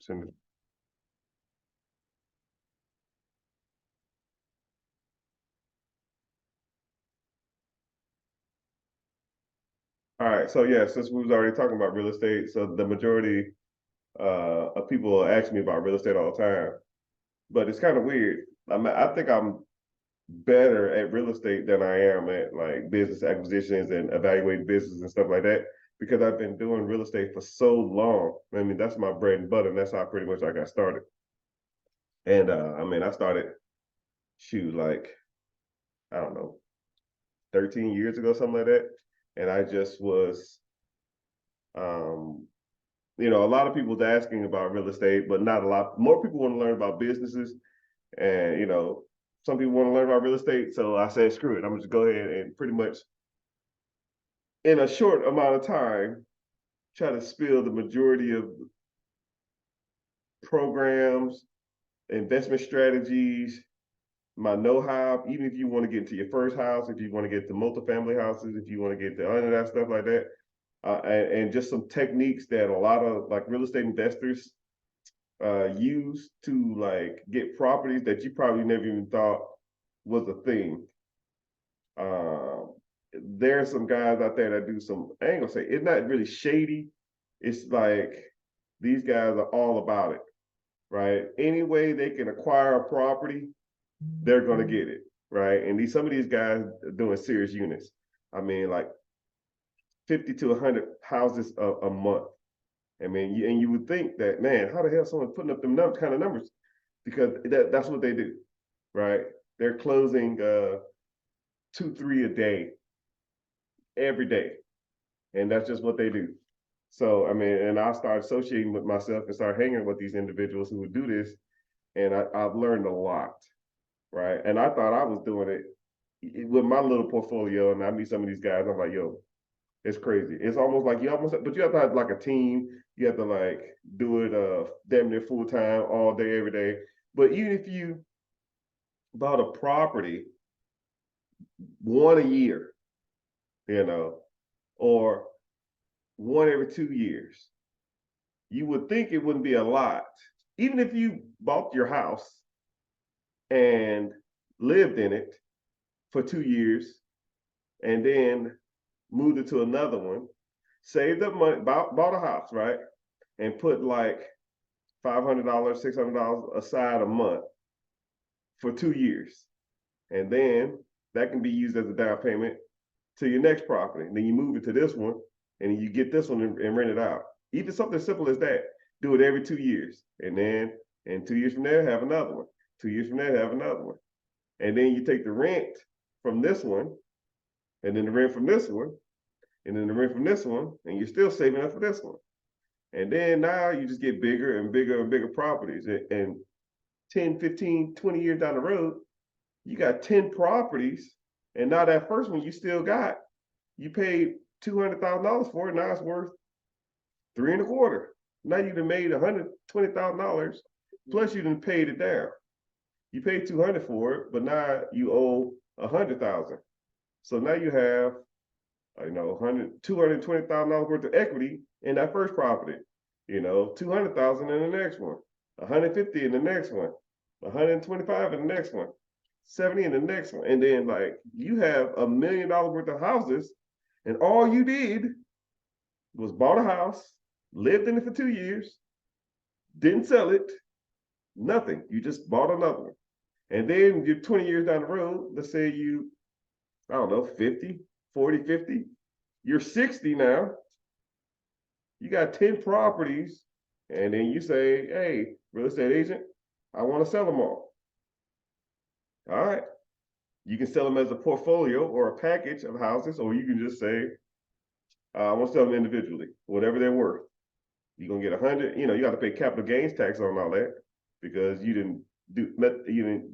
Send it. All right, so yeah, since we was already talking about real estate, so the majority of people ask me about real estate all the time, but it's kind of weird. I think I'm better at real estate than I am at like business acquisitions and evaluating business and stuff like that because I've been doing real estate for so long. I mean, that's my bread and butter, and that's how pretty much I got started. And I mean, I started shoot like I don't know, 13 years ago, something like that, and I just was um a lot of people's asking about real estate, but not a lot. More people want to learn about businesses, and some people want to learn about real estate. So I said, screw it. I'm just go ahead and pretty much in a short amount of time try to spill the majority of programs, investment strategies, my know-how. Even if you want to get into your first house, if you want to get to multifamily houses, if you want to get to under that stuff like that, and just some techniques that a lot of like real estate investors use to like get properties that you probably never even thought was a thing. Um, there's some guys out there that do some, I ain't gonna say it's not really shady. It's like these guys are all about it, right? Any way they can acquire a property, they're gonna get it, right? And some of these guys are doing serious units. I mean, like 50 to 100 houses a month. I mean, you would think that, man, how the hell someone putting up them kind of numbers? Because that's what they do, right? They're closing 2, 3 a day, every day, and that's just what they do. So I mean, and I started associating with myself and start hanging with these individuals who would do this, and I've learned a lot, right? And I thought I was doing it with my little portfolio, and I meet some of these guys. I'm like, yo, it's crazy. It's almost like but you have to have like a team. You have to like do it damn near full time, all day, every day. But even if you bought a property one a year, you know, or one every 2 years, you would think it wouldn't be a lot. Even if you bought your house and lived in it for 2 years and then moved it to another one, saved up money, bought a house, right? And put like $500, $600 aside a month for 2 years. And then that can be used as a down payment to your next property. And then you move it to this one and you get this one and rent it out. Even something simple as that. Do it every 2 years. And then in 2 years from there, have another one. 2 years from there, have another one. And then you take the rent from this one, and then the rent from this one, and then the rent from this one, and you're still saving up for this one. And then now you just get bigger and bigger and bigger properties. And 10, 15, 20 years down the road, you got 10 properties. And now that first one you still got, you paid $200,000 for it. Now it's worth 3.25. Now you done made $120,000 plus you done paid it down. You paid 200 for it, but now you owe 100,000. So now you have, $220,000 worth of equity in that first property. 200,000 in the next one, 150 in the next one, 125 in the next one, 70 in the next one, and then like you have $1 million worth of houses, and all you did was bought a house, lived in it for 2 years, didn't sell it, nothing. You just bought another one. And then you're 20 years down the road, let's say you, I don't know, 50, 40, 50, you're 60 now, you got 10 properties, and then you say, hey, real estate agent, I want to sell them all. All right. You can sell them as a portfolio or a package of houses, or you can just say, I want to sell them individually, whatever they're worth. You're going to get 100, you got to pay capital gains tax on all that because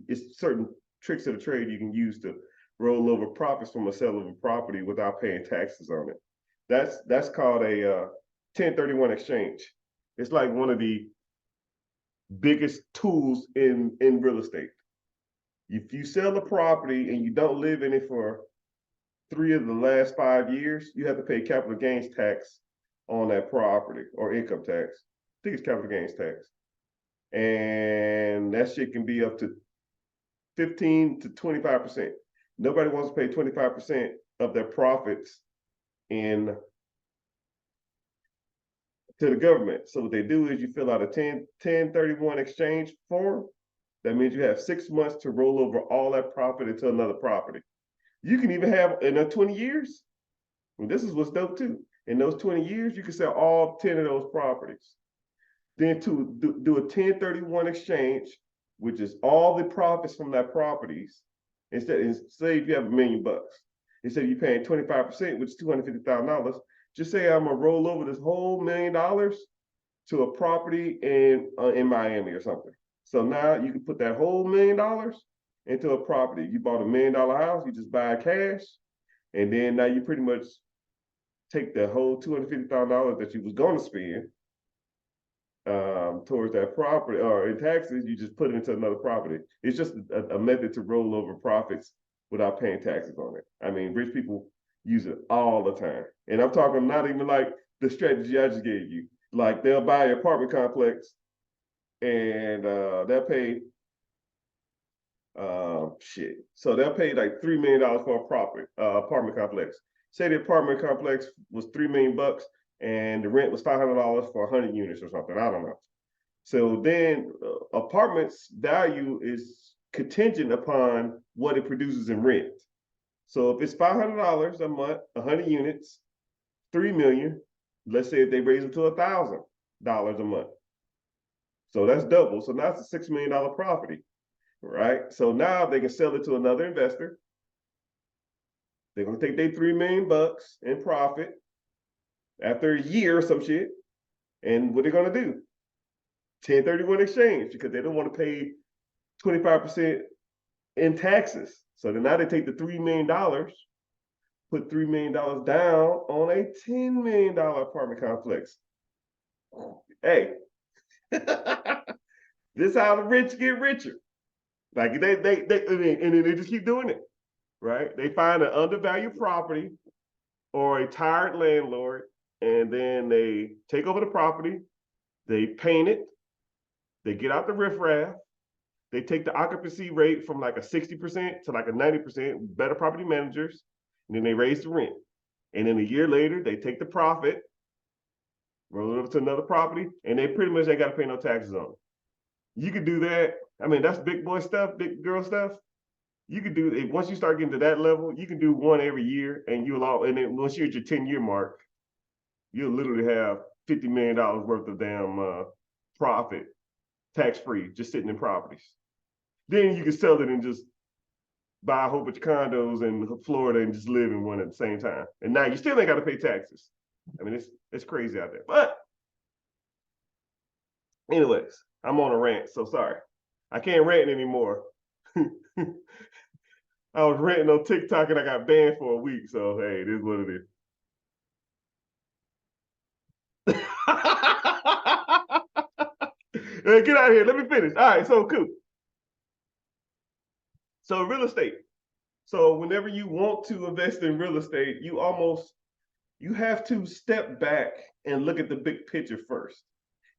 it's certain tricks of the trade you can use to roll over profits from a sale of a property without paying taxes on it. That's called a 1031 exchange. It's like one of the biggest tools in real estate. If you sell a property and you don't live in it for 3 of the last 5 years, you have to pay capital gains tax on that property or income tax. think it's capital gains tax. And that shit can be up to 15 to 25%. Nobody wants to pay 25% of their profits in to the government. So what they do is you fill out a 1031 exchange form. That means you have 6 months to roll over all that profit into another property. You can even have in 20 years. And this is what's dope too. In those 20 years, you can sell all 10 of those properties. Then to do a 1031 exchange, which is all the profits from that properties, instead, say if you have $1 million, instead of you paying 25%, which is $250,000, just say I'm gonna roll over this whole $1 million to a property in Miami or something. So now you can put that whole $1 million into a property. You bought a $1 million house, you just buy cash, and then now you pretty much take the whole $250,000 that you was going to spend towards that property or in taxes, you just put it into another property. It's just a method to roll over profits without paying taxes on it. I mean, rich people use it all the time. And I'm talking not even like the strategy I just gave you. Like they'll buy an apartment complex and they'll pay shit. So they'll pay like $3 million for a apartment complex. Say the apartment complex was $3 million and the rent was $500 for 100 units or something. I don't know. So then apartments value is contingent upon what it produces in rent. So if it's $500 a month, 100 units, 3 million, let's say if they raise it to $1,000 a month. So that's double. So now it's a $6 million property, right? So now they can sell it to another investor. They're gonna take their 3 million bucks in profit after a year or some shit. And what they're gonna do? 1031 exchange, because they don't want to pay 25% in taxes. So then now they take the $3 million, put $3 million down on a $10 million apartment complex. Hey, this is how the rich get richer. Like and then they just keep doing it, right? They find an undervalued property or a tired landlord, and then they take over the property, they paint it, they get out the riffraff, they take the occupancy rate from like a 60% to like a 90%, better property managers, and then they raise the rent. And then a year later, they take the profit, roll it over to another property, and they pretty much ain't got to pay no taxes on it. You could do that. I mean, that's big boy stuff, big girl stuff. You could do it once you start getting to that level. You can do one every year, and and then once you're at your 10-year mark, you'll literally have $50 million worth of damn profit, tax free, just sitting in properties. Then you can sell it and just buy a whole bunch of condos in Florida and just live in one at the same time. And now you still ain't got to pay taxes. I mean, it's crazy out there. But anyways, I'm on a rant, so sorry. I can't rant anymore. I was ranting on TikTok and I got banned for a week. So hey, it is what it is. Hey, get out of here. Let me finish. All right, so cool. So real estate. So whenever you want to invest in real estate, you have to step back and look at the big picture first.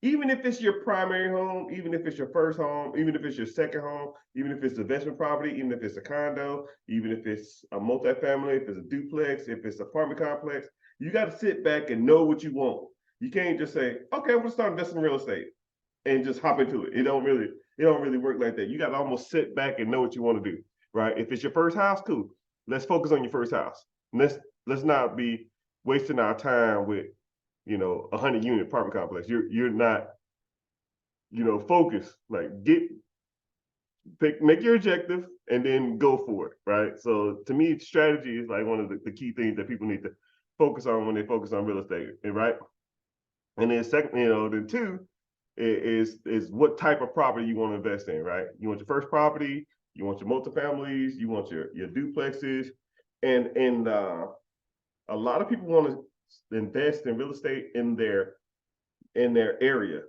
Even if it's your primary home, even if it's your first home, even if it's your second home, even if it's investment property, even if it's a condo, even if it's a multifamily, if it's a duplex, if it's an apartment complex, you got to sit back and know what you want. You can't just say, okay, I'm gonna start investing in real estate and just hop into it. It don't really work like that. You got to almost sit back and know what you want to do, right? If it's your first house, cool. Let's focus on your first house. Let's not be wasting our time with 100 unit apartment complex. You're not focused. Like make your objective and then go for it, right? So to me, strategy is like one of the key things that people need to focus on when they focus on real estate, right? And then second, then two is what type of property you want to invest in, right? You want your first property, you want your multifamilies, you want your duplexes, and a lot of people want to invest in real estate in their area,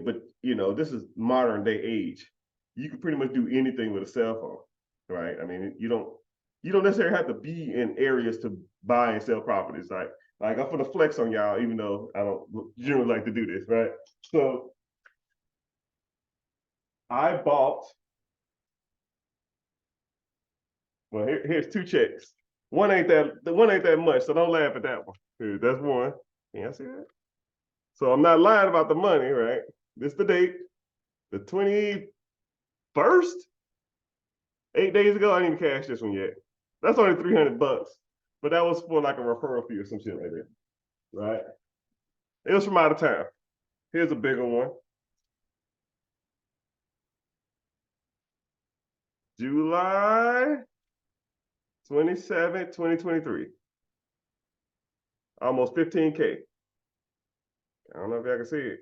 but this is modern day age. You can pretty much do anything with a cell phone, right? I mean, you don't necessarily have to be in areas to buy and sell properties. Like Like I'm gonna flex on y'all, even though I don't generally like to do this, right? So I bought. Well, here's two checks. One ain't that much, so don't laugh at that one. Here, that's one. Can I see that? So I'm not lying about the money, right? This the date, the 21st, 8 days ago. I didn't even cash this one yet. That's only $300, but that was for like a referral fee or some shit like that, right? It was from out of town. Here's a bigger one. July 27th, 2023. Almost 15K. I don't know if y'all can see it.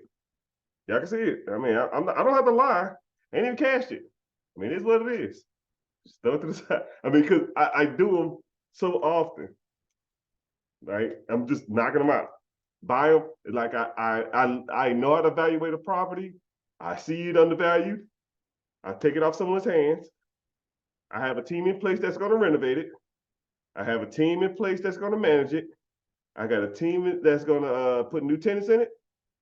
Y'all can see it. I mean, I don't have to lie. I ain't even cashed it. I mean, it's what it is. Just throw it to the side. I mean, because I do them so often, right? I'm just knocking them out. Buy them. Like I know how to evaluate a property. I see it undervalued. I take it off someone's hands. I have a team in place that's going to renovate it. I have a team in place that's going to manage it. I got a team that's going to put new tenants in it.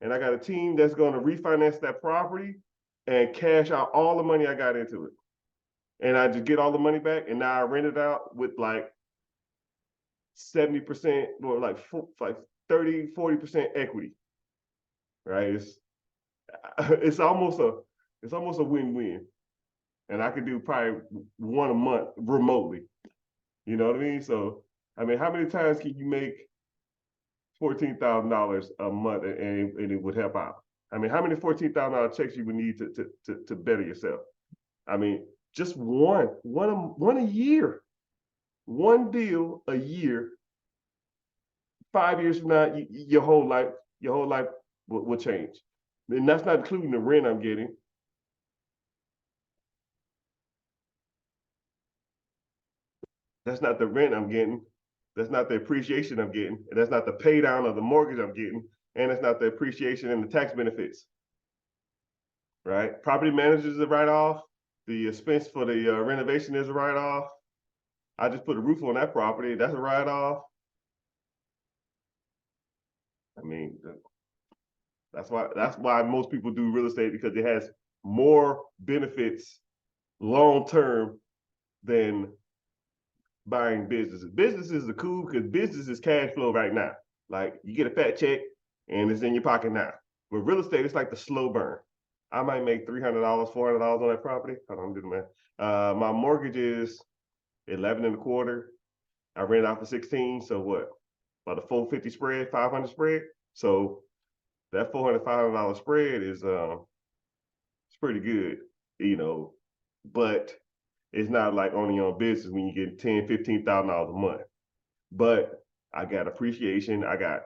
And I got a team that's going to refinance that property and cash out all the money I got into it. And I just get all the money back. And now I rent it out with like 70% or like 30, 40% equity. Right? It's almost a win-win. And I could do probably one a month remotely. You know what I mean? So I mean, how many times can you make $14,000 a month and it would help out? I mean, how many $14,000 checks you would need to better yourself? I mean, just one a year, one deal a year. 5 years from now, your whole life will change, and that's not including the rent I'm getting. That's not the rent I'm getting. That's not the appreciation I'm getting. And that's not the pay down of the mortgage I'm getting. And it's not the appreciation and the tax benefits. Right? Property managers is a write off. The expense for the renovation is a write off. I just put a roof on that property. That's a write off. I mean, that's why most people do real estate, because it has more benefits long term than buying businesses. Businesses are cool because business is cash flow right now. Like you get a fat check and it's in your pocket now. But real estate, it's like the slow burn. I might make $300, $400 on that property. Hold on, I'm doing the math. My mortgage is 11 and a quarter. I rent out for 16. So what? About a 450 spread, 500 spread. So that $400 spread is it's pretty good, you know. But it's not like owning your own business when you get $10,000, $15,000 a month. But I got appreciation. I got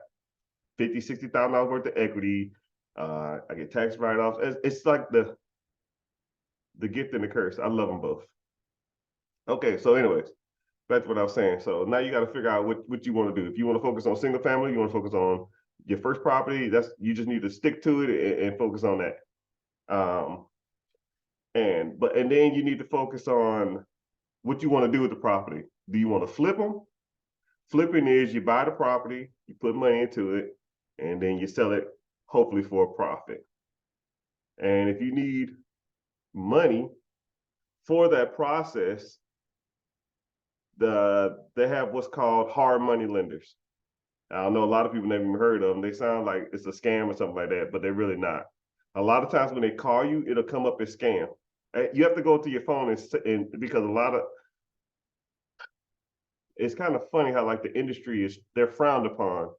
$50,000, $60,000 worth of equity. I get tax write-offs. It's like the gift and the curse. I love them both. Okay, so anyways, back to what I was saying. So now you got to figure out what you want to do. If you want to focus on single family, you want to focus on your first property. That's you just need to stick to it and focus on that. And then you need to focus on what you want to do with the property. Do you want to flip them? Flipping is you buy the property, you put money into it, and then you sell it hopefully for a profit. And if you need money for that process, they have what's called hard money lenders. I don't know, a lot of people never even heard of them. They sound like it's a scam or something like that, but they're really not. A lot of times when they call you, it'll come up as scam. You have to go to your phone and because a lot of it's kind of funny how like the industry they're frowned upon,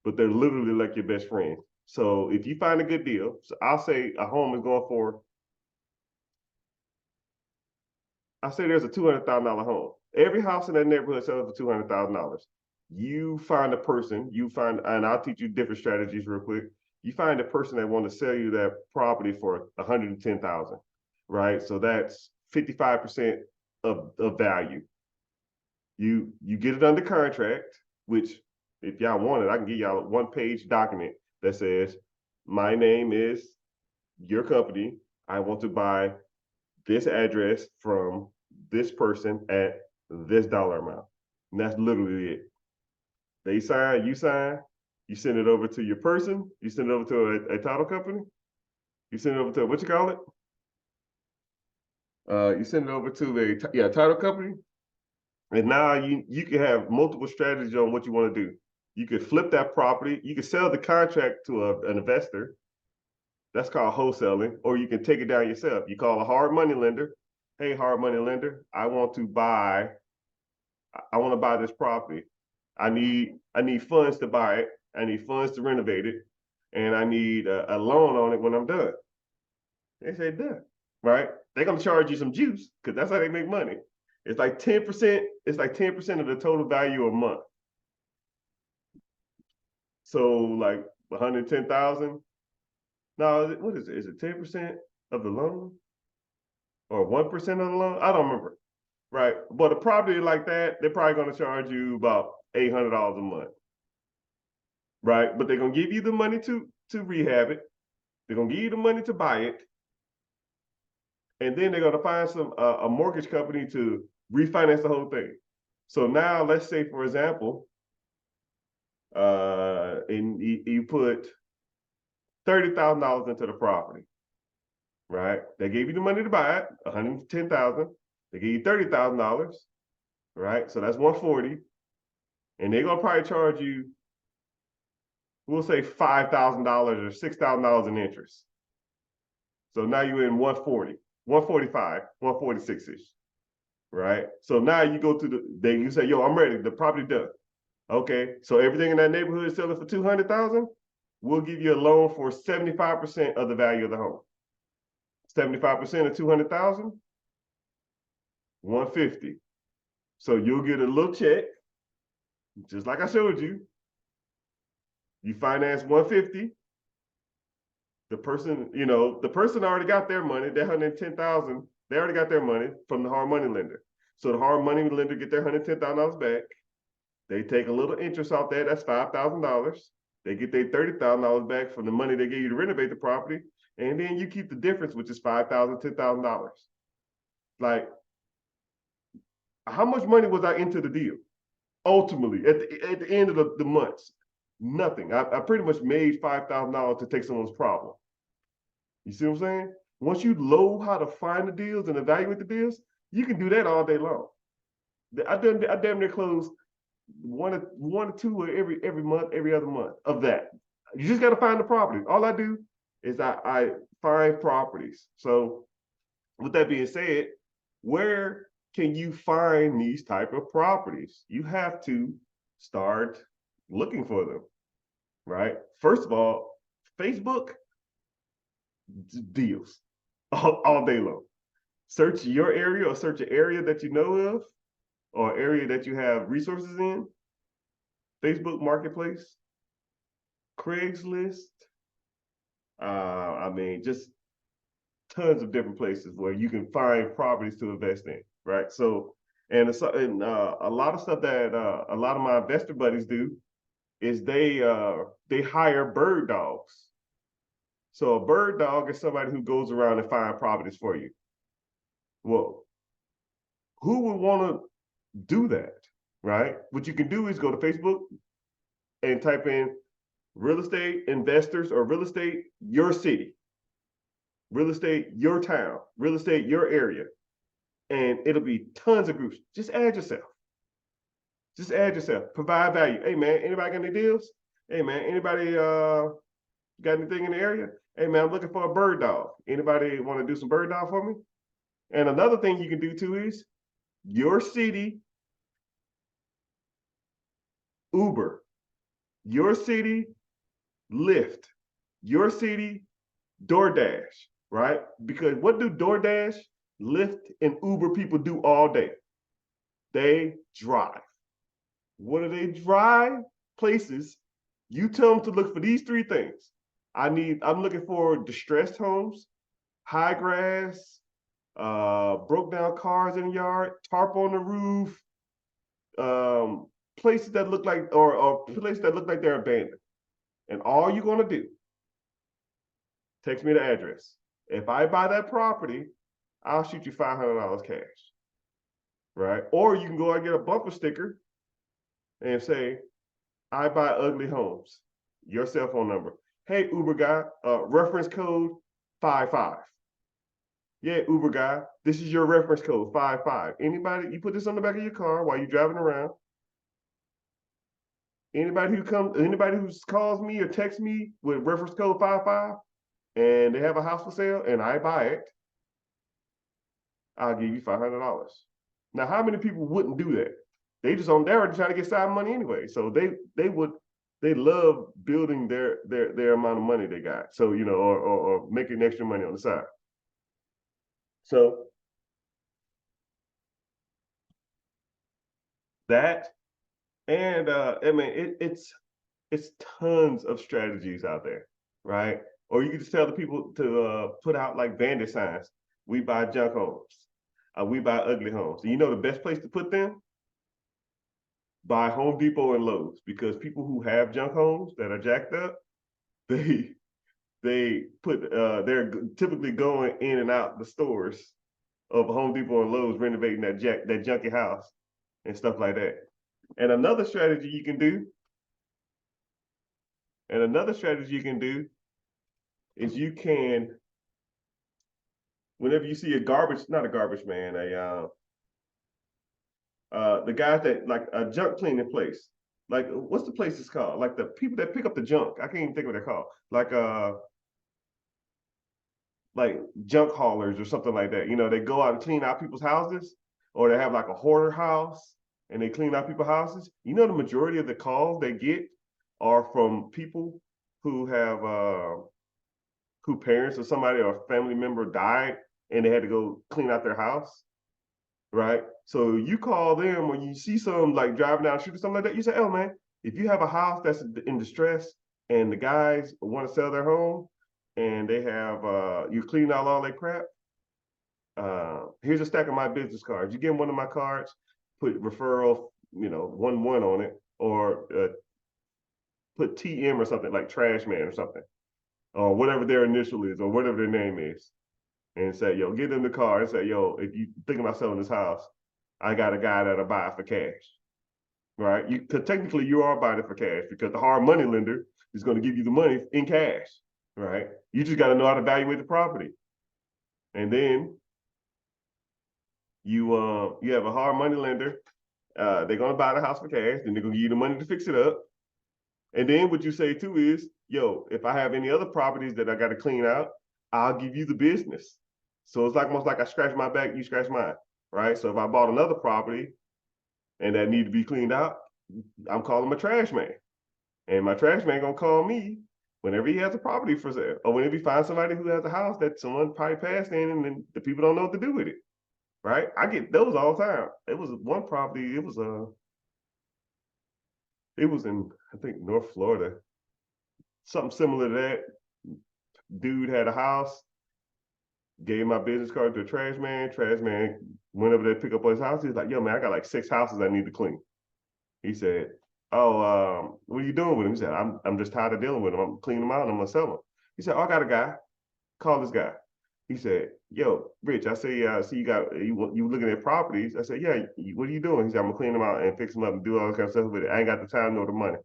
but they're literally like your best friend. So if you find a good deal, so I'll say a home is going for, I say there's a $200,000 home. Every house in that neighborhood sells for $200,000. You find a person, and I'll teach you different strategies real quick. You find a person that want to sell you that property for 110,000, right? So that's 55% of value. You get it under contract, which if y'all want it, I can give y'all a one-page document that says, my name is your company. I want to buy this address from this person at this dollar amount. And that's literally it. They sign, you sign, you send it over to your person, you send it over to a title company, you send it over to what you call it? You send it over to a title company, and now you can have multiple strategies on what you want to do. You could flip that property, you could sell the contract to an investor. That's called wholesaling, or you can take it down yourself. You call a hard money lender. Hey, hard money lender, I want to buy this property. I need funds to buy it. I need funds to renovate it, and I need a loan on it when I'm done. They say done, right? They're gonna charge you some juice because that's how they make money. It's like 10%. It's like 10% of the total value a month. So like 110,000. No, what is it? Is it 10% of the loan or 1% of the loan? I don't remember. Right, but a property like that, they're probably going to charge you about $800 a month. Right, but they're going to give you the money to rehab it. They're going to give you the money to buy it, and then they're going to find a mortgage company to refinance the whole thing. So now, let's say, for example, and you put $30,000 into the property. Right, they gave you the money to buy it, $110,000. They gave you $30,000. Right, so that's 140, and they're gonna probably charge you, we'll say $5,000 or $6,000 in interest. So now you're in 140, 145, 146-ish, right? So now you go to you say, yo, I'm ready, the property done. Okay, so everything in that neighborhood is selling for 200,000. We'll give you a loan for 75% of the value of the home. 75% of 200,000, 150. So you'll get a little check, just like I showed you. You finance 150. The person already got their money, that 110,000, they already got their money from the hard money lender. So the hard money lender get their $110,000 back. They take a little interest off that, that's $5,000. They get their $30,000 back from the money they gave you to renovate the property. And then you keep the difference, which is $5,000, $10,000. Like, how much money was I into the deal? Ultimately, at the end of the months, nothing. I pretty much made $5,000 to take someone's problem. You see what I'm saying? Once you know how to find the deals and evaluate the deals, you can do that all day long. I damn near close one or two every month, every other month of that. You just got to find the property. All I do is I find properties. So with that being said, where can you find these type of properties? You have to start looking for them, right? First of all, Facebook deals all day long. Search your area or search an area that you know of or area that you have resources in. Facebook Marketplace, Craigslist. Just tons of different places where you can find properties to invest in, right? So, and a lot of stuff that a lot of my investor buddies do is they hire bird dogs. So a bird dog is somebody who goes around and find properties for you. Well, who would want to do that, right? What you can do is go to Facebook and type in real estate investors or real estate your city, real estate your town, real estate your area, and it'll be tons of groups. Just add yourself. Just add yourself. Provide value. Hey man, anybody got any deals? Hey man, anybody got anything in the area? Hey man, I'm looking for a bird dog. Anybody want to do some bird dog for me? And another thing you can do too is your city Uber, your city Lyft, your city DoorDash, right? Because what do DoorDash, Lyft, and Uber people do all day? They drive. What do they drive? Places. You tell them to look for these three things. I'm looking for distressed homes, high grass, broke down cars in the yard, tarp on the roof, places that look like or places that look like they're abandoned. And all you're gonna do, text me the address. If I buy that property, I'll shoot you $500 cash, right? Or you can go and get a bumper sticker and say, I buy ugly homes. Your cell phone number. Hey, Uber guy, reference code 55. Yeah, Uber guy, this is your reference code 55. Anybody, you put this on the back of your car while you're driving around. Anybody who calls me or texts me with reference code 55 and they have a house for sale and I buy it, I'll give you $500. Now, how many people wouldn't do that? They already trying to get side money anyway. So they love building their amount of money they got. So, or making extra money on the side. So that, and I mean it's tons of strategies out there, right? Or you can just tell the people to put out like bandit signs. We buy junk homes. We buy ugly homes. And you know the best place to put them? By Home Depot and Lowe's, because people who have junk homes that are jacked up, they they're typically going in and out the stores of Home Depot and Lowe's renovating that junky house and stuff like that. And another strategy you can do, and another strategy you can do is you can, whenever you see not a garbage man, the guys that like a junk cleaning place. Like what's the place it's called? Like the people that pick up the junk. I can't even think of what they're called. Like junk haulers or something like that. They go out and clean out people's houses, or they have like a hoarder house and they clean out people's houses. The majority of the calls they get are from people who have who parents or somebody or a family member died and they had to go clean out their house, right? So you call them when you see some like driving down the street or something like that. You say, "Oh man, if you have a house that's in distress and the guys want to sell their home and they have you clean out all their crap, here's a stack of my business cards. You give them one of my cards, put referral, 1-1 on it, or put TM or something like trash man or something, or whatever their initial is, or whatever their name is, and say, yo, give them the card and say, yo, if you think about selling this house, I got a guy that'll buy it for cash, right? Because technically you are buying it for cash because the hard money lender is going to give you the money in cash, right? You just got to know how to evaluate the property, and then you have a hard money lender. They're going to buy the house for cash, and they're going to give you the money to fix it up. And then what you say too is, yo, if I have any other properties that I got to clean out, I'll give you the business. So it's like almost like I scratch my back, you scratch mine, right? So if I bought another property and that need to be cleaned out, I'm calling my trash man. And my trash man gonna call me whenever he has a property for sale, or whenever he finds somebody who has a house that someone probably passed in and then the people don't know what to do with it, right? I get those all the time. It was one property, it was in, I think, North Florida, something similar to that. Dude had a house, gave my business card to a trash man. Trash man went over there to pick up his house. He's like, yo, man, I got like 6 houses I need to clean. He said, oh, what are you doing with him? He said, I'm just tired of dealing with him. I'm cleaning them out and I'm gonna sell them. He said, oh, I got a guy. Call this guy. He said, yo, Rich, I say, see you looking at properties. I said, yeah, what are you doing? He said, I'm gonna clean them out and fix them up and do all that kind of stuff with it. I ain't got the time nor the money.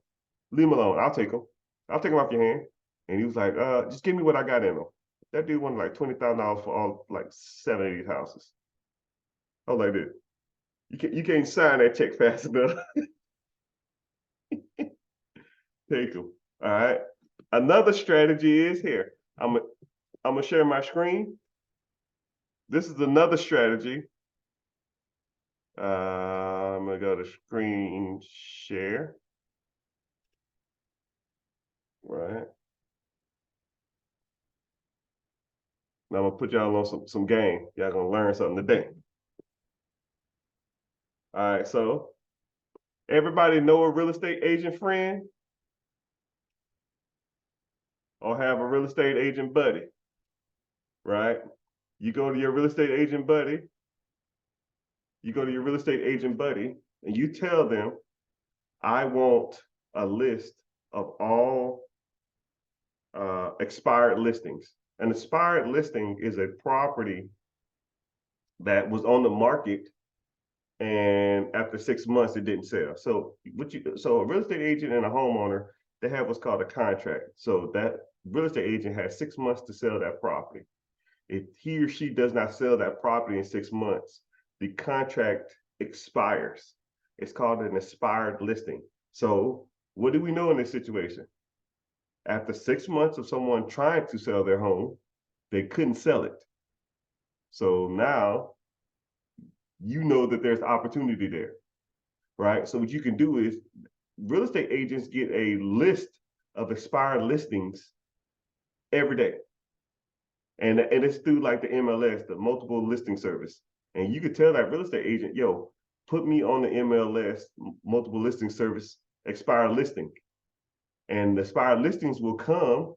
Leave him alone. I'll take him. I'll take him off your hand. And he was like, just give me what I got in them. That dude wanted like $20,000 for all like 7 of these houses. I was like, dude, you can't sign that check fast enough. Take him. All right. Another strategy is here. I'm gonna share my screen. This is another strategy. I'm gonna go to screen share. Right. Now I'm gonna put y'all on some game. Y'all gonna learn something today. All right. So everybody know a real estate agent friend or have a real estate agent buddy, right? You go to your real estate agent buddy. You go to your real estate agent buddy and you tell them, I want a list of all expired listings. An expired listing is a property that was on the market and after 6 months it didn't sell. So so a real estate agent and a homeowner, they have what's called a contract. So that real estate agent has 6 months to sell that property. If he or she does not sell that property in 6 months, the contract expires. It's called an expired listing. So what do we know in this situation? After 6 months of someone trying to sell their home, they couldn't sell it. So now you know that there's opportunity there, right? So what you can do is real estate agents get a list of expired listings every day. And it's through like the MLS, the multiple listing service. And you could tell that real estate agent, yo, put me on the MLS, multiple listing service, expired listing. And the expired listings will come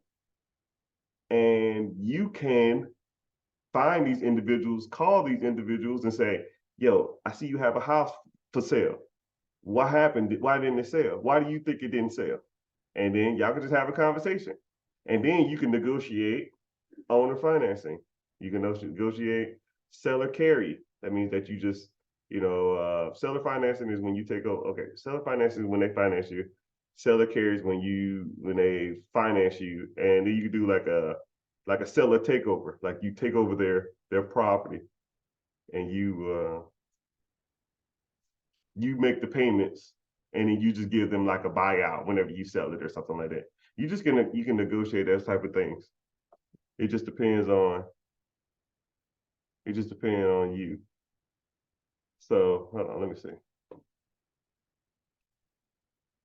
and you can find these individuals, call these individuals and say, yo, I see you have a house for sale. What happened? Why didn't it sell? Why do you think it didn't sell? And then y'all can just have a conversation. And then you can negotiate owner financing. You can negotiate seller carry. That means that you just, seller financing is when you take over. Okay, seller financing is when they finance you. Seller carry is when they finance you, and then you can do like a seller takeover. Like you take over their property, and you make the payments, and then you just give them like a buyout whenever you sell it or something like that. You can negotiate those type of things. It just depends on you. So hold on, let me see.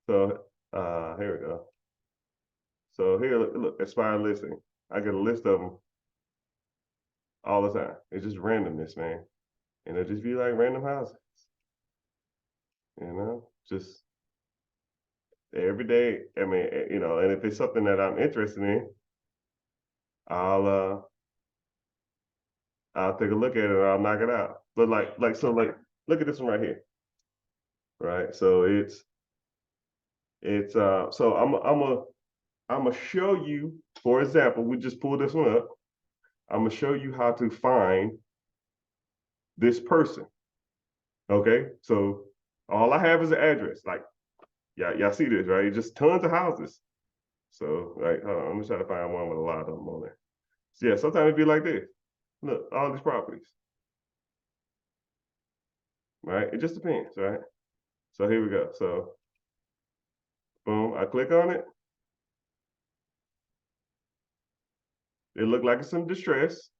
So here we go. So here, look, expired listing. I get a list of them all the time. It's just randomness, man. And it'll just be like random houses, just every day. I mean, and if it's something that I'm interested in, I'll I'll take a look at it and I'll knock it out. But look at this one right here. Right. So it's so I'm gonna show you, for example, we just pulled this one up. I'm gonna show you how to find this person. Okay, so all I have is an address. Like, y'all see this, right? Just tons of houses. So, like, hold on, I'm gonna try to find one with a lot of them on there. So, yeah, sometimes it'd be like this. Look, all these properties, right? It just depends, right? So here we go. So, boom, I click on it. It looked like it's some distress.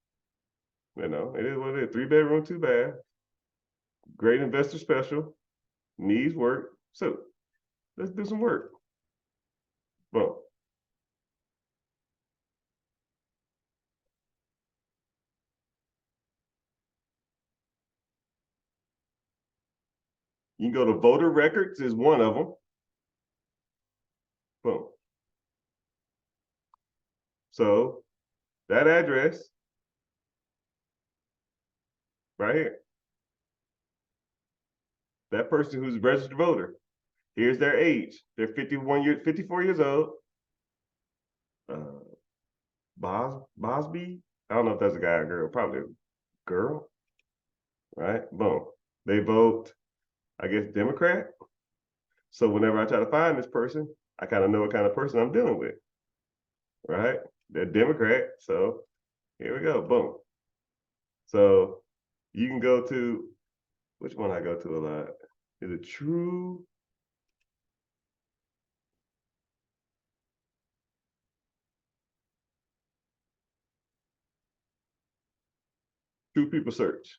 It is what it is. 3 bedroom, 2 bath. Great investor special. Needs work. So let's do some work. Boom. You can go to voter records is one of them. Boom. So that address right here, that person who's a registered voter, here's their age. They're 54 years old. Bosby. I don't know if that's a guy or girl. Probably a girl. Right. Boom. They vote, I guess, Democrat. So whenever I try to find this person, I kind of know what kind of person I'm dealing with. Right. They're Democrat. So here we go. Boom. So you can go to, which one I go to a lot? Is it True? True People Search.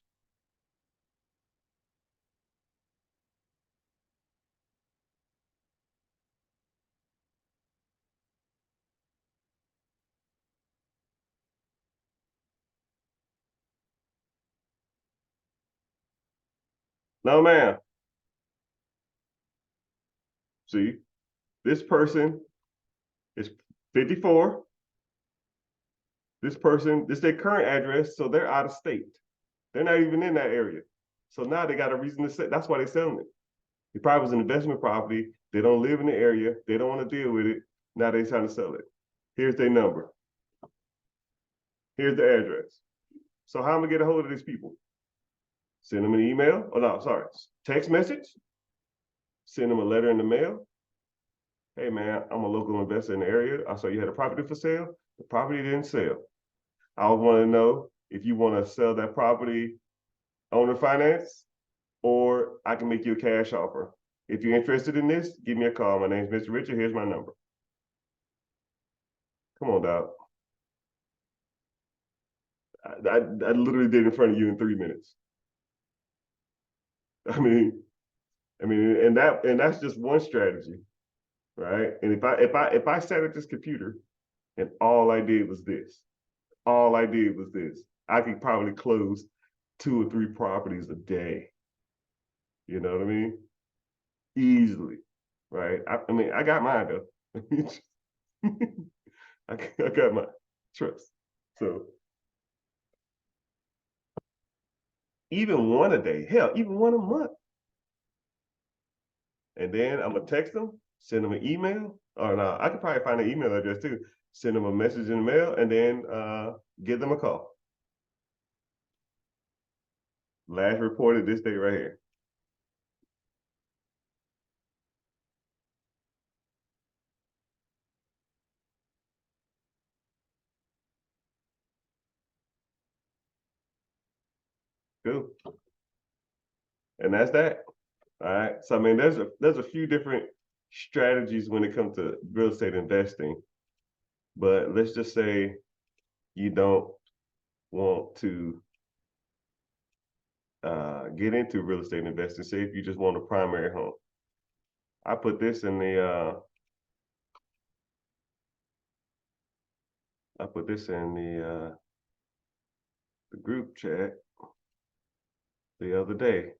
No, ma'am. See, this person is 54. This is their current address, so they're out of state. They're not even in that area. So now they got a reason to sell. That's why they're selling it. It probably was an investment property. They don't live in the area. They don't want to deal with it. Now they're trying to sell it. Here's their number. Here's the address. So how am I get a hold of these people? Send them an email. Oh no, sorry, text message. Send them a letter in the mail. Hey man, I'm a local investor in the area. I saw you had a property for sale. The property didn't sell. I want to know if you want to sell that property owner finance, or I can make you a cash offer. If you're interested in this, give me a call. My name's Mr. Richard. Here's my number. Come on, dog. I literally did it in front of you in 3 minutes. I mean, and that's just one strategy, right? And if I sat at this computer and all I did was this, I could probably close 2 or 3 properties a day. You know what I mean? Easily, right? I mean, I got mine though. I got my trust. So even one a day, hell, even one a month. And then I'm gonna text them, send them an email, or no, I could probably find an email address too. Send them a message in the mail, and then give them a call. Last reported this day right here. Cool. And that's that. All right. So I mean, there's a few different strategies when it comes to real estate investing, but let's just say you don't want to get into real estate investing. Say if you just want a primary home. I put this in the group chat the other day.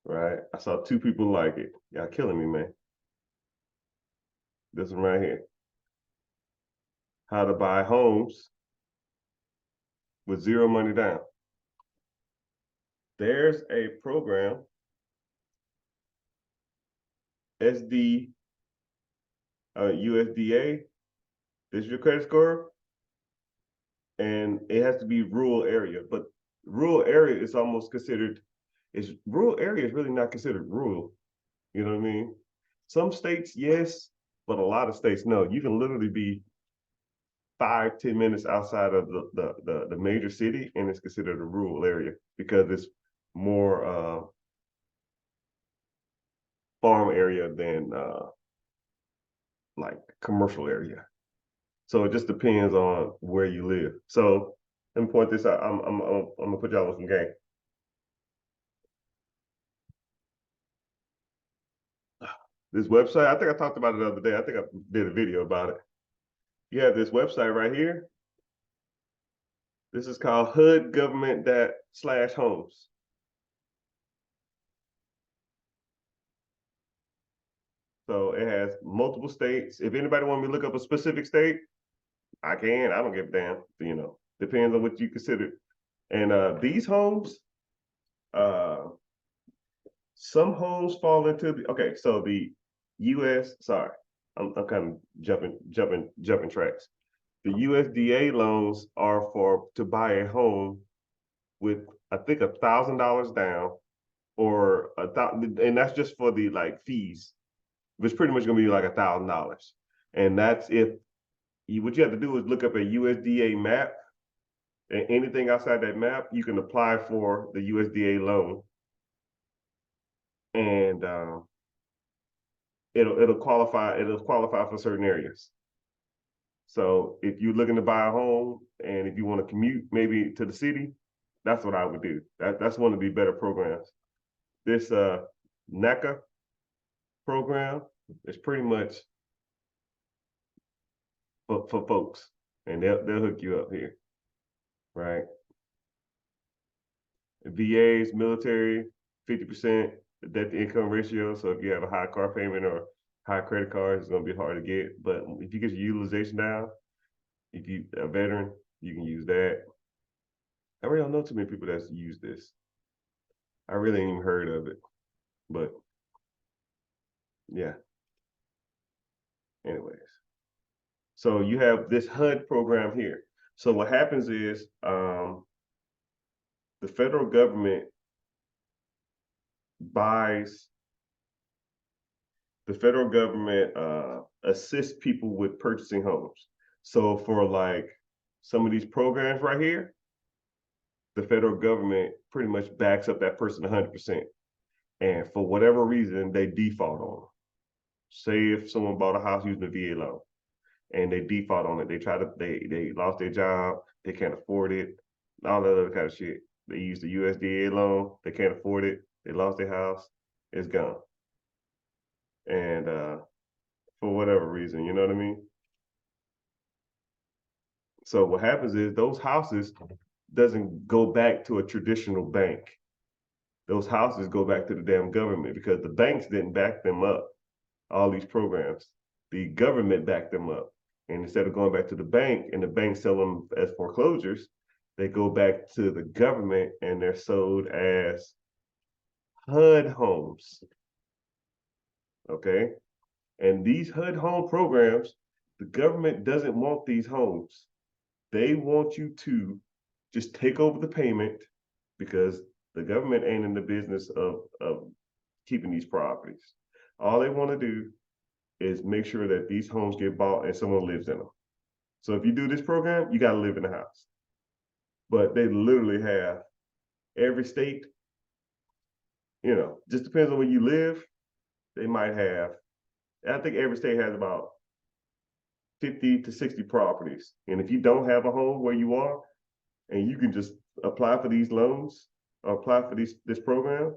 Right. I saw 2 people like it. Y'all killing me, man. This one right here. How to buy homes with zero money down. There's a program, SD USDA. This is your credit score, and it has to be rural area. But rural area is almost considered. Is rural area is really not considered rural. You know what I mean? Some states, yes, but a lot of states, no. You can literally be 5-10 minutes outside of the major city, and it's considered a rural area because it's more farm area than like commercial area. So it just depends on where you live. So let me point this out. I'm gonna put y'all on some game. This website, I think I talked about it the other day. I think I did a video about it. You have this website right here. This is called HUD Government slash Homes. So it has multiple states. If anybody want me to look up a specific state, I can. I don't give a damn. You know, depends on what you consider. And these homes, uh, some homes fall into the okay. So the U.S. Sorry, I'm kind of jumping tracks. The USDA loans are for to buy a home with I think $1,000 down or and that's just for the like fees, which pretty much gonna be like $1,000. And that's if what you have to do is look up a USDA map, and anything outside that map, you can apply for the USDA loan, and it'll qualify for certain areas. So if you're looking to buy a home and if you want to commute maybe to the city, that's what I would do. That's one of the better programs. This NACA program is pretty much for folks, and they'll hook you up here, right? VAs, military, 50% debt to income ratio. So if you have a high car payment or high credit cards, it's gonna be hard to get. But if you get your utilization down, if you a veteran, you can use that. I really don't know too many people that's used this. I really ain't even heard of it. But yeah, anyways. So you have this HUD program here. So what happens is the federal government buys, the federal government assists people with purchasing homes. So for like some of these programs right here, the federal government pretty much backs up that person 100%. And for whatever reason, they default on them. Say if someone bought a house using a VA loan and they default on it, they lost their job, they can't afford it, all that other kind of shit. They use the USDA loan, they can't afford it, they lost their house, it's gone. And for whatever reason, you know what I mean? So what happens is those houses doesn't go back to a traditional bank. Those houses go back to the damn government because the banks didn't back them up. All these programs, the government backed them up. And instead of going back to the bank and the bank sell them as foreclosures, they go back to the government and they're sold as HUD homes. Okay. And these HUD home programs, the government doesn't want these homes. They want you to just take over the payment because the government ain't in the business of keeping these properties. All they want to do is make sure that these homes get bought and someone lives in them. So if you do this program, you got to live in the house. But they literally have every state, you know, just depends on where you live. They might have, I think every state has about 50 to 60 properties. And if you don't have a home where you are, and you can just apply for these loans or apply for this program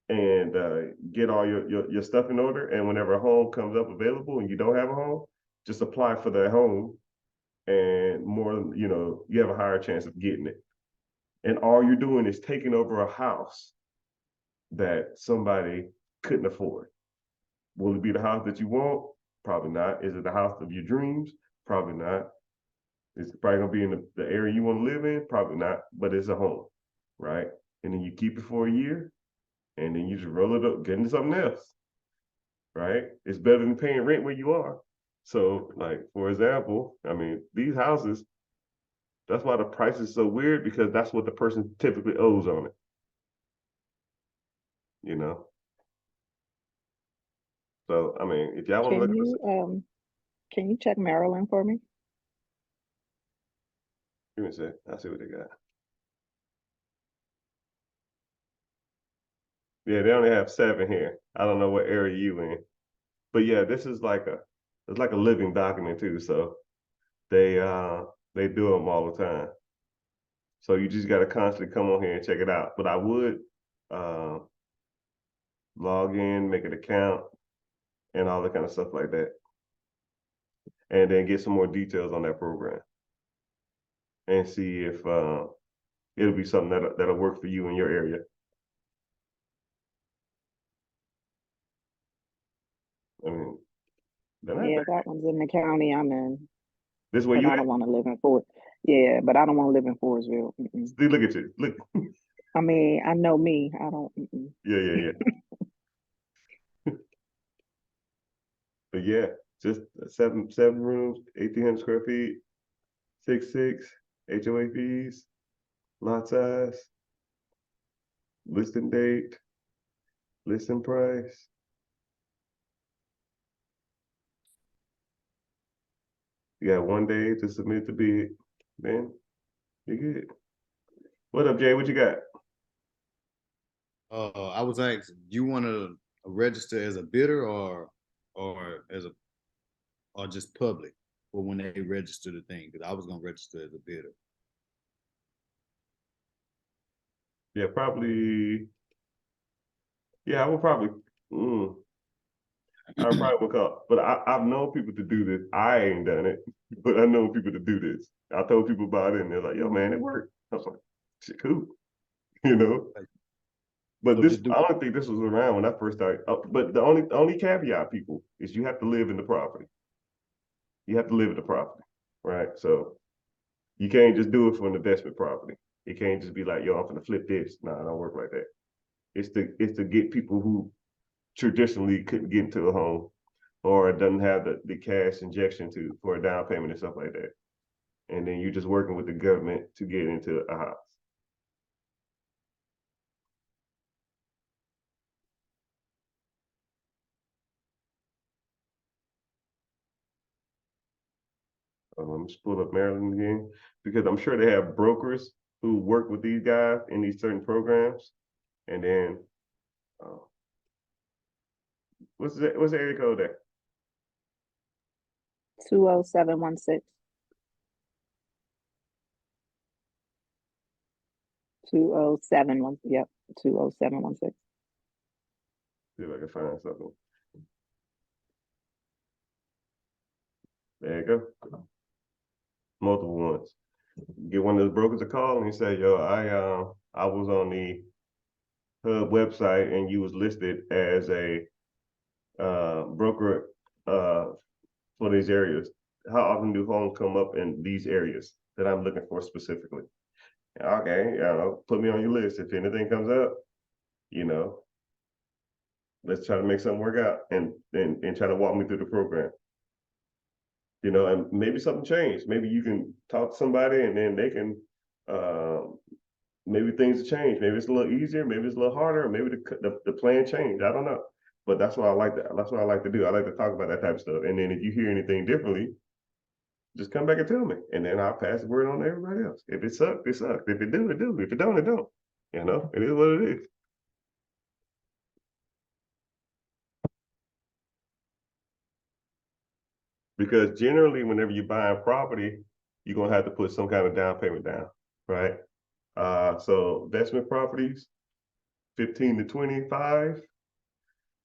and get all your stuff in order. And whenever a home comes up available and you don't have a home, just apply for that home and more, you know, you have a higher chance of getting it. And all you're doing is taking over a house that somebody couldn't afford. Will it be the house that you want? Probably not. Is it the house of your dreams? Probably not. It's probably gonna be in the area you want to live in? Probably not, but it's a home, right? And then you keep it for a year and then you just roll it up, get into something else, right? It's better than paying rent where you are. So, like, for example, I mean, these houses, that's why the price is so weird because that's what the person typically owes on it, you know? So, I mean, if y'all want to look Can at this, can you check Maryland for me? give me a sec. I'll see what they got. Yeah, they only have 7 here. I don't know what area you in. But yeah, this is like it's like a living document too. So they uh they do them all the time. So you just gotta constantly come on here and check it out. But I would uh log in, make an account, and all that kind of stuff like that. And then get some more details on that program and see if it'll be something that'll work for you in your area. I mean, they're not Yeah, bad. that one's in the county I'm in, This where but you I at? don't want to live in Fort. Yeah, but I don't want to live in Forestville. Mm-mm. See, look at you. Look. I mean, I know me. I don't. Mm-mm. Yeah, yeah, yeah. But yeah, just seven rooms, 1,800 square feet, 6'6", HOA fees, lot size, listing date, listing price. You got 1 day to submit the bid. Then you good. What up, Jay? What you got? I was asked, you want to register as a bidder or as a or just public for when they register the thing? Because I was gonna register as a bidder. Yeah, probably. Yeah, I would probably. Mm, I probably would call, but I've known people to do this. I ain't done it, but I know people to do this. I told people about it, and they're like, "Yo, man, it worked." I was like, "Shit, cool," you know. But So this, just do. I don't think this was around when I first started. But the only caveat, people, is you have to live in the property. You have to live in the property, right? So you can't just do it for an investment property. It can't just be like, yo, I'm gonna flip this. No, it don't work like that. It's to get people who traditionally couldn't get into a home or doesn't have the cash injection to for a down payment and stuff like that. And then you're just working with the government to get into a house. just pull up Maryland again, because I'm sure they have brokers who work with these guys in these certain programs. And then, what's the area code there? 20716. 20716. Yep. 20716. See if I can find something. There you go. Multiple ones. Get one of those brokers a call and you say, yo, I was on the Hub website and you was listed as a broker for these areas. How often do homes come up in these areas that I'm looking for specifically? Okay, put me on your list. If anything comes up, let's try to make something work out and try to walk me through the program. And maybe something changed. Maybe you can talk to somebody and then they can, maybe things change. Maybe it's a little easier. Maybe it's a little harder. Maybe the plan changed. I don't know. But that's what I like to. That's what I like to do. I like to talk about that type of stuff. And then if you hear anything differently, just come back and tell me, and then I'll pass the word on to everybody else. If it sucks, it sucks. If it do, it do. If it don't, it don't. It is what it is. Because generally, whenever you're buying property, you're gonna have to put some kind of down payment down, right? So investment properties, 15 to 25.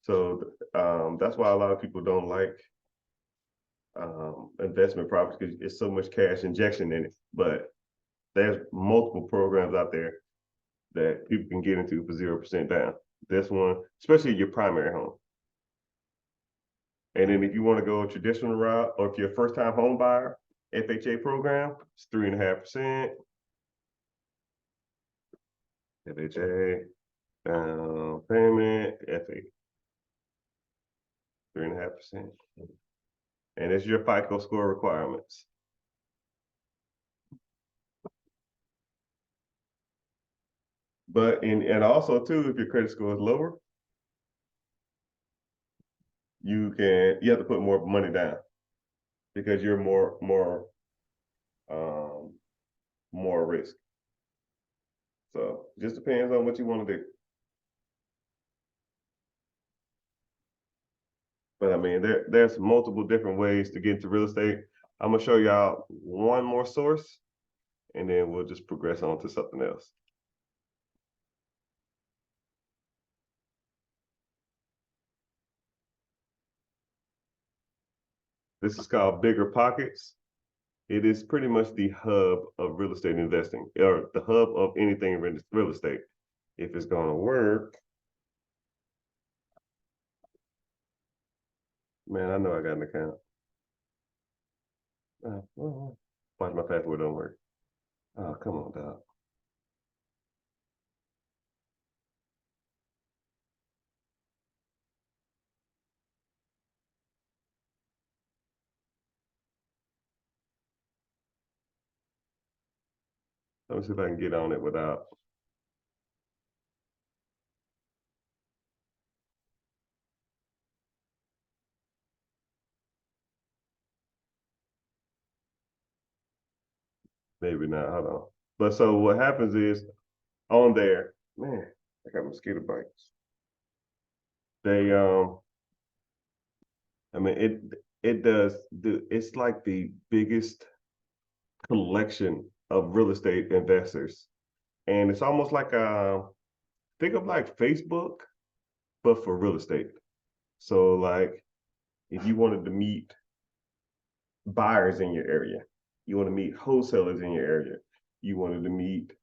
So that's why a lot of people don't like investment properties, because it's so much cash injection in it. But there's multiple programs out there that people can get into for 0% down. This one, especially your primary home. And then if you want to go a traditional route, or if you're a first-time home buyer, FHA program, it's 3.5%. FHA payment, FA 3.5%. And it's your FICO score requirements. But and also too, if your credit score is lower, you have to put more money down because you're more risk. So just depends on what you want to do. But I mean, there's multiple different ways to get into real estate. I'm gonna show y'all one more source, and then we'll just progress on to something else. This is called Bigger Pockets. It is pretty much the hub of real estate investing, or the hub of anything in real estate. If it's gonna work, man, I know I got an account. Watch my password don't work. Oh, come on, dog. Let me see if I can get on it without. Maybe not. Hold on. But so what happens is on there, man, I got mosquito bites. They I mean it does it's like the biggest collection of real estate investors. And it's almost like think of like Facebook, but for real estate. So like if you wanted to meet buyers in your area, you want to meet wholesalers in your area, you wanted to meet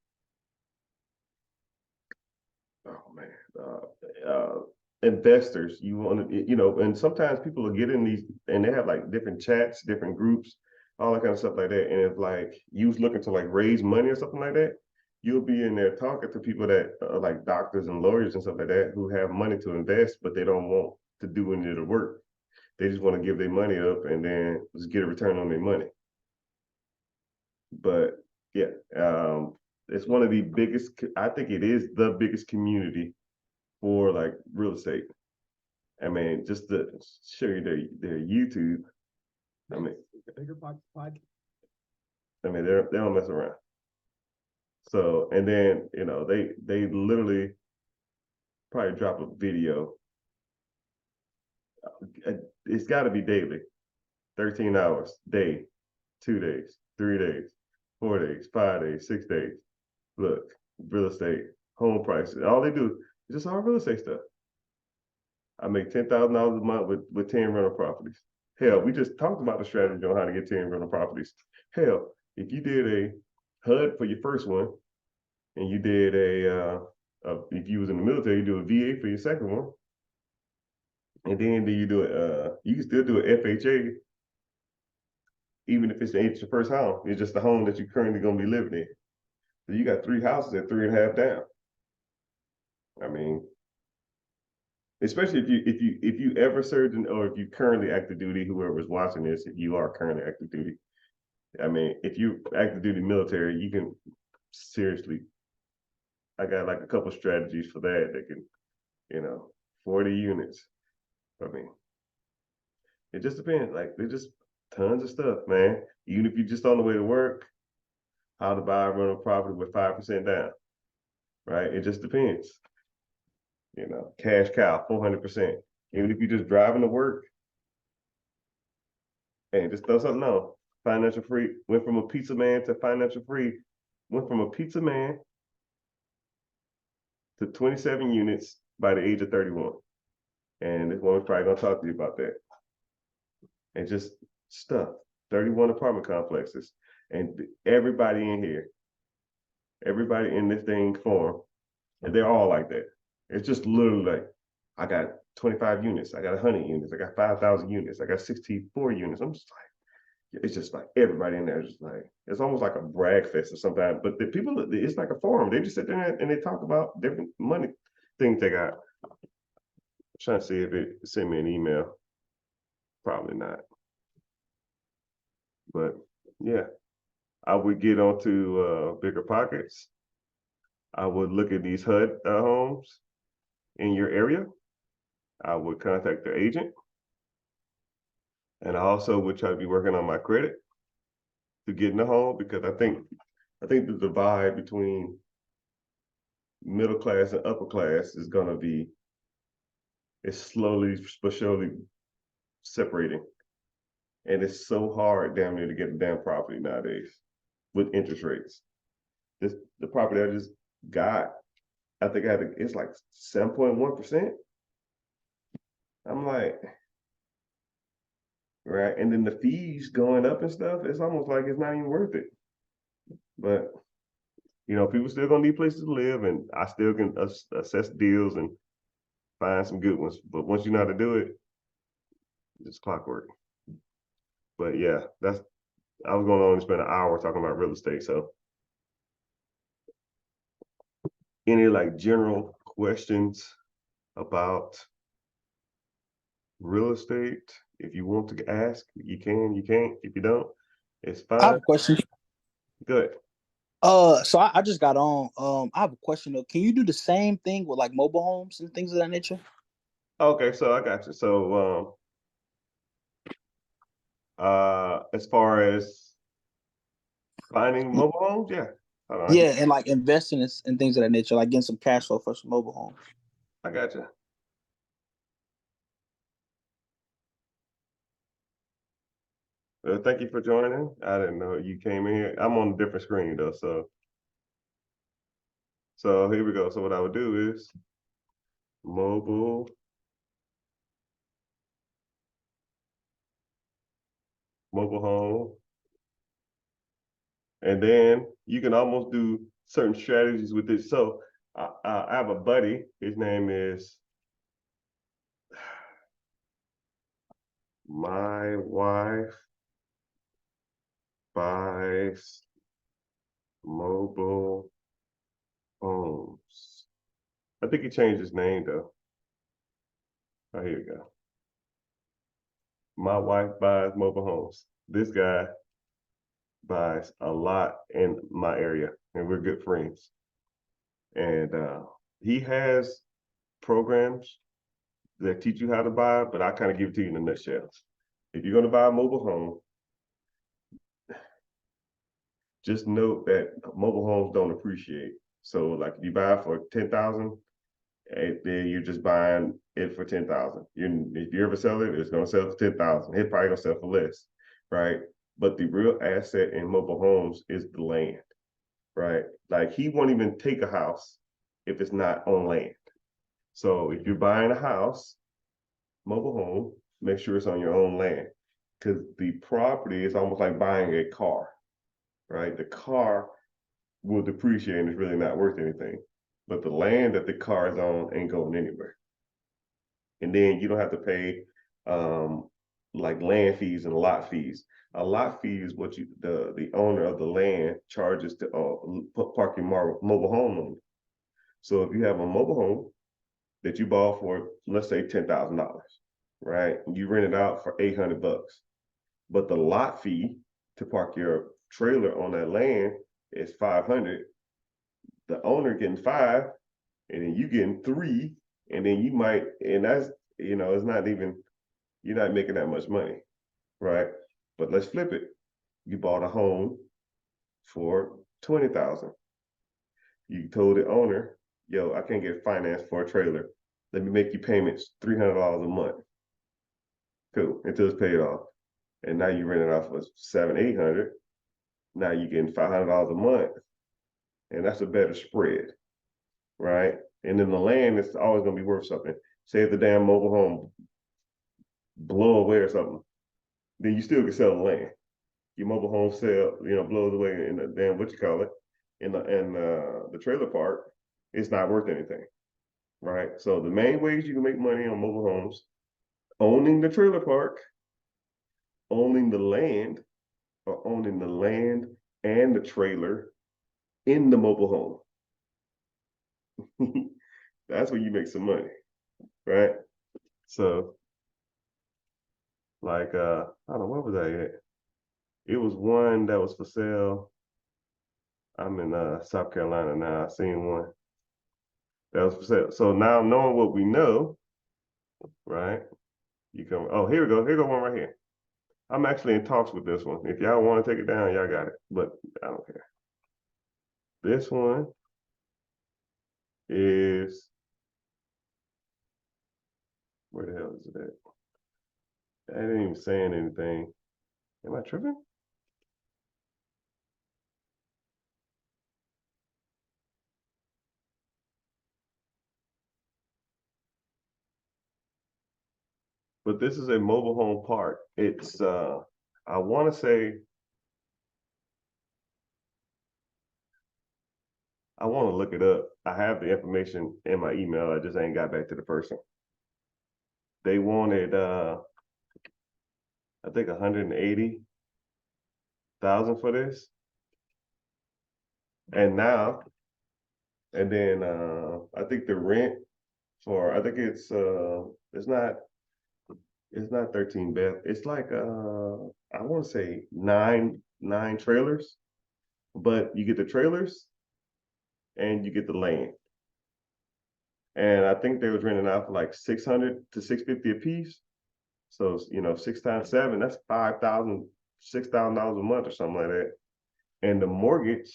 investors, you want to, and sometimes people will get in these and they have like different chats, different groups, all that kind of stuff like that. And if like you was looking to like raise money or something like that, you'll be in there talking to people that are like doctors and lawyers and stuff like that who have money to invest, but they don't want to do any of the work. They just want to give their money up and then just get a return on their money. But yeah, it's one of the biggest, I think it is the biggest community for like real estate. I mean, just to show you their YouTube. I mean, the Bigger Pockets podcast. I mean, they don't mess around. So, and then, you know, they literally probably drop a video. It's got to be daily, 13 hours, day, 2 days, 3 days, 4 days, 5 days, 6 days. Look, real estate, home prices, all they do is just all real estate stuff. I make $10,000 a month with 10 rental properties. Hell, we just talked about the strategy on how to get 10 rental properties. Hell, if you did a HUD for your first one, and you did if you was in the military, you do a VA for your second one, and then do you do it? You can still do an FHA, even if it's your first home. It's just the home that you're currently going to be living in. So you got 3 houses at 3.5 down. I mean, especially if you ever served in, or if you currently active duty, whoever's watching this, if you are currently active duty, I mean, if you active duty military, you can seriously. I got like a couple strategies for that can, 40 units. I mean, it just depends. Like there's just tons of stuff, man. Even if you're just on the way to work, how to buy a rental property with 5% down, right? It just depends. Cash cow, 400%. Even if you're just driving to work, and just throw something on. Financial free, went from a pizza man to financial free, went from a pizza man to 27 units by the age of 31. And this woman's probably gonna talk to you about that. And just stuff, 31 apartment complexes. And everybody in here, everybody in this thing form, and they're all like that. It's just literally like, I got 25 units, I got 100 units, I got 5,000 units, I got 64 units. I'm just like, it's just like everybody in there is just like, it's almost like a brag fest or something. But the people, it's like a forum. They just sit there and they talk about different money things they got. I'm trying to see if it sent me an email. Probably not. But yeah, I would get onto Bigger Pockets. I would look at these HUD homes in your area. I would contact the agent. And I also would try to be working on my credit to get in the home, because I think the divide between middle class and upper class is gonna be, it's slowly but surely separating. And it's so hard down there to get a damn property nowadays with interest rates. The property I just got, I think it's like 7.1%. I'm like, right, and then the fees going up and stuff, it's almost like it's not even worth it. But people still gonna need places to live, and I still can assess deals and find some good ones. But once you know how to do it, it's clockwork. But yeah, I was going to only spend an hour talking about real estate. So any like general questions about real estate? If you want to ask, you can, you can't. If you don't, it's I have fine. a question. Good. So I just got on. I have a question though. Can you do the same thing with like mobile homes and things of that nature? Okay, so I got you. So as far as finding mobile homes, yeah. Yeah, and like investing in things of that nature, like getting some cash flow for some mobile homes. I got you. Thank you for joining. I didn't know you came in here. I'm on a different screen though, so here we go. So what I would do is mobile home, and then you can almost do certain strategies with this. So I have a buddy. His name is My Wife Buys Mobile Homes. I think he changed his name though. Oh, here we go. My Wife Buys Mobile Homes. This guy buys a lot in my area, and we're good friends. And he has programs that teach you how to buy, but I kind of give it to you in a nutshell. If you're going to buy a mobile home, just note that mobile homes don't appreciate. So like if you buy it for 10,000, then you're just buying it for 10,000. If you ever sell it, it's gonna sell for 10,000. It's probably gonna sell for less, right? But the real asset in mobile homes is the land, right? Like he won't even take a house if it's not on land. So if you're buying a house, mobile home, make sure it's on your own land, because the property is almost like buying a car, right? The car will depreciate and it's really not worth anything. But the land that the car is on ain't going anywhere. And then you don't have to pay like land fees and lot fees. A lot fee is what the owner of the land charges to park your mobile home on. So if you have a mobile home that you bought for, let's say $10,000, right? You rent it out for $800, but the lot fee to park your trailer on that land is $500. The owner getting $5, and then you getting $3, and then you might, and that's, it's not even, you're not making that much money, right? But let's flip it. You bought a home for 20,000. You told the owner, yo, I can't get finance for a trailer. Let me make you payments $300 a month. Cool, until it's paid off. And now you rent it out for $700, $800. Now you're getting $500 a month, and that's a better spread, right? And then the land is always gonna be worth something. Say if the damn mobile home blow away or something, then you still can sell the land. Your mobile home sell, blows away in the damn in the trailer park, it's not worth anything, right? So the main ways you can make money on mobile homes: owning the trailer park, owning the land, or owning the land and the trailer in the mobile home. That's where you make some money, right? So, like, I don't know, what was that at? It was one that was for sale. I'm in South Carolina now. I seen one that was for sale. So now knowing what we know, right? You come. Oh, here we go. Here go one right here. I'm actually in talks with this one. If y'all want to take it down, y'all got it. But I don't care. This one is, where the hell is it at? I ain't even saying anything. Am I tripping? But this is a mobile home park. It's I want to say, I want to look it up. I have the information in my email. I just ain't got back to the person. They wanted I think 180,000 for this. And then I think the rent for, I think it's not 13 bed. It's like I want to say nine trailers, but you get the trailers and you get the land. And I think they was renting out for like 600 to 650 a piece. So 6 times 7, that's $6,000 a month or something like that. And the mortgage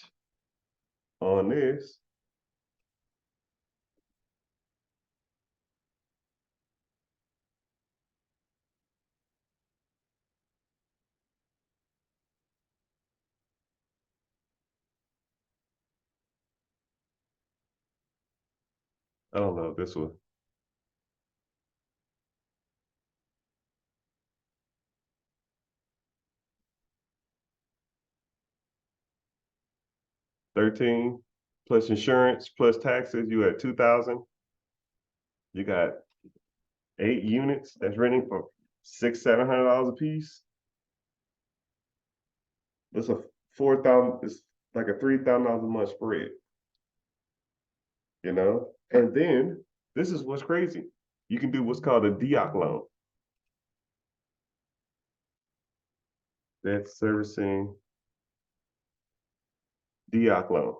on this, I don't know if this was 13 plus insurance plus taxes, you at 2,000. You got 8 units that's renting for $700 a piece. That's a 4,000. It's like a $3,000 a month spread. And then this is what's crazy. You can do what's called a DOC loan. Debt servicing DOC loan.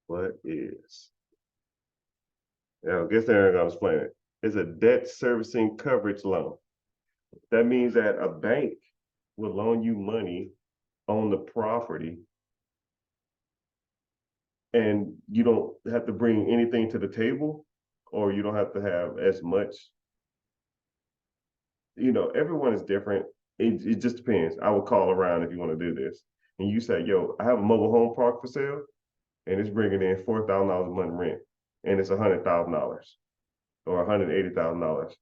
What is? Yeah, I guess they're gonna explain it. is a debt servicing coverage loan. That means that a bank will loan you money on the property, and you don't have to bring anything to the table, or you don't have to have as much. Everyone is different. It just depends. I would call around if you want to do this. And you say, yo, I have a mobile home park for sale, and it's bringing in $4,000 a month rent, and it's $100,000 or $180,000.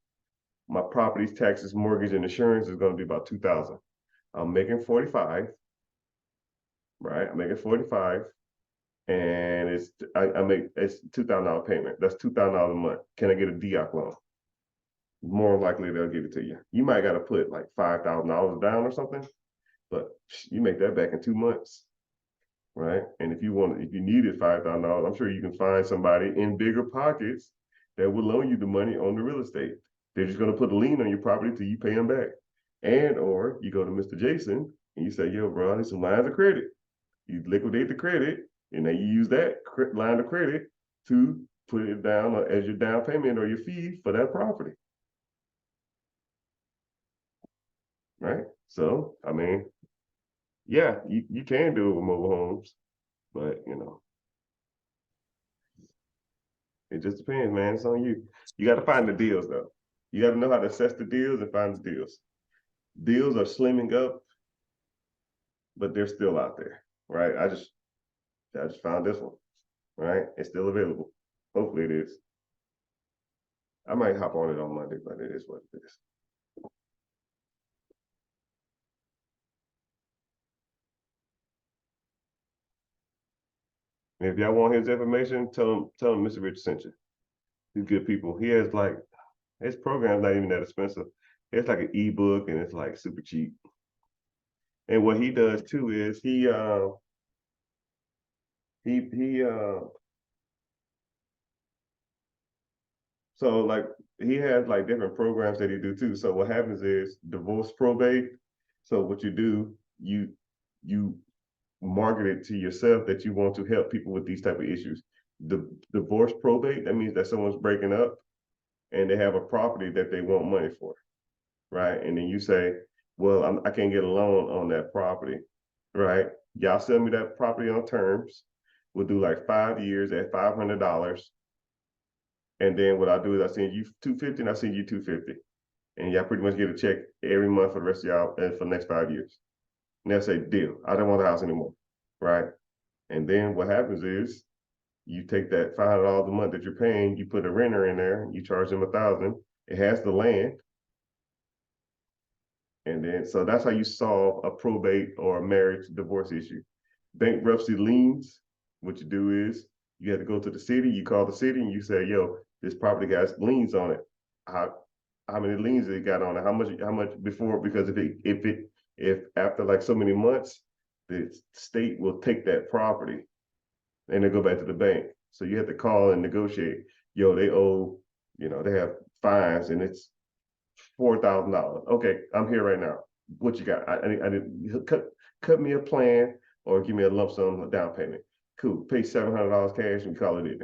My property's taxes, mortgage, and insurance is going to be about $2,000. I'm making 45, right? I'm making 45, and it's $2,000 payment. That's $2,000 a month. Can I get a DOC loan? More likely they'll give it to you. You might got to put like $5,000 down or something, but you make that back in 2 months, right? And if you needed $5,000, I'm sure you can find somebody in bigger pockets that will loan you the money on the real estate. They're just going to put a lien on your property till you pay them back. And or you go to Mr. Jason and you say, yo, bro, I need some lines of credit. You liquidate the credit, and then you use that line of credit to put it down as your down payment or your fee for that property. Right? So, I mean, yeah, you can do it with mobile homes, but it just depends, man. It's on you. You got to find the deals though. You got to know how to assess the deals and find the deals. Deals are slimming up, but they're still out there, right? I just found this one, right? It's still available. Hopefully it is. I might hop on it on Monday, but it is what it is. And if y'all want his information, tell him Mr.Richard sent you. He's good people. He has his program's not even that expensive. It's like an ebook and it's like super cheap. And what he does too is he so like he has like different programs that he do too. So what happens is divorce probate. So what you do, you market it to yourself that you want to help people with these type of issues. The divorce probate, that means that someone's breaking up and they have a property that they want money for, right? And then you say, well, I can't get a loan on that property, right? Y'all sell me that property on terms. We'll do like 5 years at $500. And then what I do is I send you $250 and I send you $250. And y'all pretty much get a check every month for the rest of y'all for the next 5 years. And they'll say, deal, I don't want the house anymore, right? And then what happens is you take that $500 a month that you're paying, you put a renter in there, you charge them $1,000. It has the land. And then, so that's how you solve a probate or a marriage divorce issue. Bankruptcy liens, what you do is you have to go to the city, you call the city and you say, yo, this property has liens on it. How many liens it got on it? How much before? Because if after like so many months, the state will take that property and they go back to the bank. So you have to call and negotiate. Yo, they owe, they have fines and it's $4,000. Okay, I'm here right now. What you got? I need cut me a plan or give me a lump sum down payment. Cool. Pay $700 cash and call it in.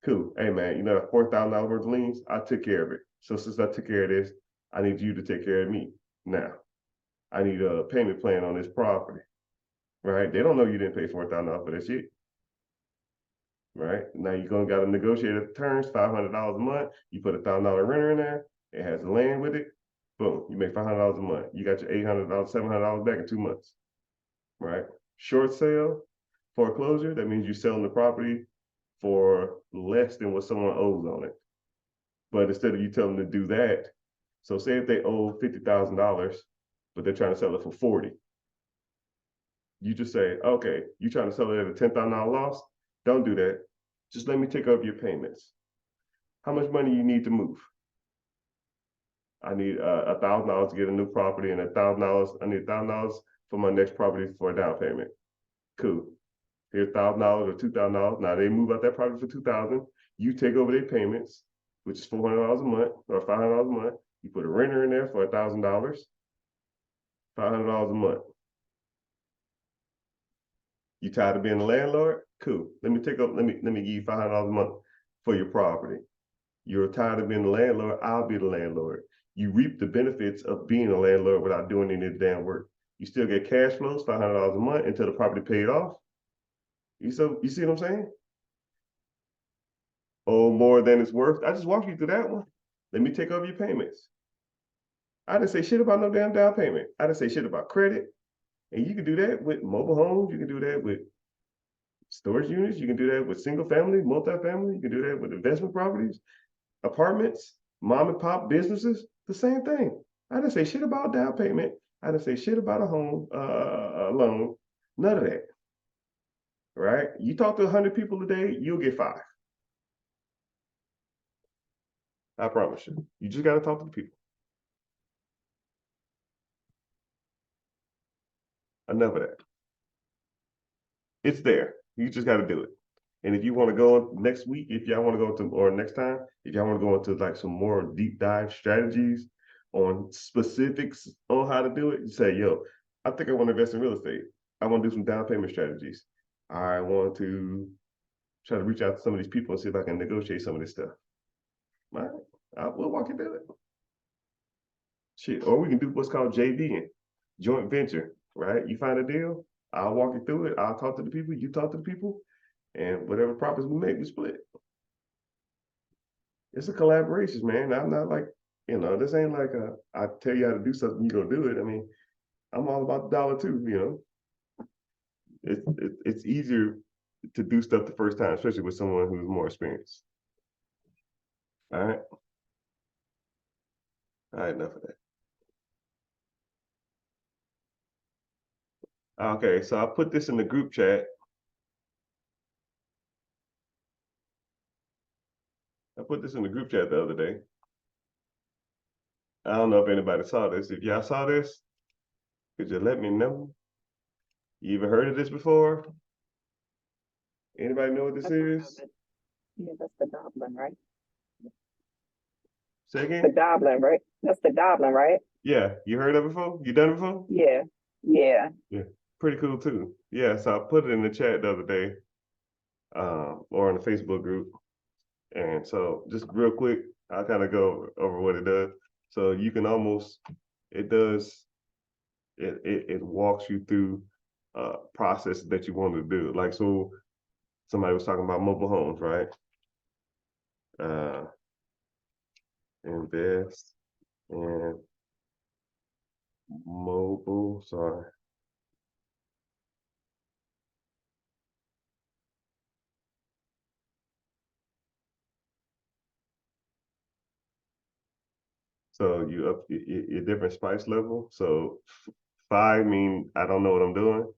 Cool. Hey man, that $4,000 worth of liens, I took care of it. So since I took care of this, I need you to take care of me. Now, I need a payment plan on this property. Right? They don't know you didn't pay $4,000 for that shit. Right? Now you're gonna gotta negotiate the terms, $500 a month. You put $1,000 renter in there. It has land with it. Boom, you make $500 a month. You got your $800, $700 back in 2 months. Right? Short sale, foreclosure, that means you're selling the property for less than what someone owes on it. But instead of you telling them to do that, so say if they owe $50,000, but they're trying to sell it for 40, you just say, okay, you trying to sell it at a $10,000 loss? Don't do that. Just let me take over your payments. How much money you need to move? I need $1,000 to get a new property and $1,000. I need $1,000 for my next property for a down payment. Cool. Here's $1,000 or $2,000. Now they move out that property for $2,000. You take over their payments, which is $400 a month or $500 a month. You put a renter in there for $1,000, $500 a month. You tired of being a landlord? Cool. Let me give you $500 a month for your property. You're tired of being the landlord, I'll be the landlord. You reap the benefits of being a landlord without doing any of the damn work. You still get cash flows, $500 a month until the property paid off. You see what I'm saying? Oh, more than it's worth. I just walked you through that one. Let me take over your payments. I didn't say shit about no damn down payment. I didn't say shit about credit. And you can do that with mobile homes. You can do that with storage units. You can do that with single family, multifamily. You can do that with investment properties, apartments, mom and pop businesses. The same thing. I didn't say shit about down payment. I didn't say shit about a home a loan. None of that. Right? You talk to 100 people a day, you'll get 5. I promise you. You just got to talk to the people. Enough of that. It's there. You just got to do it. And if you want to go next week, if y'all want to go to, or next time, if y'all want to go into like some more deep dive strategies on specifics on how to do it, you say, yo, I think I want to invest in real estate. I want to do some down payment strategies. I want to try to reach out to some of these people and see if I can negotiate some of this stuff. All right, we'll walk you through it. Shit, or we can do what's called JV, joint venture, right? You find a deal, I'll walk you through it. I'll talk to the people, you talk to the people, and whatever profits we make, we split. It's a collaboration, man. I'm not like, this ain't like I tell you how to do something, you gonna do it. I mean, I'm all about the dollar too, It's easier to do stuff the first time, especially with someone who's more experienced. All right. All right, enough of that. Okay, so I put this in the group chat. I put this in the group chat the other day. I don't know if anybody saw this. If y'all saw this, could you let me know? You ever heard of this before? Anybody know what this is? Yeah, that's the goblin, right? Say The again? goblin, right? That's the goblin, right? Yeah, you heard of it before? You done it before? Yeah, yeah. Yeah, pretty cool too. Yeah, so I put it in the chat the other day, or in the Facebook group. And so just real quick, I'll kind of go over what it does. So you can almost, it walks you through process that you want to do. Like, so somebody was talking about mobile homes, right? Invest in mobile, sorry. So you up your different spice level. So 5 mean I don't know what I'm doing.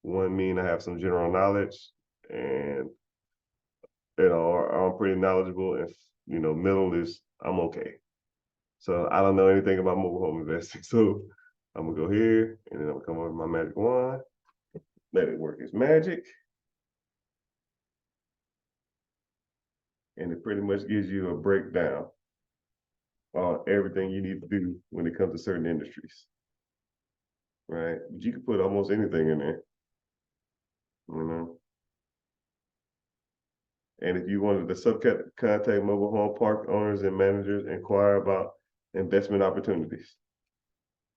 1 mean I have some general knowledge, and I'm pretty knowledgeable. If middle is I'm okay. So I don't know anything about mobile home investing. So I'm gonna go here, and then I'm gonna come over my magic wand, let it work its magic, and it pretty much gives you a breakdown on everything you need to do when it comes to certain industries, right? But you can put almost anything in there, you know. And if you wanted to contact mobile home park owners and managers, inquire about investment opportunities.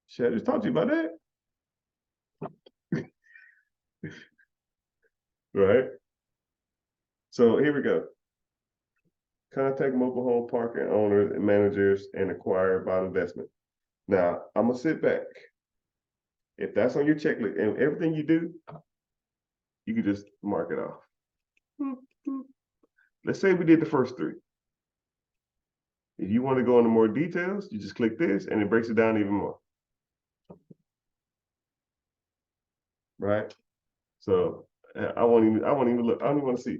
Should I just talk to you about that? Right? So here we go. Contact mobile home park and owners and managers and inquire about investment. Now, I'm gonna sit back. If that's on your checklist and everything you do, you can just mark it off. Let's say we did the first 3. If you want to go into more details, you just click this and it breaks it down even more. Right? So I won't even look. I don't even want to see.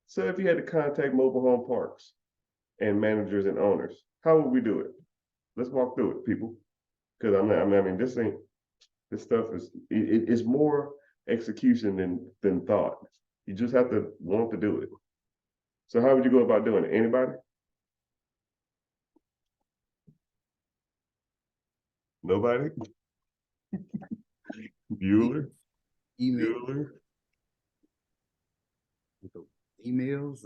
So if you had to contact mobile home parks and managers and owners, how would we do it? Let's walk through it, people. Because this stuff is more execution than thought. You just have to want to do it. So how would you go about doing it? Anybody? Nobody? Bueller? Email Bueller? emails.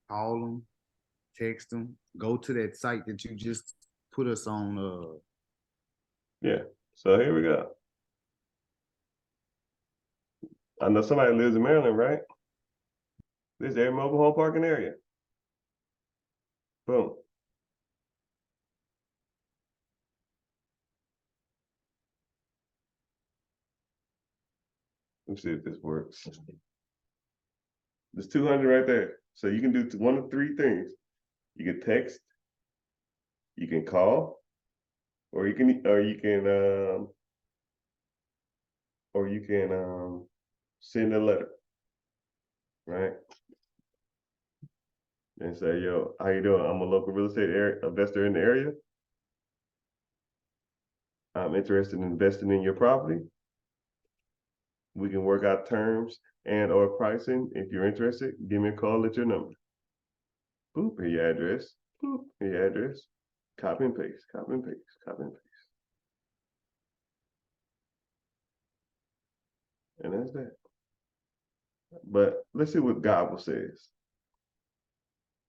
call them, text them, go to that site that you just put us on. Yeah. So here we go. I know somebody lives in Maryland, right? This is their mobile home parking area. Boom. Let's see if this works. There's 200 right there. So you can do one of three things. You can text, you can call, or you can send a letter, right? And say, yo, how you doing? I'm a local real estate investor in the area. I'm interested in investing in your property. We can work out terms and or pricing. If you're interested, give me a call at your number. Boop, here your address. Boop, here your address. Copy and paste, copy and paste, copy and paste. And that's that. But let's see what Gobble says.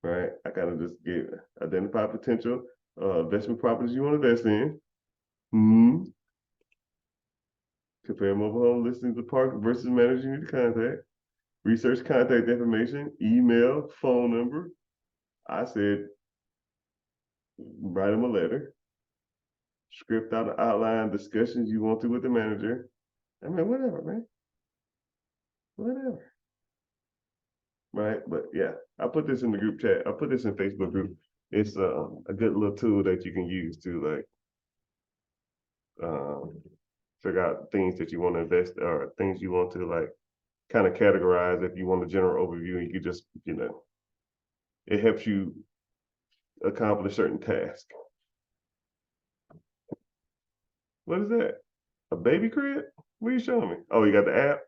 Right? I kind of just gave identify potential investment properties you want to invest in. Compare mobile home listings of park versus managers you need to contact. Research contact information, email, phone number. I said, write them a letter. Script out an outline discussions you want to with the manager. I mean, whatever, man. Whatever. Right? But yeah, I put this in the group chat. I put this in Facebook group. It's a good little tool that you can use to figure out things that you want to invest or things you want to kind of categorize. If you want a general overview, you can just, it helps you accomplish certain tasks. What is that? A baby crib? What are you showing me? Oh, you got the app?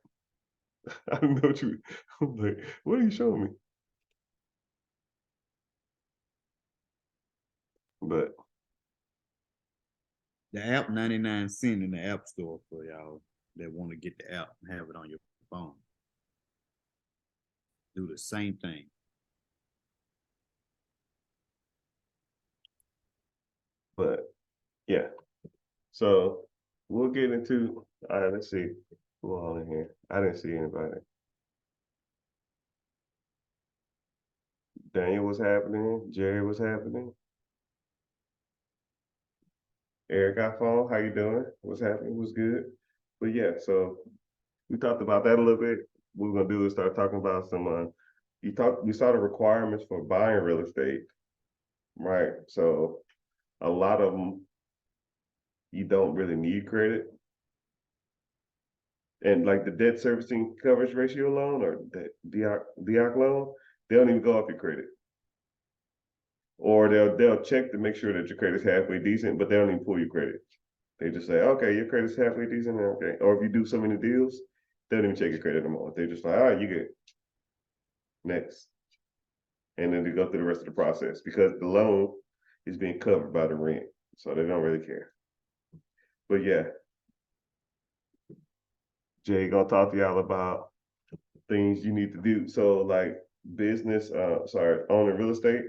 I don't know what you, I'm like, what are you showing me? But The app 99 cents in the app store for y'all that want to get the app and have it on your phone. Do the same thing. But yeah. So we'll get into all right, let's see who all in here. I didn't see anybody. Daniel was happening, Jerry was happening. Eric got phone, how you doing? What's happening? What's good? But yeah, so we talked about that a little bit. What we're gonna do is start talking about some we saw the requirements for buying real estate, right? So a lot of them you don't really need credit. And like the debt servicing coverage ratio loan or the DIOC loan, they don't even go off your credit. Or they'll check to make sure that your credit's halfway decent, but they don't even pull your credit. They just say, okay, your credit's halfway decent, okay. Or if you do so many deals, they don't even check your credit anymore. They're just like, all right, you good. Next. And then they go through the rest of the process because the loan is being covered by the rent. So they don't really care. But yeah, Jay gonna talk to y'all about things you need to do. So like business, owning real estate,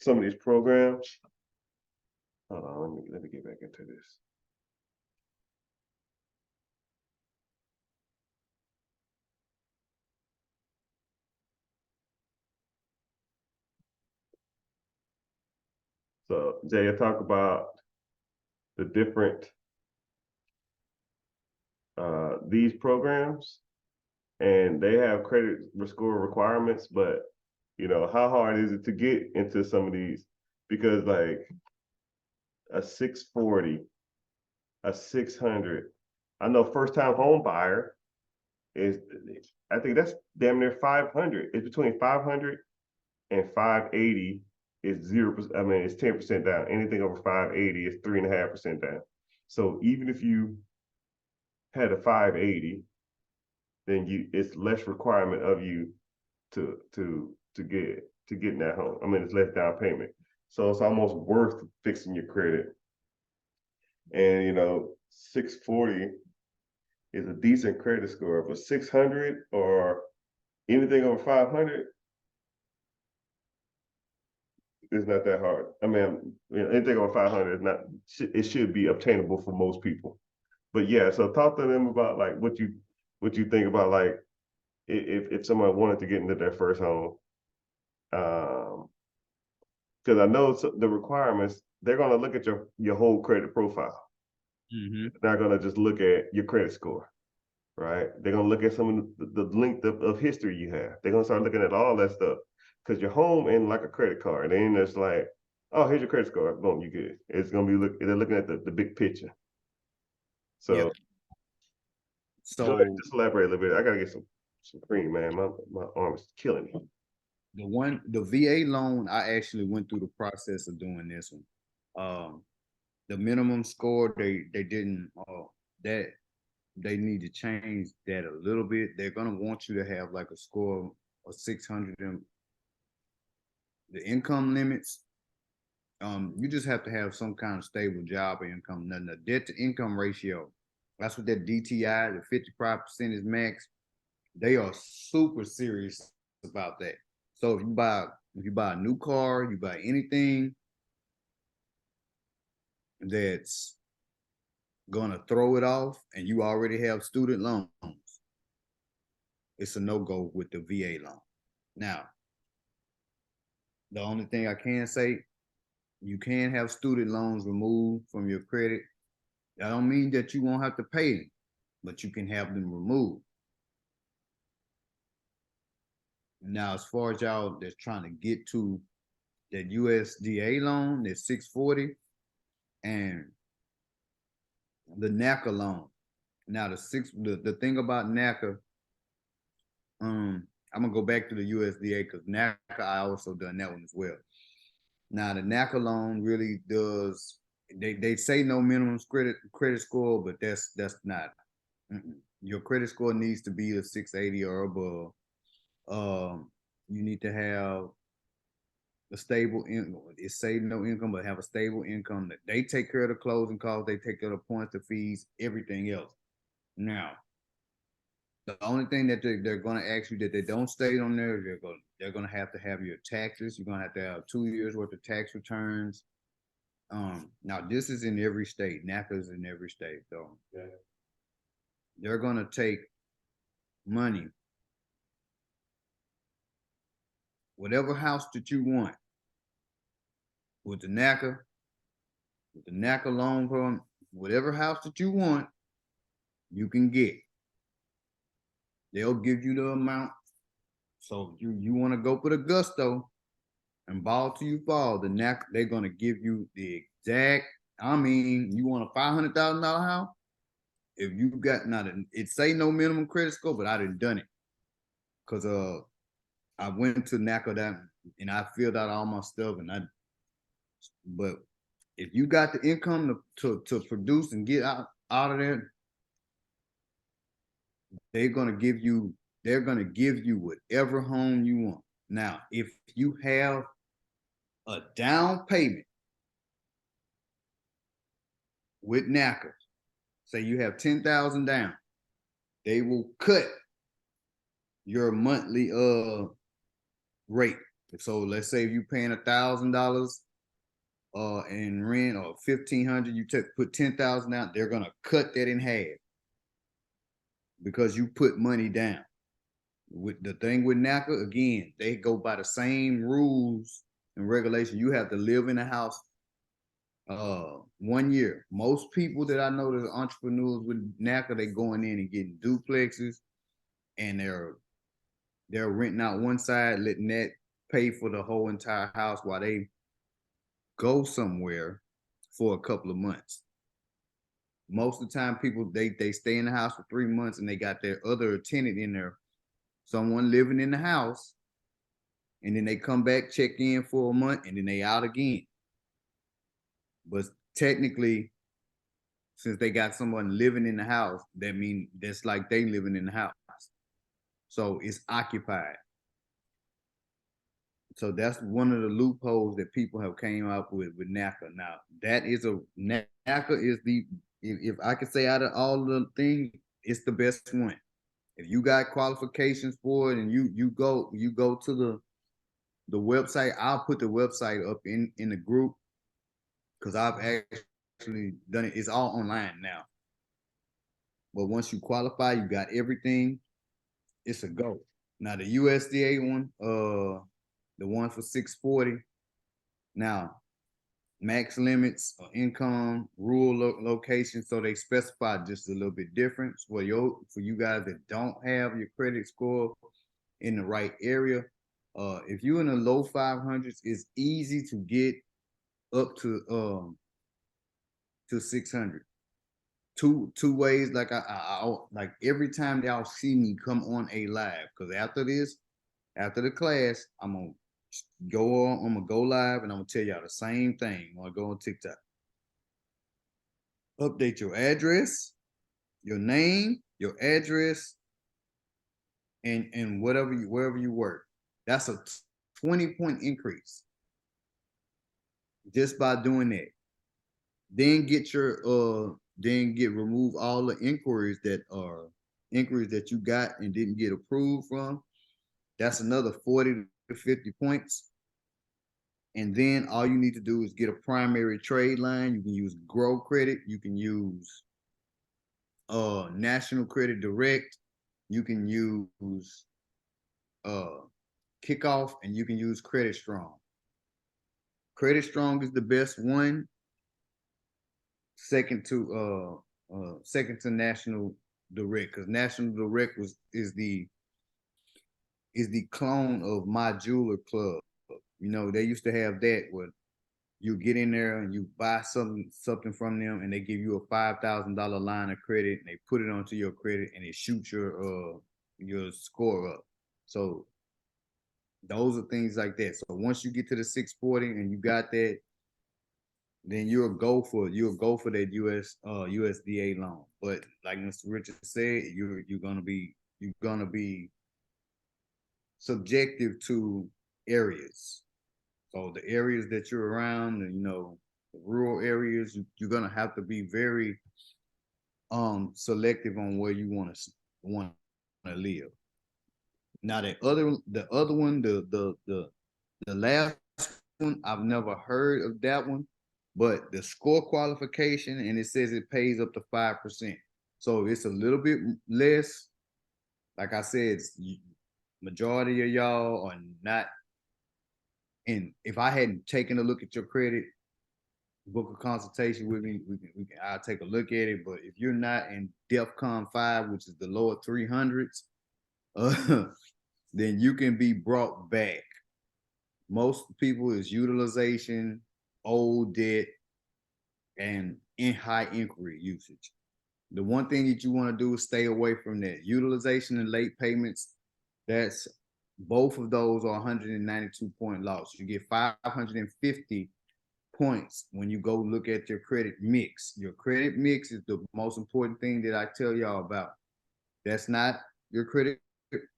some of these programs. Hold on, let me get back into this. So Jay will talk about the different these programs, and they have credit score requirements, but how hard is it to get into some of these? Because like a 640, a 600, I know first time home buyer is, I think that's damn near 500. It's between 500 and 580 is 0%. I mean, it's 10% down. Anything over 580 is 3.5% down. So even if you had a 580, then it's less requirement of you to get in that home. I mean, it's less down payment. So it's almost worth fixing your credit. And 640 is a decent credit score, but 600 or anything over 500, it's not that hard. I mean, anything over 500 is not. It should be obtainable for most people. But yeah, so talk to them about like what you think about like if someone wanted to get into their first home. Because I know the requirements, they're going to look at your whole credit profile. They're not going to just look at your credit score, right? They're going to look at some of the length of history you have. They're going to start looking at all that stuff because your home ain't like a credit card. They ain't just like, oh, here's your credit score. Boom, you good. It's going to be they're looking at the big picture. So, Yeah. go ahead, So just elaborate a little bit. I got to get some cream, man. My arm is killing me. the VA loan, I actually went through the process of doing this one. The minimum score, they didn't that they need to change that a little bit. They're gonna want you to have like a score of 600. And the income limits, you just have to have some kind of stable job or income. Nothing. The debt to income ratio, that's what that DTI, the 55% is max. They are super serious about that. So if you buy a new car, you buy anything that's gonna throw it off and you already have student loans, it's a no-go with the VA loan. Now, the only thing I can say, you can have student loans removed from your credit. That don't mean that you won't have to pay them, but you can have them removed. Now, as far as y'all that's trying to get to that USDA loan, that's 640, and the NACA loan. Now, the thing about NACA, I'm gonna go back to the USDA because NACA, I also done that one as well. Now, the NACA loan really does. They say no minimum credit score, but that's not. Your credit score needs to be a 680 or above. You need to have a stable income. It say no income, but have a stable income that they take care of the closing costs, they take care of the points, the fees, everything else. Now, the only thing that they're going to ask you that they don't state on there, they're going to have your taxes. You're going to have 2 years worth of tax returns. Now this is in every state. NACA is in every state, so they're going to take money, whatever house that you want, with the NACA loan program, whatever house that you want, you can get. They'll give you the amount. So if you want to go for the gusto and ball till you fall, the NACA, they're going to give you the exact, I mean, you want a $500,000 house? If you got, not it say no minimum credit score, but I didn't done it. Because I went to NACA and I filled out all my stuff but if you got the income to produce and get out of there, they're gonna give you whatever home you want. Now, if you have a down payment with NACA, say you have 10,000 down, they will cut your monthly rate. So let's say if you're paying $1,000 in rent or 1,500, you put 10,000 out, they're gonna cut that in half because you put money down. With the thing with NACA, again, they go by the same rules and regulations. You have to live in a house 1 year. Most people that I know that are entrepreneurs with NACA, they going in and getting duplexes, and they're renting out one side, letting that pay for the whole entire house while they go somewhere for a couple of months. Most of the time, people they stay in the house for 3 months and they got their other tenant in there, someone living in the house, and then they come back, check in for a month, and then they out again. But technically, since they got someone living in the house, that means that's like they living in the house. So it's occupied. So that's one of the loopholes that people have came up with NACA. Now, NACA is if I could say out of all the things, it's the best one. If you got qualifications for it and you go to the website, I'll put the website up in the group because I've actually done it. It's all online now. But once you qualify, you got everything. It's a go. Now the USDA one, the one for 640. Now max limits, income, rural location, so they specify just a little bit different for you guys that don't have your credit score in the right area. If you're in the low 500s, it's easy to get up to 600. Two ways, like I like every time y'all see me come on a live, because after the class, I'm gonna go live and I'm gonna tell y'all the same thing when I go on TikTok. Update your address, your name, your address, and wherever you work. That's a 20-point increase just by doing that. Then remove all the inquiries that you got and didn't get approved from. That's another 40 to 50 points. And then all you need to do is get a primary trade line. You can use Grow Credit. You can use National Credit Direct. You can use Kickoff, and you can use Credit Strong. Credit Strong is the best one. Second to National Direct, because National Direct is the clone of My Jeweler Club. You know, they used to have that where you get in there and you buy something from them, and they give you a $5,000 line of credit, and they put it onto your credit, and it shoots your score up. So those are things like that. So once you get to the 640 and you got that, then you'll go for that USDA loan. But like Mr. Richard said, you're gonna be subjective to areas. So the areas that you're around, and the rural areas, you're gonna have to be very selective on where you want to live. Now the other one, the last one, I've never heard of that one, but the score qualification, and it says it pays up to 5%. So it's a little bit less. Like I said, majority of y'all are not. And if I hadn't taken a look at your credit, book a consultation with me, I'll take a look at it. But if you're not in DEFCON 5, which is the lower 300s, then you can be brought back. Most people is utilization, old debt, and in high inquiry usage. The one thing that you want to do is stay away from that. Utilization and late payments, that's both of those are 192 point loss. You get 550 points when you go look at your credit mix. Your credit mix is the most important thing that I tell y'all about. That's not your credit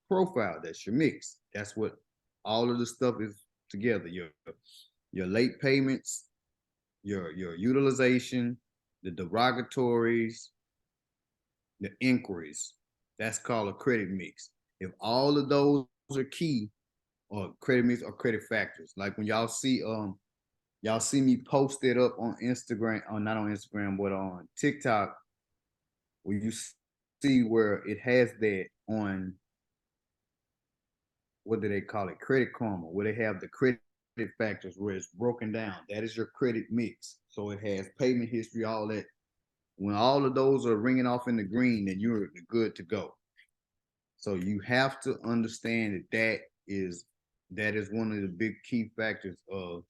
profile, that's your mix. That's what all of the stuff is together. Your late payments, your utilization, the derogatories, the inquiries. That's called a credit mix. If all of those are key, or credit mix or credit factors, like when y'all see me post it up on Instagram, or not on Instagram, but on TikTok, where you see where it has that on, what do they call it? Credit Karma, where they have the credit factors where it's broken down. That is your credit mix. So it has payment history, all that. When all of those are ringing off in the green, then you're good to go. So you have to understand that is one of the big key factors of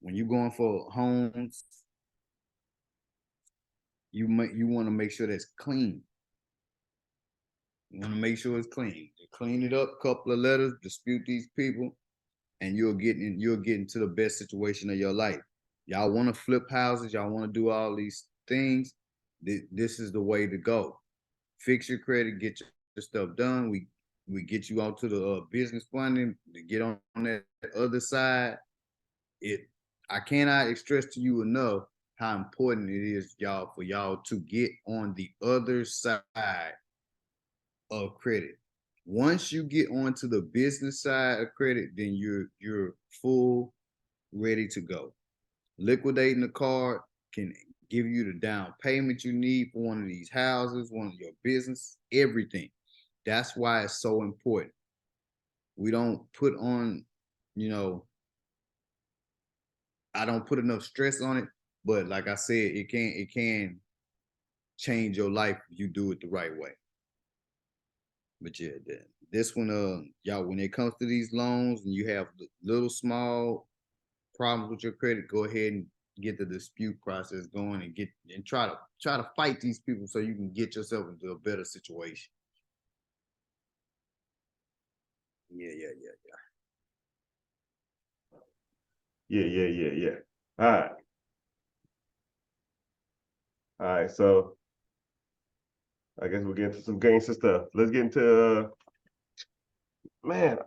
when you're going for homes. You want to make sure that's clean. You want to make sure it's clean. You clean it up, couple of letters, dispute these people, and you'll get into the best situation of your life. Y'all want to flip houses, y'all want to do all these things. This is the way to go. Fix your credit, get your stuff done. We get you out to the business funding to get on that other side. I cannot stress to you enough how important it is, y'all, for y'all to get on the other side of credit. Once you get onto the business side of credit, then you're full ready to go. Liquidating the card can give you the down payment you need for one of these houses, one of your business, everything. That's why it's so important. We don't put on, you know, I don't put enough stress on it, but like I said, it can change your life if you do it the right way. But yeah, this one, y'all, when it comes to these loans and you have little small problems with your credit, go ahead and get the dispute process going and try to fight these people so you can get yourself into a better situation. Yeah. Yeah. All right. So I guess we'll get into some gangster stuff. Let's get into man.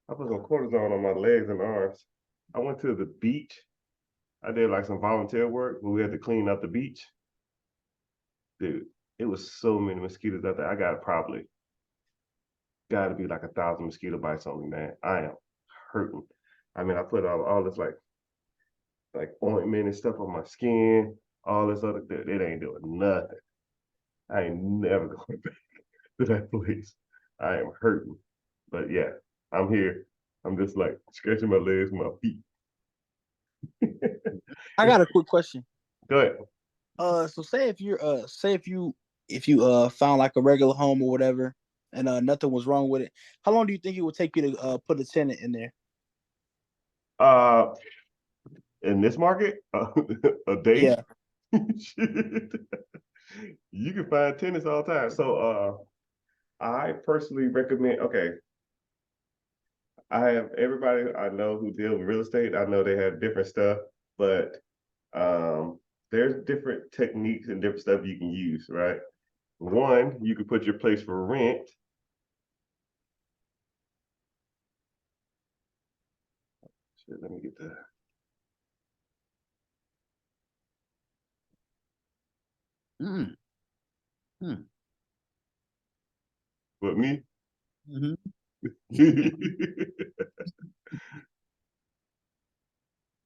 I put some cortisone on my legs and arms. I went to the beach. I did like some volunteer work, but we had to clean up the beach. Dude, it was so many mosquitoes out there. I got to be like 1,000 mosquito bites on me, man. I am hurting. I mean, I put all this like ointment and stuff on my skin, all this other, dude, it ain't doing nothing. I ain't never going back to that place. I am hurting. But yeah, I'm here. I'm just like scratching my legs, my feet. I got a quick question. Go ahead. So say if you found like a regular home or whatever, and nothing was wrong with it, how long do you think it would take you to put a tenant in there? In this market, a day. Yeah. Shit. You can find tenants all the time. So I personally recommend, okay, I have everybody I know who deal with real estate. I know they have different stuff, but there's different techniques and different stuff you can use, right? One, you can put your place for rent. Shit, let me get that. But me?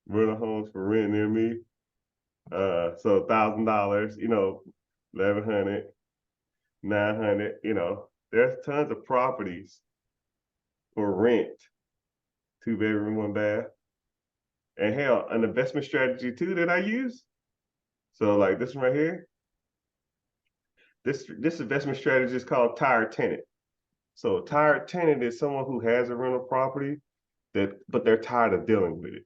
Rental homes for rent near me. So $1,000, you know, 1,100, 900, you know, there's tons of properties for rent, 2 bedroom, 1 bath. And hell, an investment strategy too that I use. So like this one right here, this investment strategy is called tired tenant. So a tired tenant is someone who has a rental property but they're tired of dealing with it,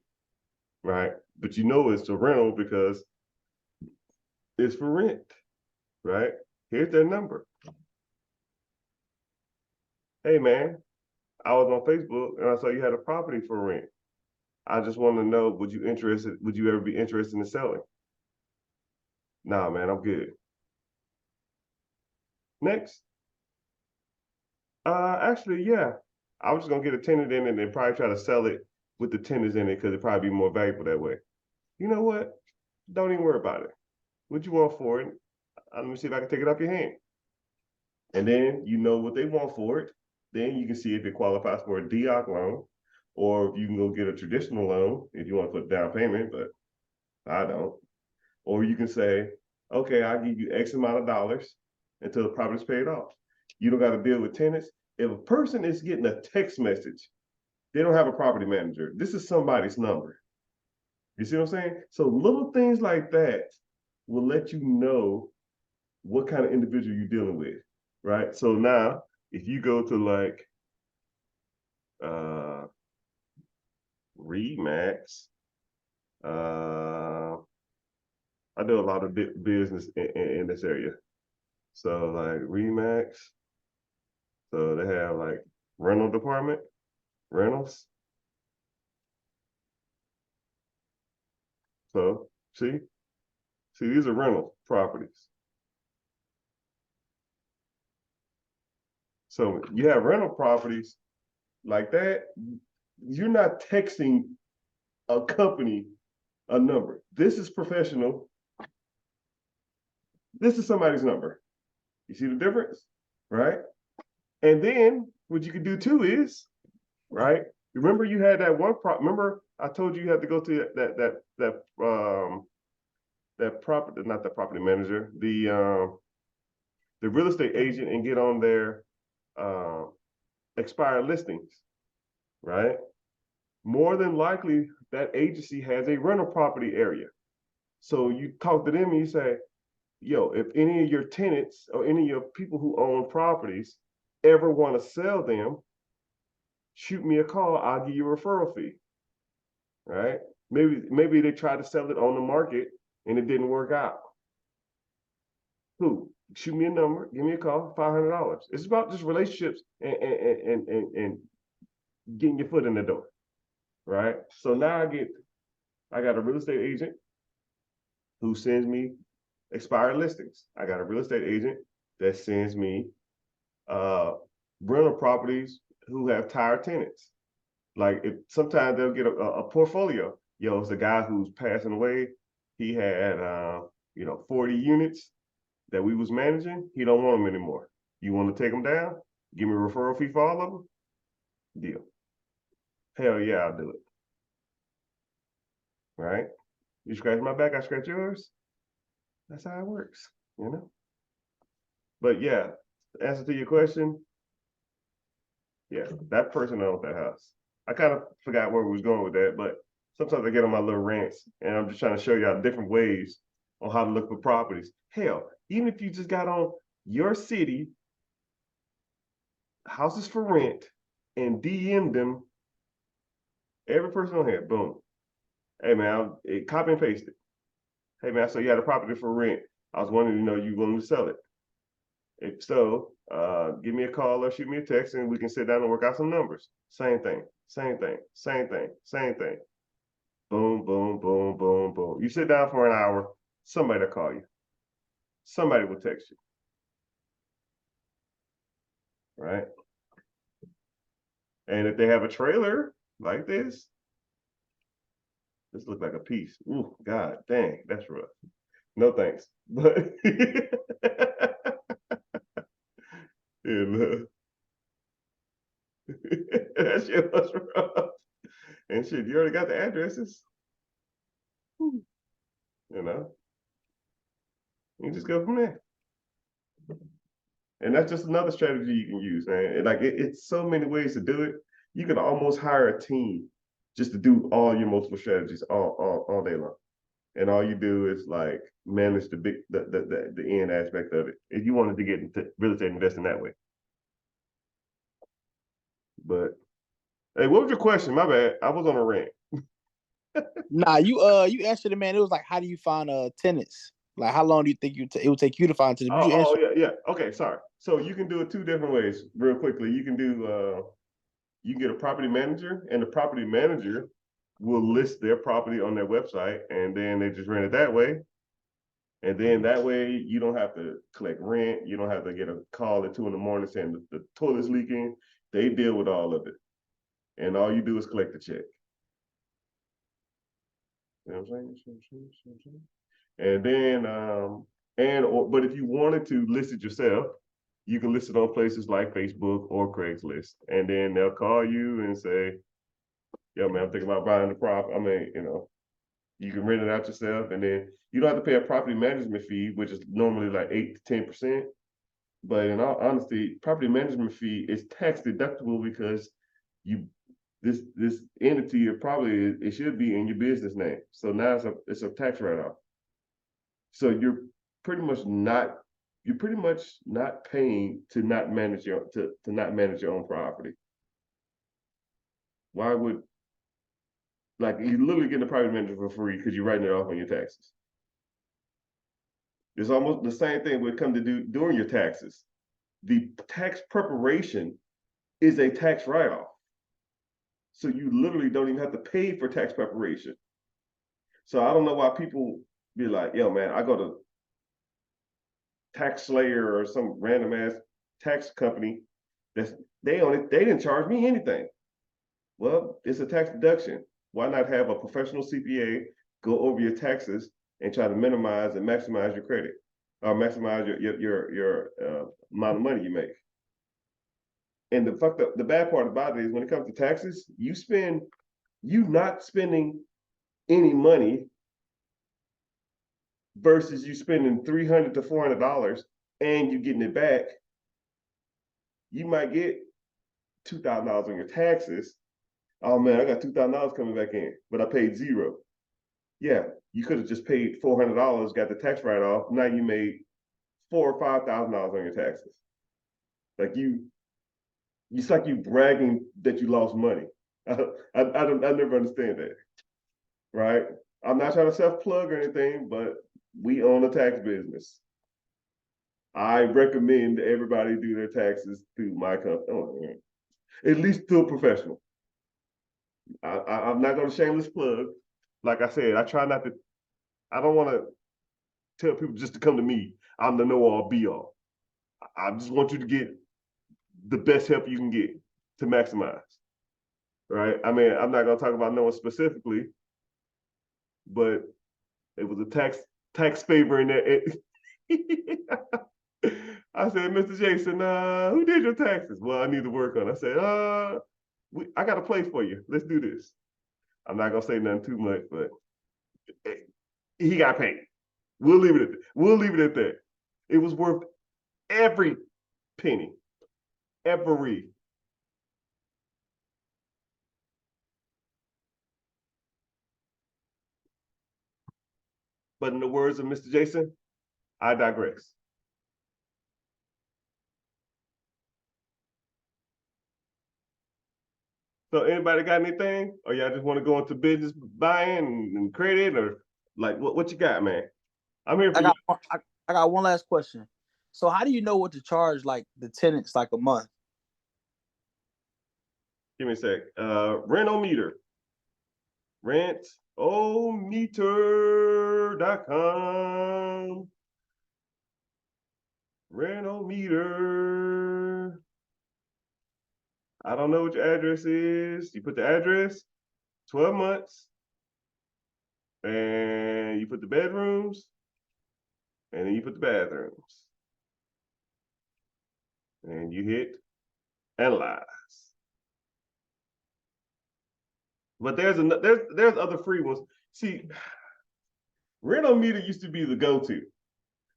right? But you know it's a rental because it's for rent, right? Here's their number. Hey man, I was on Facebook and I saw you had a property for rent. I just want to know, would you ever be interested in selling? Nah, man, I'm good. Next. Actually, yeah. I was just gonna get a tenant in and then probably try to sell it with the tenants in it because it'd probably be more valuable that way. You know what? Don't even worry about it. What you want for it? Let me see if I can take it off your hand. And then you know what they want for it. Then you can see if it qualifies for a DOC loan, or if you can go get a traditional loan if you want to put down payment, but I don't. Or you can say, okay, I'll give you X amount of dollars until the property's paid off. You don't got to deal with tenants. If a person is getting a text message, they don't have a property manager. This is somebody's number. You see what I'm saying? So little things like that will let you know what kind of individual you're dealing with, right? So now, if you go to like Remax, I do a lot of business in this area. So like Remax, so they have like rental department, rentals. So see, these are rental properties. So you have rental properties like that. You're not texting a company a number. This is professional. This is somebody's number. You see the difference, right? And then what you could do too is, right? Remember you had that one remember I told you had to go to that property, not the property manager, the real estate agent and get on their expired listings, right? More than likely that agency has a rental property area. So you talk to them and you say, yo, if any of your tenants or any of your people who own properties ever want to sell them, shoot me a call. I'll give you a referral fee. Right? Maybe they tried to sell it on the market and it didn't work out. Who? Shoot me a number, give me a call, $500. It's about just relationships and getting your foot in the door. Right? So now I got a real estate agent who sends me expired listings. I got a real estate agent that sends me rental properties who have tired tenants. Like if sometimes they'll get a portfolio. Yo, it's a guy who's passing away. He had 40 units that we was managing. He don't want them anymore. You want to take them down? Give me a referral fee for all of them? Deal. Hell yeah, I'll do it. Right? You scratch my back, I scratch yours. That's how it works, you know? But yeah, answer to your question, yeah, that person owns that house. I kind of forgot where we was going with that, but sometimes I get on my little rants and I'm just trying to show y'all different ways on how to look for properties. Hell, even if you just got on your city houses for rent and DM them, every person on here, boom. Hey man, copy and paste it. Hey man, so you had a property for rent. I was wondering, you willing to sell it? If so, give me a call or shoot me a text and we can sit down and work out some numbers. Same thing, same thing, same thing, same thing. Boom, boom, boom, boom, boom. You sit down for an hour, somebody will call you. Somebody will text you. Right? And if they have a trailer like this looks like a piece. Ooh, God dang, that's rough. No thanks. But and, that shit was rough. And shit, you already got the addresses. You know, you just go from there. And that's just another strategy you can use, man. Like it's so many ways to do it. You can almost hire a team just to do all your multiple strategies all day long. And all you do is like manage the end aspect of it. If you wanted to get into real estate investing that way. But hey, what was your question? My bad. I was on a rant. Nah, you answered it, man. It was like, how do you find tenants? Like, how long do you think it would take you to find tenants? Oh yeah. Okay, sorry. So you can do it two different ways, real quickly. You can do you can get a property manager, and the property manager will list their property on their website, and then they just rent it that way. And then that way you don't have to collect rent. You don't have to get a call at 2 a.m. saying the toilet's leaking. They deal with all of it. And all you do is collect the check. You know what I'm saying? And then but if you wanted to list it yourself, you can list it on places like Facebook or Craigslist. And then they'll call you and say, yo, man, I'm thinking about buying the prop. I mean, you can rent it out yourself, and then you don't have to pay a property management fee, which is normally like 8 to 10%. But in all honesty, property management fee is tax deductible because this entity it should be in your business name. So now it's a tax write-off. So you're pretty much not paying to not manage your own property. Why would you literally getting a private manager for free because you're writing it off on your taxes? It's almost the same thing when it comes to doing your taxes. The tax preparation is a tax write-off. So you literally don't even have to pay for tax preparation. So I don't know why people be like, yo, man, I go to Tax Slayer or some random ass tax company they didn't charge me anything. Well, it's a tax deduction. Why not have a professional CPA go over your taxes and try to minimize and maximize your credit or maximize your amount of money you make? And the bad part about it is when it comes to taxes, you not spending any money versus you spending $300 to $400 and you getting it back. You might get $2,000 on your taxes. Oh man, I got $2,000 coming back in, but I paid zero. Yeah, you could have just paid $400, got the tax write off. Now you made $4,000 or $5,000 on your taxes. Like it's like you bragging that you lost money. I never understand that, right? I'm not trying to self plug or anything, but we own a tax business. I recommend everybody do their taxes through my company, at least to a professional. I'm not going to shameless plug. Like I said, I try not to. I don't want to tell people just to come to me. I'm the know all be all. I just want you to get the best help you can get to maximize. Right? I mean, I'm not going to talk about no one specifically, but it was a tax favor in there. I said, Mr. Jason, who did your taxes? Well, I need to work on it. I said, I got a place for you. Let's do this. I'm not gonna say nothing too much, but he got paid. We'll leave it at that. It was worth every penny. Every. But in the words of Mr. Jason, I digress. So anybody got anything? Or y'all just want to go into business buying and credit, or like what you got, man? I'm here for you. I got one last question. So how do you know what to charge like the tenants like a month? Give me a sec. Rent-O-Meter. Rent-O-Meter.com. Rent-O-Meter. I don't know what your address is. You put the address, 12 months, and you put the bedrooms, and then you put the bathrooms. And you hit analyze. But there's other free ones. See, Rent-O-Meter used to be the go-to,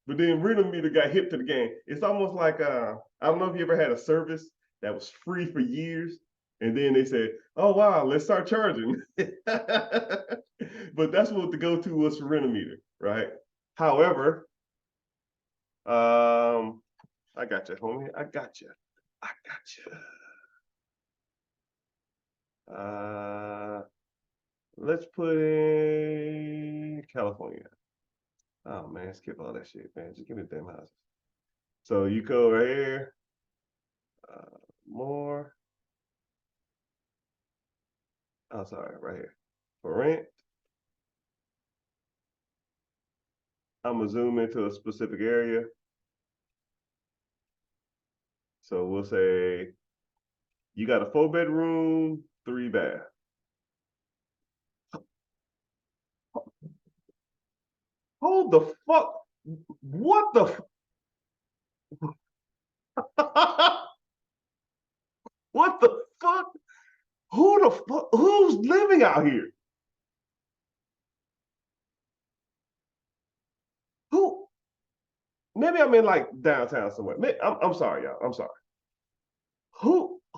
but then Rent-O-Meter got hip to the game. It's almost like I don't know if you ever had a service that was free for years, and then they said, "Oh wow, let's start charging." But that's what the go-to was for Rent-O-Meter, right? However, I got you, homie. I got you. Let's put in California. Oh man, skip all that shit, man. Just give me the damn houses. So you go right here, more. Oh, sorry, right here. For rent, I'm gonna zoom into a specific area. So we'll say you got a 4-bedroom, 3-bath. Hold the fuck. What the what the fuck? Who the fuck? Who's living out here? Who? Maybe I'm in like downtown somewhere. I'm sorry, y'all. I'm sorry.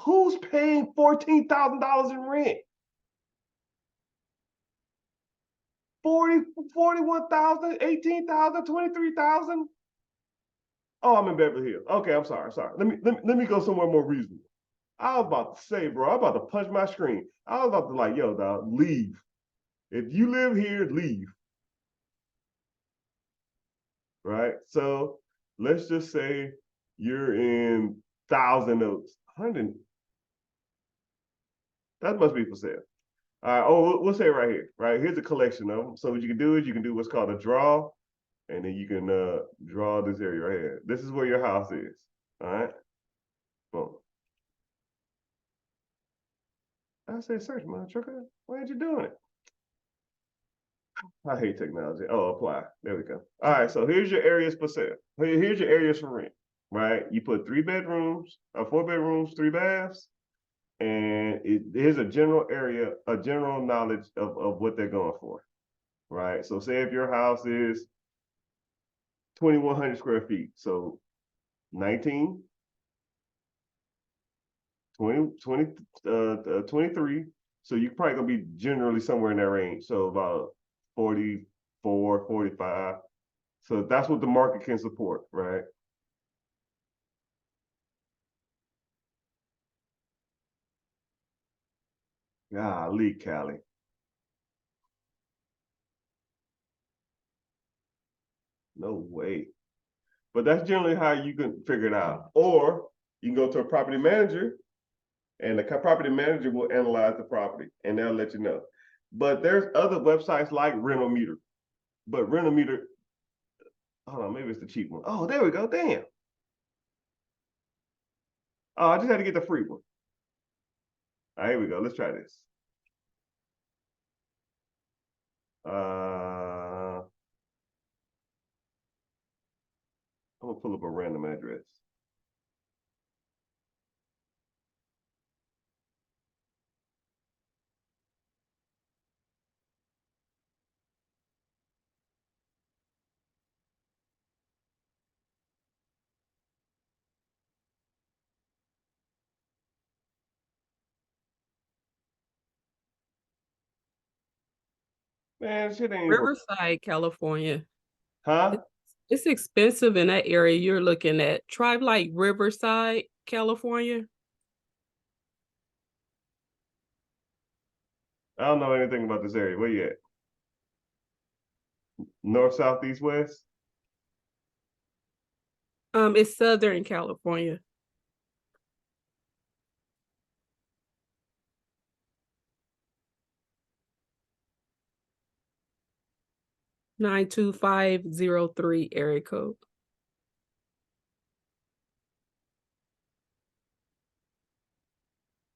Who's paying $14,000 in rent? 41,000, 18,000, 23,000. Oh, I'm in Beverly Hills. Okay, I'm sorry. Let me go somewhere more reasonable. I was about to say, bro, I'm about to punch my screen. I was about to like, yo, dog, leave. If you live here, leave. Right? So let's just say you're in Thousand Oaks. 100. That must be for sale. All right. Oh, we'll say right here. Right here's a collection of them. So what you can do is you can do what's called a draw, and then you can draw this area right here. This is where your house is. All right. Boom. I said, search my trucker. Why ain't you doing it? I hate technology. Oh, apply. There we go. All right. So here's your areas for sale. Here's your areas for rent. right? You put 3 bedrooms, 4 bedrooms, 3 baths, and here's a general area, a general knowledge of what they're going for, right? So say if your house is 2,100 square feet, so 19, 20, 20, 23. So you're probably gonna be generally somewhere in that range. So about 44, 45. So that's what the market can support, right? Golly, Cali. No way. But that's generally how you can figure it out. Or you can go to a property manager and the property manager will analyze the property and they'll let you know. But there's other websites like Rental Meter. But Rental Meter, hold on, maybe it's the cheap one. Oh, there we go. Damn. Oh, I just had to get the free one. All right, here we go. Let's try this. I'm gonna pull up a random address. Man, shit ain't work. Riverside, California. Huh? It's expensive in that area you're looking at. Try like Riverside, California. I don't know anything about this area. Where you at? North, south, east, west? It's Southern California. (92503) area code.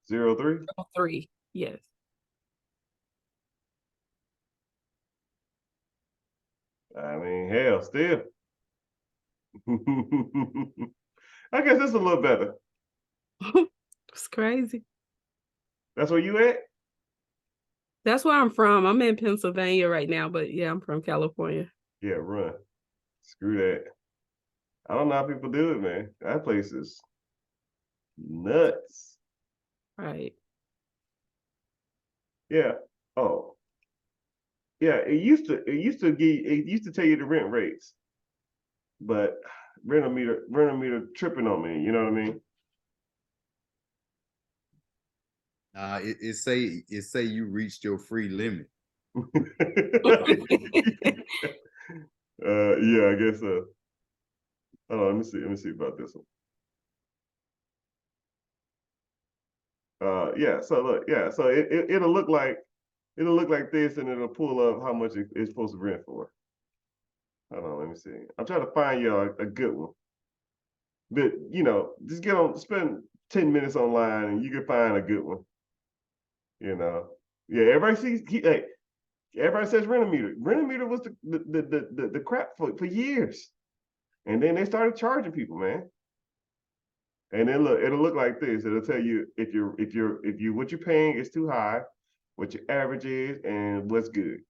03? 3, yes. I mean, hell, still. I guess it's a little better. It's crazy. That's where you at? That's where I'm from. I'm in Pennsylvania right now, but yeah, I'm from California. Yeah, run. Screw that. I don't know how people do it, man. That place is nuts. Right. Yeah. Oh. Yeah, it used to tell you the rent rates, but rental meter tripping on me, you know what I mean? It say you reached your free limit. Yeah, I guess so. Hold on, let me see about this one. Yeah, so look, yeah, so it'll look like this and it'll pull up how much it's supposed to rent for. Hold on, let me see. I'm trying to find you a good one. But just spend 10 minutes online and you can find a good one. Yeah, everybody sees hey, everybody says Renometer. Renometer was the crap for years. And then they started charging people, man. And then look, it'll look like this. It'll tell you if you what you're paying is too high, what your average is, and what's good.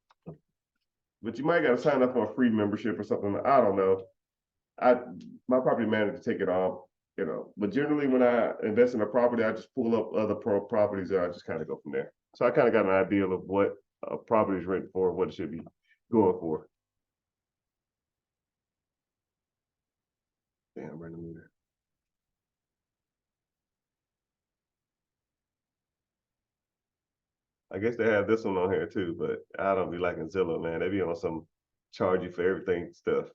But you might got to sign up for a free membership or something. I don't know. My property manager take it off, But generally, when I invest in a property, I just pull up other properties and I just kind of go from there. So I kind of got an idea of what a property is renting for, what it should be going for. Damn, random meter. I guess they have this one on here too, but I don't be liking Zillow, man. They be on some charge you for everything stuff.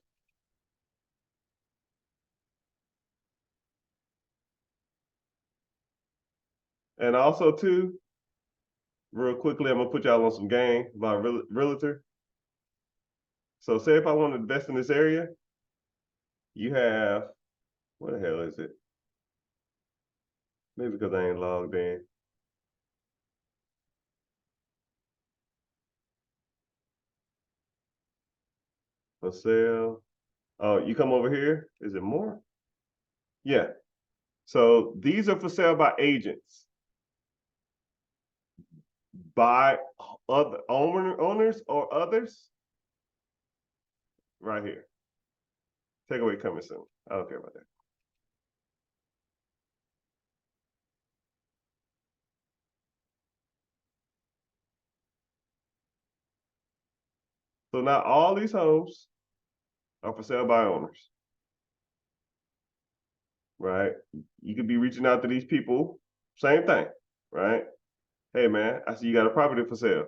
And also too, real quickly, I'm gonna put y'all on some game about realtor. So say if I want to invest in this area, you have, what the hell is it? Maybe because I ain't logged in. For sale. Oh, you come over here. Is it more? Yeah. So these are for sale by agents, by other owners or others. Right here. Takeaway coming soon. I don't care about that. So now all these homes are for sale by owners. Right? You could be reaching out to these people, same thing, right? Hey man, I see you got a property for sale.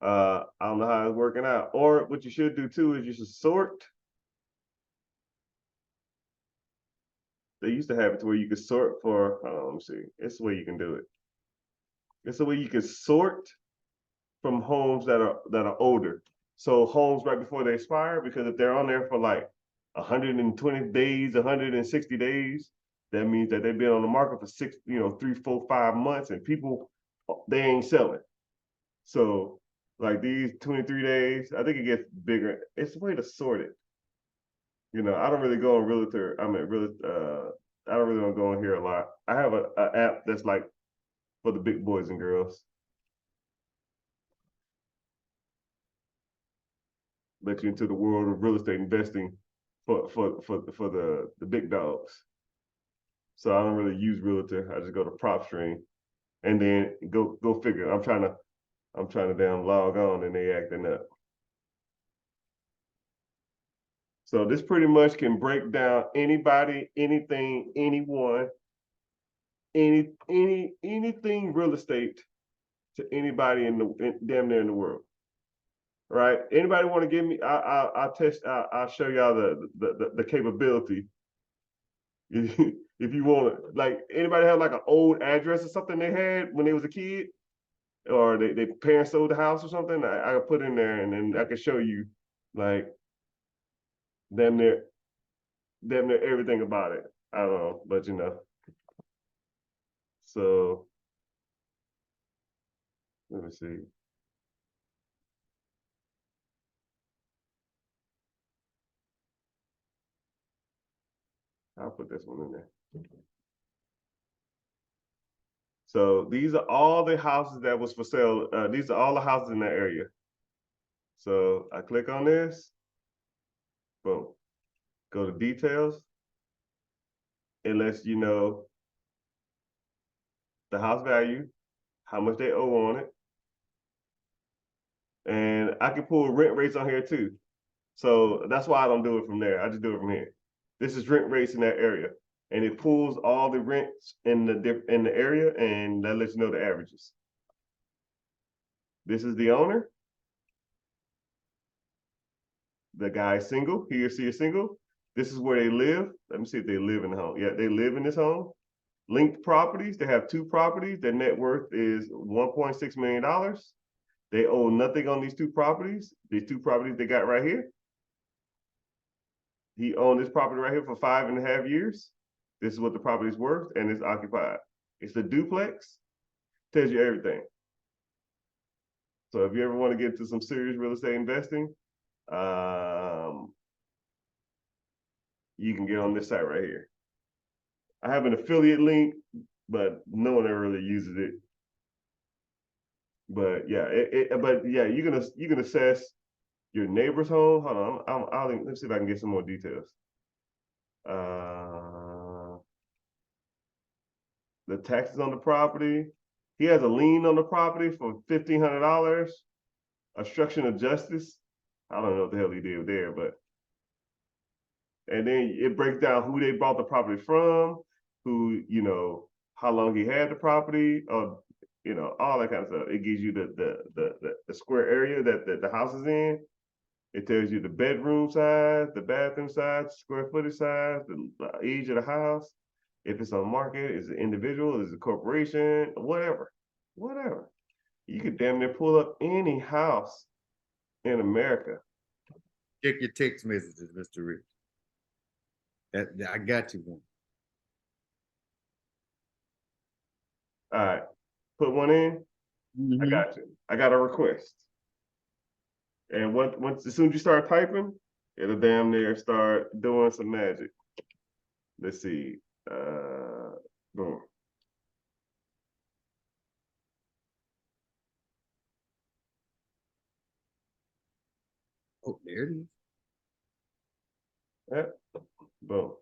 I don't know how it's working out. Or what you should do too is you should sort. They used to have it to where you could sort for, let me see. It's the way you can do it. It's the way you can sort from homes that are older. So homes right before they expire, because if they're on there for like 120 days, 160 days, that means that they've been on the market for 3, 4, 5 months, and people, they ain't selling. So like these 23 days, I think it gets bigger. It's a way to sort it. I don't really go on realtor. I don't really want to go on here a lot. I have a app that's like for the big boys and girls. Let you into the world of real estate investing for the big dogs. So I don't really use realtor. I just go to PropStream, and then go figure. I'm trying to damn log on, and they acting up. So this pretty much can break down anybody, anything, anyone, anything real estate to anybody damn near in the world. Right? Anybody want to give me? I'll test. I'll show y'all the capability. If you want to, like, anybody have like an old address or something they had when they was a kid, or they parents sold the house or something, I could put in there, and then I can show you like damn near everything about it. I don't know, but So let me see. I'll put this one in there. So these are all the houses that was for sale. These are all the houses in that area. So I click on this, boom, go to details. It lets you know the house value, how much they owe on it. And I can pull rent rates on here too. So that's why I don't do it from there. I just do it from here. This is rent rates in that area. And it pulls all the rents in the area, and that lets you know the averages. This is the owner. The guy's single. He or she is single. This is where they live. Let me see if they live in the home. Yeah, they live in this home. Linked properties. They have 2 properties. Their net worth is $1.6 million. They owe nothing on these 2 properties. These 2 properties they got right here. He owned this property right here for 5.5 years. This is what the property's worth, and it's occupied. It's a duplex. Tells you everything. So if you ever want to get into some serious real estate investing, you can get on this site right here. I have an affiliate link, but no one ever really uses it. But yeah, you can assess your neighbor's home. Hold on, let's see if I can get some more details. The taxes on the property. He has a lien on the property for $1,500. Obstruction of justice. I don't know what the hell he did there, but. And then it breaks down who they bought the property from, who, how long he had the property, or, all that kind of stuff. It gives you the square area that the house is in. It tells you the bedroom size, the bathroom size, square footage size, the age of the house. If it's on market, is it individual, is it a corporation, whatever. You could damn near pull up any house in America. Check your text messages, Mr. Rich. I got you one. All right, put one in. I got you. I got a request. And as soon as you start typing, it'll damn near start doing some magic. let's see. Boom. Oh, there it is. Yeah. Boom.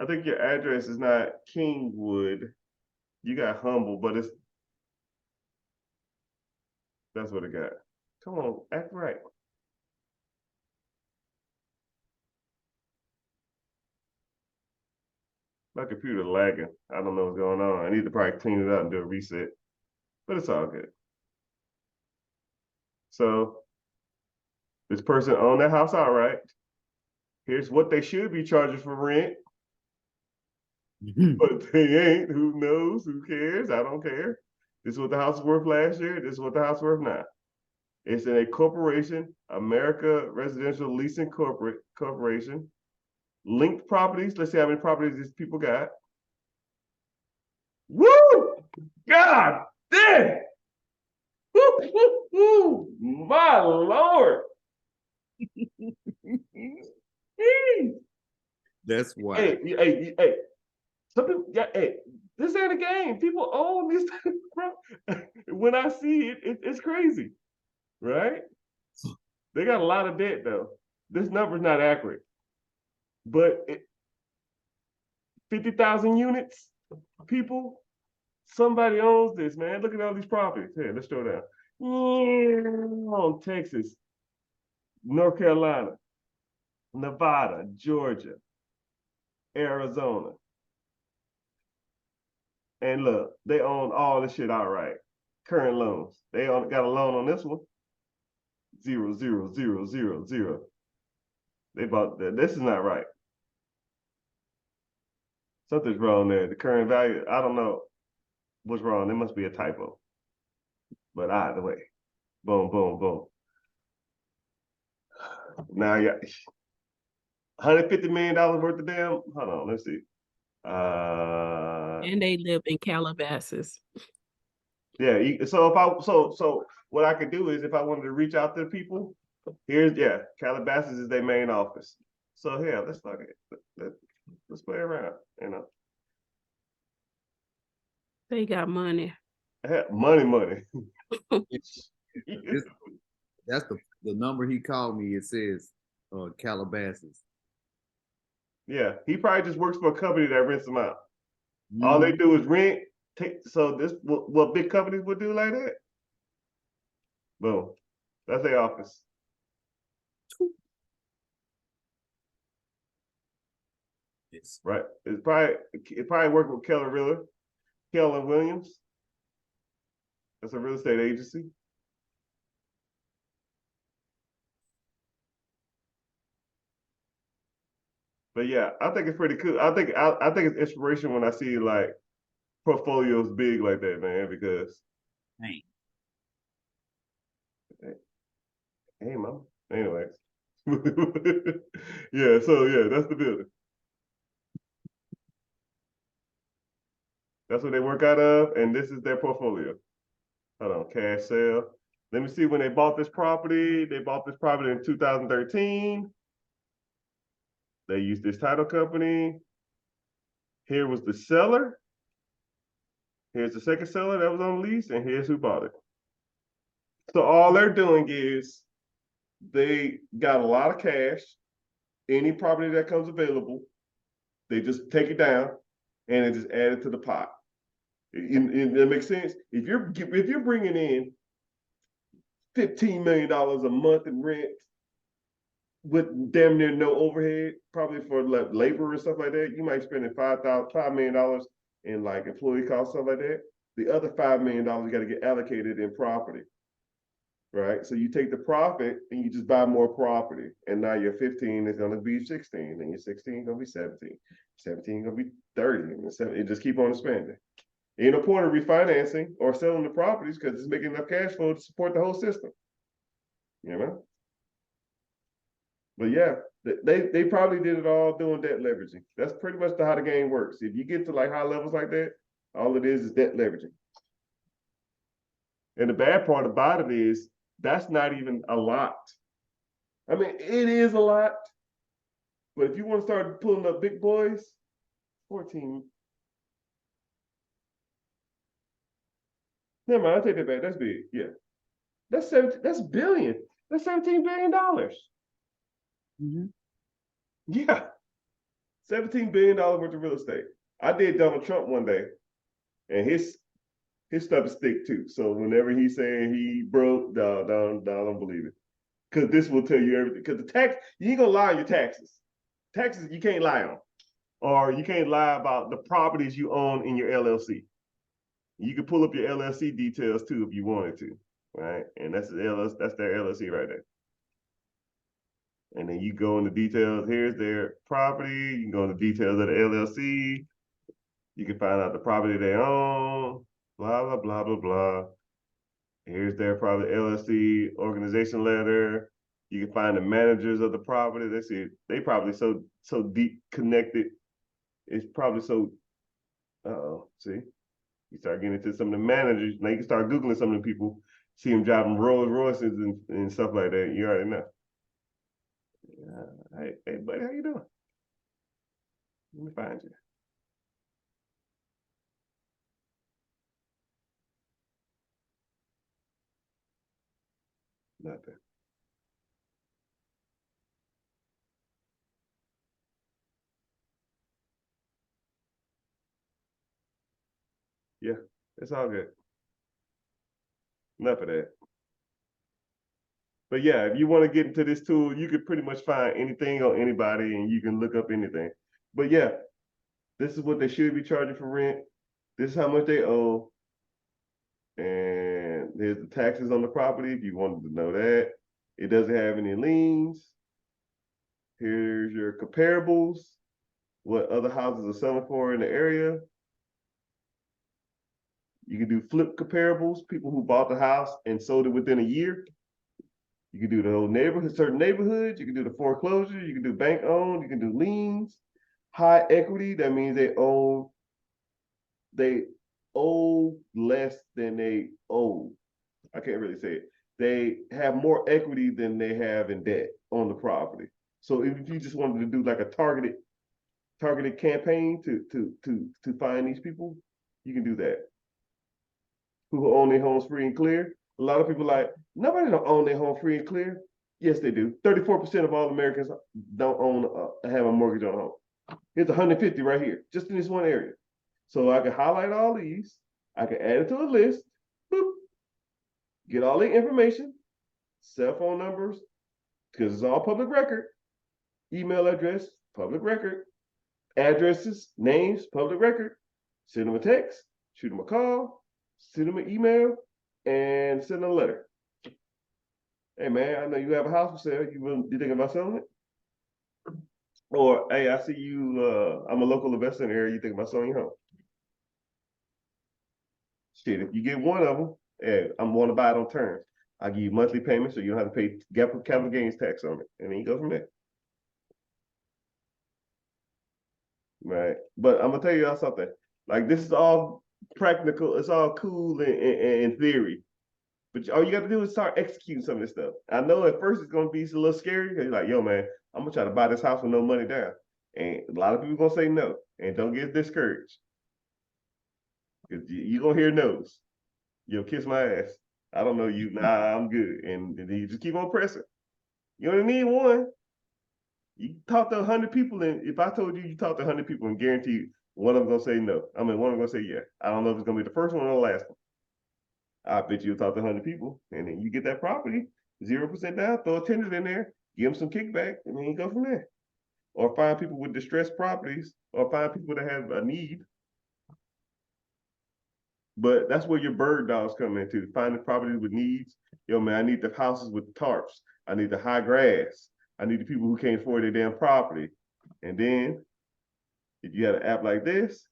I think your address is not Kingwood. You got Humble, but that's what it got. Come on, act right. My computer lagging. I don't know what's going on. I need to probably clean it up and do a reset, but it's all good. So this person owned that house outright. Here's what they should be charging for rent, but they ain't. Who knows? Who cares? I don't care. This is what the house was worth last year. This is what the house is worth now. It's in a corporation, America Residential Leasing Corporation. Linked properties. Let's see how many properties these people got. Woo! God damn! Woo, woo, woo. My Lord! That's why. Hey! Some people, yeah, hey, this ain't a game. People own these. When I see it, it's crazy, right? They got a lot of debt though. This number's not accurate, but 50,000 units, people. Somebody owns this, man. Look at all these properties. Here, let's throw down. On Texas, North Carolina, Nevada, Georgia, Arizona. And look, they own all this shit outright. Current loans. They got a loan on this one. 0, 0, 0, 0, 0. They bought that. This is not right. Something's wrong there. The current value, I don't know what's wrong. There must be a typo. But either way, boom, boom, boom. Now you got $150 million worth of damn. Hold on, let's see. And they live in Calabasas. Yeah. So if so what I could do is if I wanted to reach out to people, here's Calabasas is their main office. So yeah, let's fuck it. Let's play around. You know, They got money. money. That's the number he called me. It says Calabasas. Yeah, he probably just works for a company that rents them out. All they do is rent. So this what big companies would do like that. Boom, that's their office. Yes. Right. It probably working with Keller Williams. That's a real estate agency. But yeah, I think it's pretty cool. I think it's inspiration when I see like portfolios big like that, man. Because Dang. hey, mom. Anyways, yeah. So yeah, that's the building. That's what they work out of, and this is their portfolio. Hold on, cash sale. Let me see when they bought this property. They bought this property in 2013. They used this title company. Here was the seller. Here's the second seller that was on lease, and here's who bought it. So all they're doing is they got a lot of cash. Any property that comes available, they just take it down and they just add it to the pot. That makes sense. If you're bringing in $15 million a month in rent with damn near no overhead, probably for like labor and stuff like that, you might spend $5 million in like employee costs, stuff like that. The other $5 million got to get allocated in property, right? So you take the profit and you just buy more property, and now your 15 is going to be 16, and your 16 is going to be 17, 17 going to be 30, and it just keep on expanding. Ain't no point of refinancing or selling the properties because it's making enough cash flow to support the whole system, you know. But yeah, they probably did it all doing debt leveraging. That's pretty much how the game works. If you get to like high levels like that, all it is debt leveraging. And the bad part about it is that's not even a lot. I mean, it is a lot, But if you want to start pulling up big boys, 14. Never mind, I take that back. That's big. Yeah. That's 17, that's billion. That's $17 billion. Mm-hmm. Yeah. $17 billion worth of real estate. I did Donald Trump one day, and his stuff is thick too. So whenever he's saying he broke, don't believe it. Because this will tell you everything. Because the tax, you ain't gonna lie on your taxes. Taxes you can't lie on. Or you can't lie about the properties you own in your LLC. You can pull up your LLC details too if you wanted to, right? And that's their LLC right there. And then you go into details. Here's their property. You can go into details of the LLC. You can find out the property they own. Blah blah blah blah blah. Here's their probably LLC organization letter. You can find the managers of the property. They probably so deep connected. It's probably so. See, you start getting into some of the managers. Now you can start googling some of the people. See them driving Rolls Royces and stuff like that. You already know. Hey, buddy, how you doing? Let me find you. Nothing. Yeah, it's all good. Enough of that. But yeah, if you want to get into this tool, you could pretty much find anything on anybody and you can look up anything. But yeah, this is what they should be charging for rent. This is how much they owe. And there's the taxes on the property if you wanted to know that. It doesn't have any liens. Here's your comparables, what other houses are selling for in the area. You can do flip comparables, people who bought the house and sold it within a year. You can do the whole neighborhood, certain neighborhoods. You can do the foreclosure. You can do bank owned. You can do liens. High equity. That means they owe less than they owe. I can't really say it. They have more equity than they have in debt on the property. So if you just wanted to do like a targeted campaign to find these people, you can do that. Who own their homes free and clear. A lot of people like, nobody don't own their home free and clear. Yes, they do. 34% of all Americans don't own have a mortgage on a home. Here's 150 right here, just in this one area. So I can highlight all these. I can add it to a list. Boop. Get all the information, cell phone numbers, because it's all public record. Email address, public record. Addresses, names, public record. Send them a text, shoot them a call, send them an email, and send them a letter. Hey man, I know you have a house for sale. You thinking about selling it? Or hey, I see you. I'm a local investor in the area. You think about selling your home? Shit, if you get one of them, hey, I'm going to buy it on terms. I give you monthly payments, so you don't have to pay capital gains tax on it, and then you go from there. Right, but I'm gonna tell y'all something. Like this is all practical. It's all cool in theory. But all you got to do is start executing some of this stuff. I know at first it's gonna be a little scary because you're like, yo, man, I'm gonna try to buy this house with no money down. And a lot of people gonna say no. And don't get discouraged. Because you're gonna hear no's. You'll kiss my ass. I don't know you. Nah, I'm good. And then you just keep on pressing. You only need one. You talk to 100 people, and if I told you you talked to 100 people and guarantee you one of them gonna say no. I mean, one of them gonna say yeah. I don't know if it's gonna be the first one or the last one. I bet you'll talk to 100 people, and then you get that property 0% down, throw a tenant in there, give them some kickback, and then you go from there. Or find people with distressed properties, or find people that have a need. But that's where your bird dogs come into, finding properties with needs. Yo, man, I need the houses with tarps. I need the high grass. I need the people who can't afford their damn property. And then, if you have an app like this,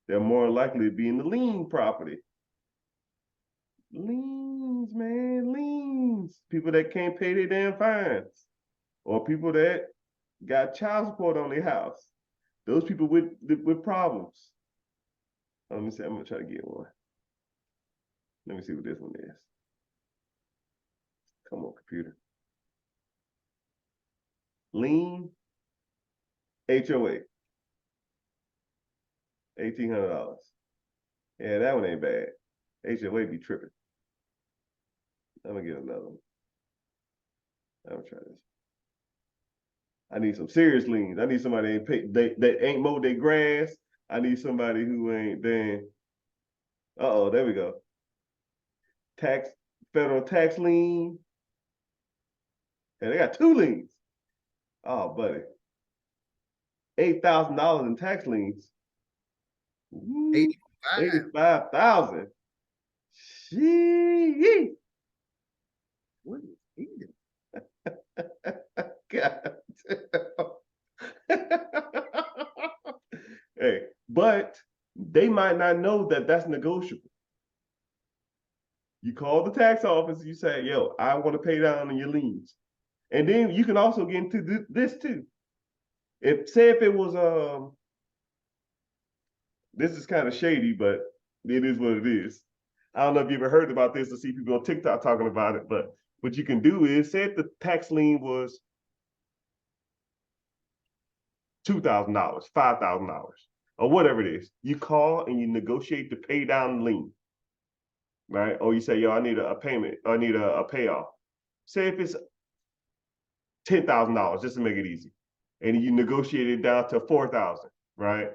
they're more likely to be in the lean property. Liens, man, liens. People that can't pay their damn fines, or people that got child support on their house. Those people with problems. Let me see. I'm gonna try to get one. Let me see what this one is. Come on, computer. Lien. HOA. $1,800. Yeah, that one ain't bad. HOA be tripping. I'm gonna get another one. I'm gonna try this. I need some serious liens. I need somebody that ain't that ain't mowed their grass. I need somebody who ain't then. Uh-oh, there we go. Federal tax lien. And they got 2 liens. Oh, buddy. $8,000 in tax liens. Woo, 85. 85,000. Shee. What is he? God damn. Hey, but they might not know that that's negotiable. You call the tax office, you say, yo, I want to pay down on your liens. And then you can also get into this too. If it was this is kind of shady, but it is what it is. I don't know if you ever heard about this or see people on TikTok talking about it, but what you can do is say if the tax lien was $2,000, $5,000, or whatever it is. You call and you negotiate to pay down the lien, right? Or you say, yo, I need a payment, I need a payoff. Say if it's $10,000, just to make it easy, and you negotiate it down to $4,000, right?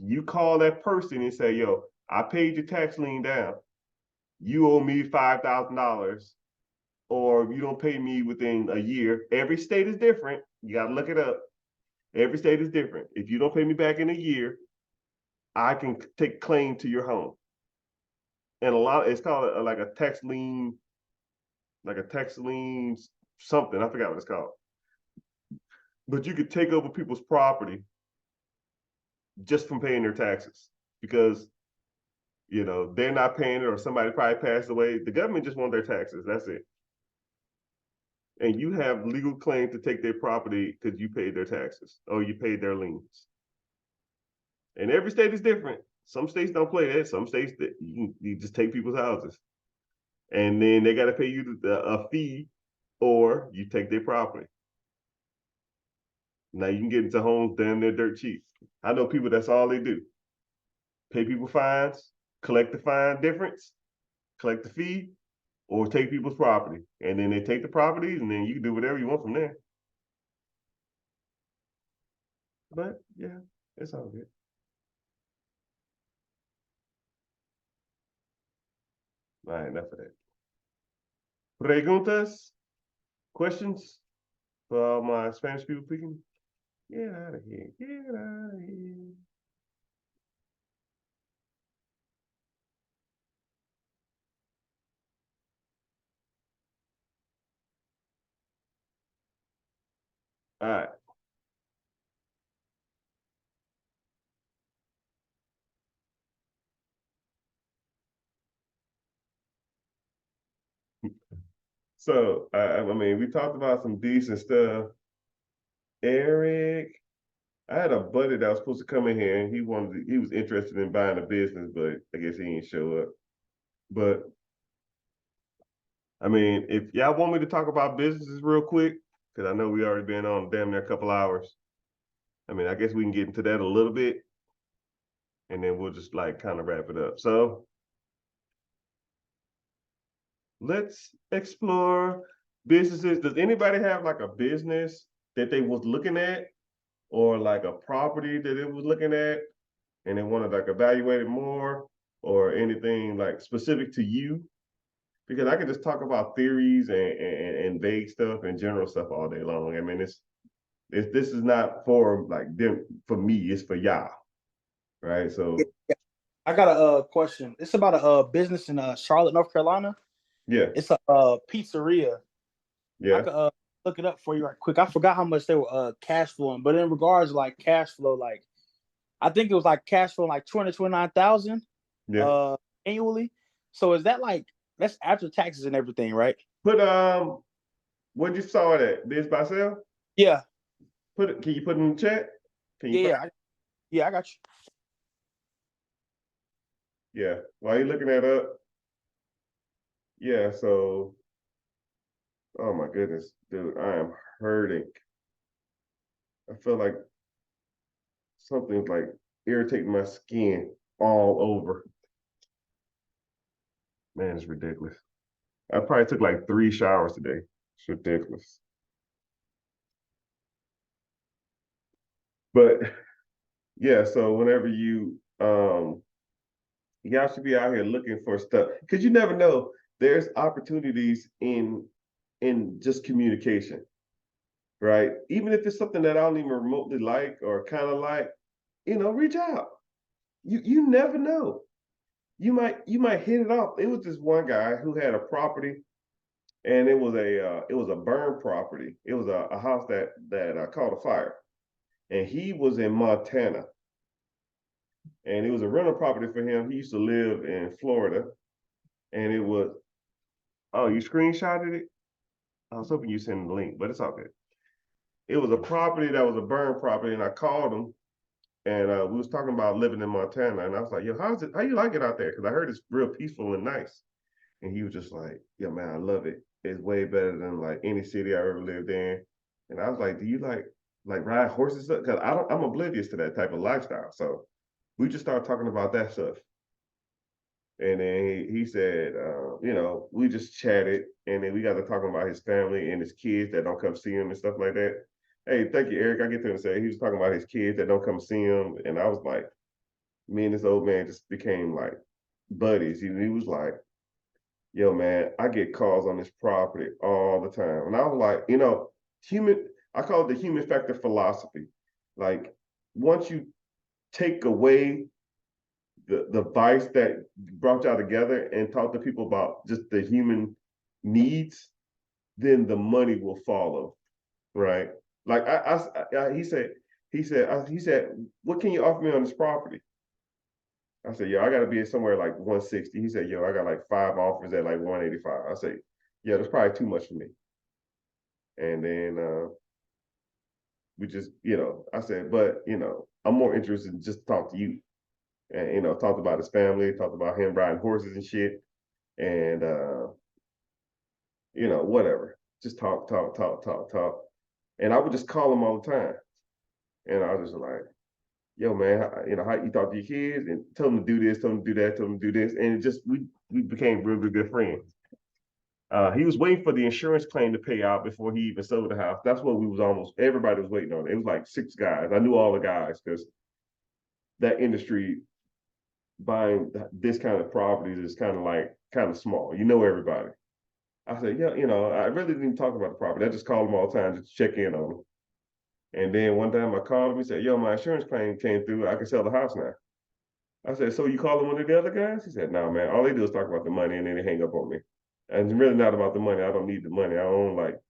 You call that person and say, yo, I paid your tax lien down. You owe me $5,000, or if you don't pay me within a year. Every state is different. You got to look it up. Every state is different. If you don't pay me back in a year, I can take claim to your home. And it's called like a tax lien something. I forgot what it's called. But you could take over people's property just from paying their taxes because, they're not paying it or somebody probably passed away. The government just wants their taxes. That's it. And you have legal claim to take their property because you paid their taxes or you paid their liens. And every state is different. Some states don't play that. Some states that you just take people's houses, and then they got to pay you a fee, or you take their property. Now you can get into homes damn near dirt cheap. I know people that's all they do: pay people fines, collect the fine difference, collect the fee, or take people's property, and then they take the properties, and then you can do whatever you want from there. But yeah, it's all good. All right, enough of that. Preguntas? Questions for all my Spanish people speaking? Get out of here. Get out of here. All right. So, I mean, we talked about some decent stuff. Eric, I had a buddy that was supposed to come in here and he was interested in buying a business, but I guess he didn't show up. But I mean, if y'all want me to talk about businesses real quick, because I know we already been on damn near a couple hours. I mean, I guess we can get into that a little bit and then we'll just like kind of wrap it up. So let's explore businesses. Does anybody have like a business that they was looking at or like a property that it was looking at and they want to like evaluate it more or anything like specific to you? Because I could just talk about theories and vague stuff and general stuff all day long. I mean, this is not for like them, for me, it's for y'all. Right. So I got a question. It's about a business in Charlotte, North Carolina. yeah. It's a pizzeria. I could look it up for you right quick. I forgot how much they were cash flowing, but in regards to like cash flow, like I think it was like cash flow like 229,000 annually. So is that like that's after taxes and everything, right? Put what you saw it at? Biz by sale? Yeah. Can you put it in the chat? Can you I got you. Yeah. While you're looking that up, yeah, so oh my goodness, dude, I am hurting. I feel like something's like irritating my skin all over. Man, it's ridiculous. I probably took like 3 showers today. It's ridiculous. But yeah, so whenever you y'all should be out here looking for stuff because you never know. There's opportunities in just communication, right? Even if it's something that I don't even remotely like or kind of like, reach out. You never know. You might hit it off. It was this one guy who had a property, and it was a burn property. It was a house that caught a fire, and he was in Montana, and it was a rental property for him. He used to live in Florida, and it was. Oh, you screenshotted it? I was hoping you sent the link, but it's all good. It was a property that was a burn property, and I called him, and we was talking about living in Montana, and I was like, "Yo, how you like it out there?" Because I heard it's real peaceful and nice. And he was just like, "Yo, man, I love it. It's way better than like any city I ever lived in." And I was like, "Do you like ride horses?" Because I'm oblivious to that type of lifestyle. So we just started talking about that stuff. And then he said, we just chatted, and then we got to talking about his family and his kids that don't come see him and stuff like that. Hey, thank you, Eric. I get to him say he was talking about his kids that don't come see him, and I was like, me and this old man just became like buddies. He was like, "Yo, man, I get calls on this property all the time," and I was like, I call it the human factor philosophy. Like, once you take away the vice that brought y'all together and talk to people about just the human needs, then the money will follow, right? Like he said, "What can you offer me on this property?" I said, "Yo, I got to be somewhere like 160." He said, "Yo, I got like 5 offers at like 185." I said, "Yeah, that's probably too much for me." And then we just, I said, "But I'm more interested in just talk to you." And talked about his family, talked about him riding horses and shit, and whatever. Just talk, talk, talk, talk, talk. And I would just call him all the time. And I was just like, "Yo, man, how you talk to your kids and tell them to do this, tell them to do that, tell them to do this." And it just we became really good friends. He was waiting for the insurance claim to pay out before he even sold the house. That's what everybody was waiting on. It was like 6 guys. I knew all the guys because that industry buying this kind of properties is kind of small. You know everybody. I said, "Yeah, I really didn't talk about the property. I just called him all the time just to check in on him." And then one time I called him, he said, "Yo, my insurance claim came through. I can sell the house now." I said, "So you calling one of the other guys?" He said, "No, man. All they do is talk about the money and then they hang up on me. And it's really not about the money. I don't need the money. I own like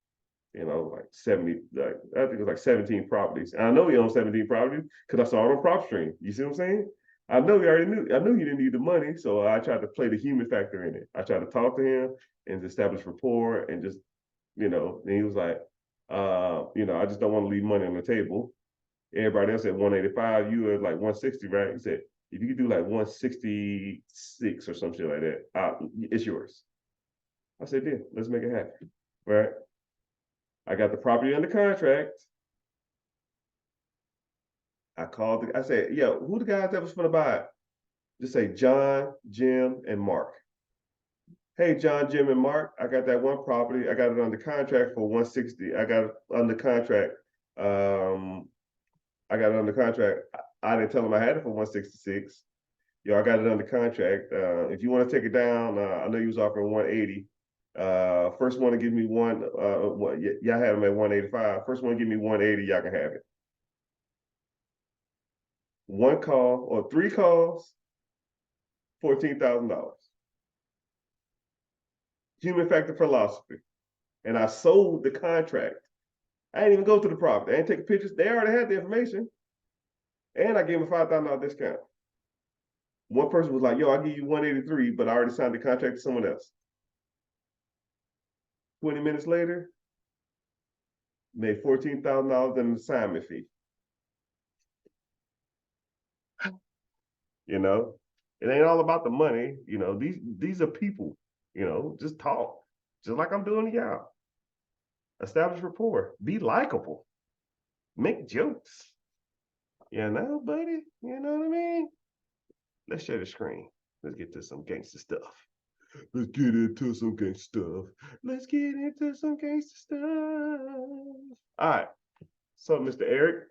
70, like I think it was like 17 properties. And I know he owns 17 properties because I saw it on PropStream. You see what I'm saying? I know he already knew. I knew he didn't need the money, so I tried to play the human factor in it. I tried to talk to him and establish rapport, and just, and he was like, "I just don't want to leave money on the table." Everybody else at 185, you were like 160, right? He said, "If you could do like 166 or some shit like that, it's yours." I said, "Yeah, let's make it happen." Right? I got the property under contract. I said, "Yo, who the guys that was gonna buy it?" Just say John, Jim, and Mark. "Hey, John, Jim, and Mark, I got that one property. I got it under contract for 160. I got it under contract. I got it under contract. I didn't tell them I had it for 166. Yo, I got it under contract. If you want to take it down, I know you was offering 180. First one to give me y'all had them at 185. First one to give me 180, y'all can have it." One call or 3 calls, $14,000. Human factor philosophy. And I sold the contract. I didn't even go to the property. I didn't take pictures. They already had the information. And I gave them a $5,000 discount. One person was like, "Yo, I'll give you 183, but I already signed the contract to someone else." 20 minutes later, made $14,000 in an assignment fee. It ain't all about the money. These are people. Just talk, just like I'm doing to y'all. Establish rapport. Be likable. Make jokes. You know, buddy? You know what I mean? Let's share the screen. Let's get to some gangster stuff. Let's get into some gangster stuff. Let's get into some gangster stuff. All right. So, Mr. Eric,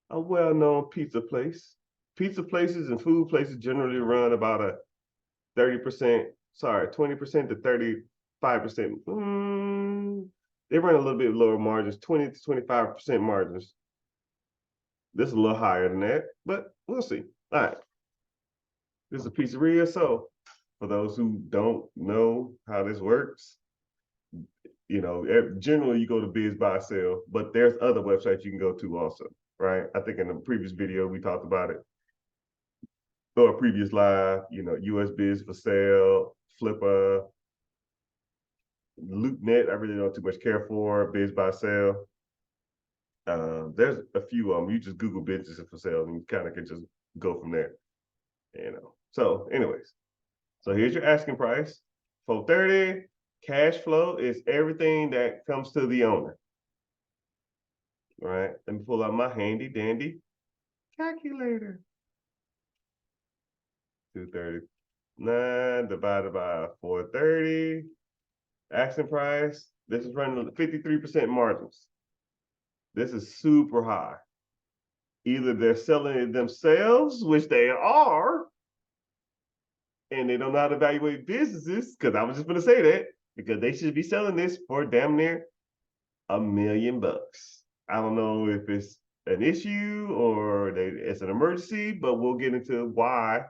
a well-known pizza place. Pizza places and food places generally run about a 30%, 20% to 35%. They run a little bit lower margins, 20 to 25% margins. This is a little higher than that, but we'll see. All right. This is a pizzeria. So for those who don't know how this works, you know, generally you go to Biz Buy Sell, but there's other websites you can go to also, right? I think in the previous video we talked about it, or a previous live, you know, US Biz for Sale, Flipper, LoopNet, I really don't too much care for, Biz Buy Sale. There's a few of them. You just Google businesses for sale and you kind of can just go from there, you know. So anyways, so here's your asking price, $430. Cash flow is everything that comes to the owner. All right, let me pull out my handy dandy calculator. 239 divided by 430. Asking price, this is running 53% margins. This is super high. Either they're selling it themselves, which they are, and they don't know how to evaluate businesses, because I was just going to say that, because they should be selling this for damn near $1 million. I don't know if it's an issue or it's an emergency, but we'll get into why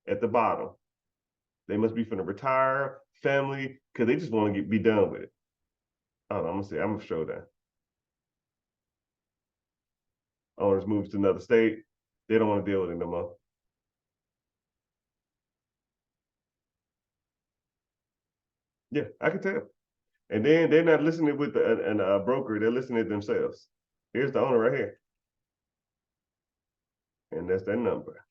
at the bottom. They must be from the retire family because they just want to be done with it. I don't know, I'm gonna show that. Owners moves to another state, they don't want to deal with it no more. Yeah, I can tell. And then they're not listening with a broker, they're listening to themselves. Here's the owner right here. And that's their number.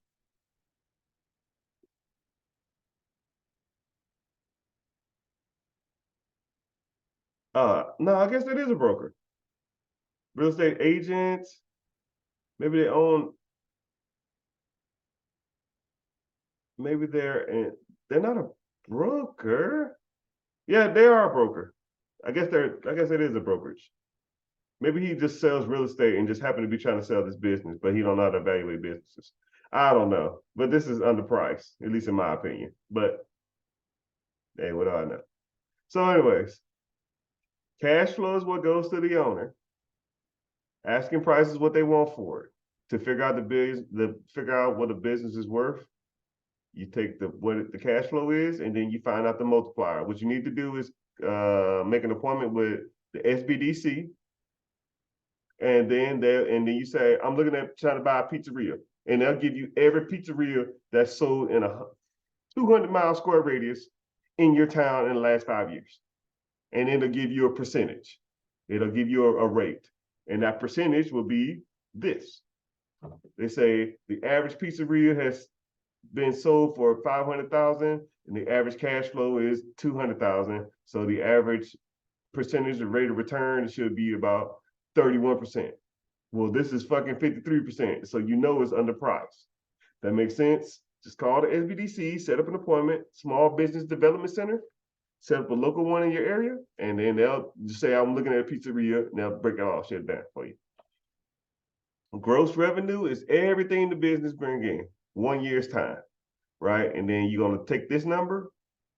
No, I guess that is a broker. Real estate agents, maybe they own, maybe they're not a broker. Yeah, they are a broker. I guess it is a brokerage. Maybe he just sells real estate and just happened to be trying to sell this business, but he don't know how to evaluate businesses. I don't know, but this is underpriced, at least in my opinion. But hey, what do I know? So, anyways, cash flow is what goes to the owner. Asking price is what they want for it. To figure out figure out what the business is worth, you take what the cash flow is, and then you find out the multiplier. What you need to do is make an appointment with the SBDC, and then you say, I'm looking at trying to buy a pizzeria, and they'll give you every pizzeria that's sold in a 200-mile square radius in your town in the last 5 years, and it'll give you a percentage. It'll give you a rate, and that percentage will be this. They say the average pizzeria has been sold for 500,000, and the average cash flow is 200,000. So the average percentage of rate of return should be about 31%. Well, this is fucking 53%. So you know it's underpriced. That makes sense? Just call the SBDC, set up an appointment, Small Business Development Center, set up a local one in your area, and then they'll just say, I'm looking at a pizzeria, and they'll break it all shit down for you. Gross revenue is everything the business bring in 1 year's time, right? And then you're gonna take this number,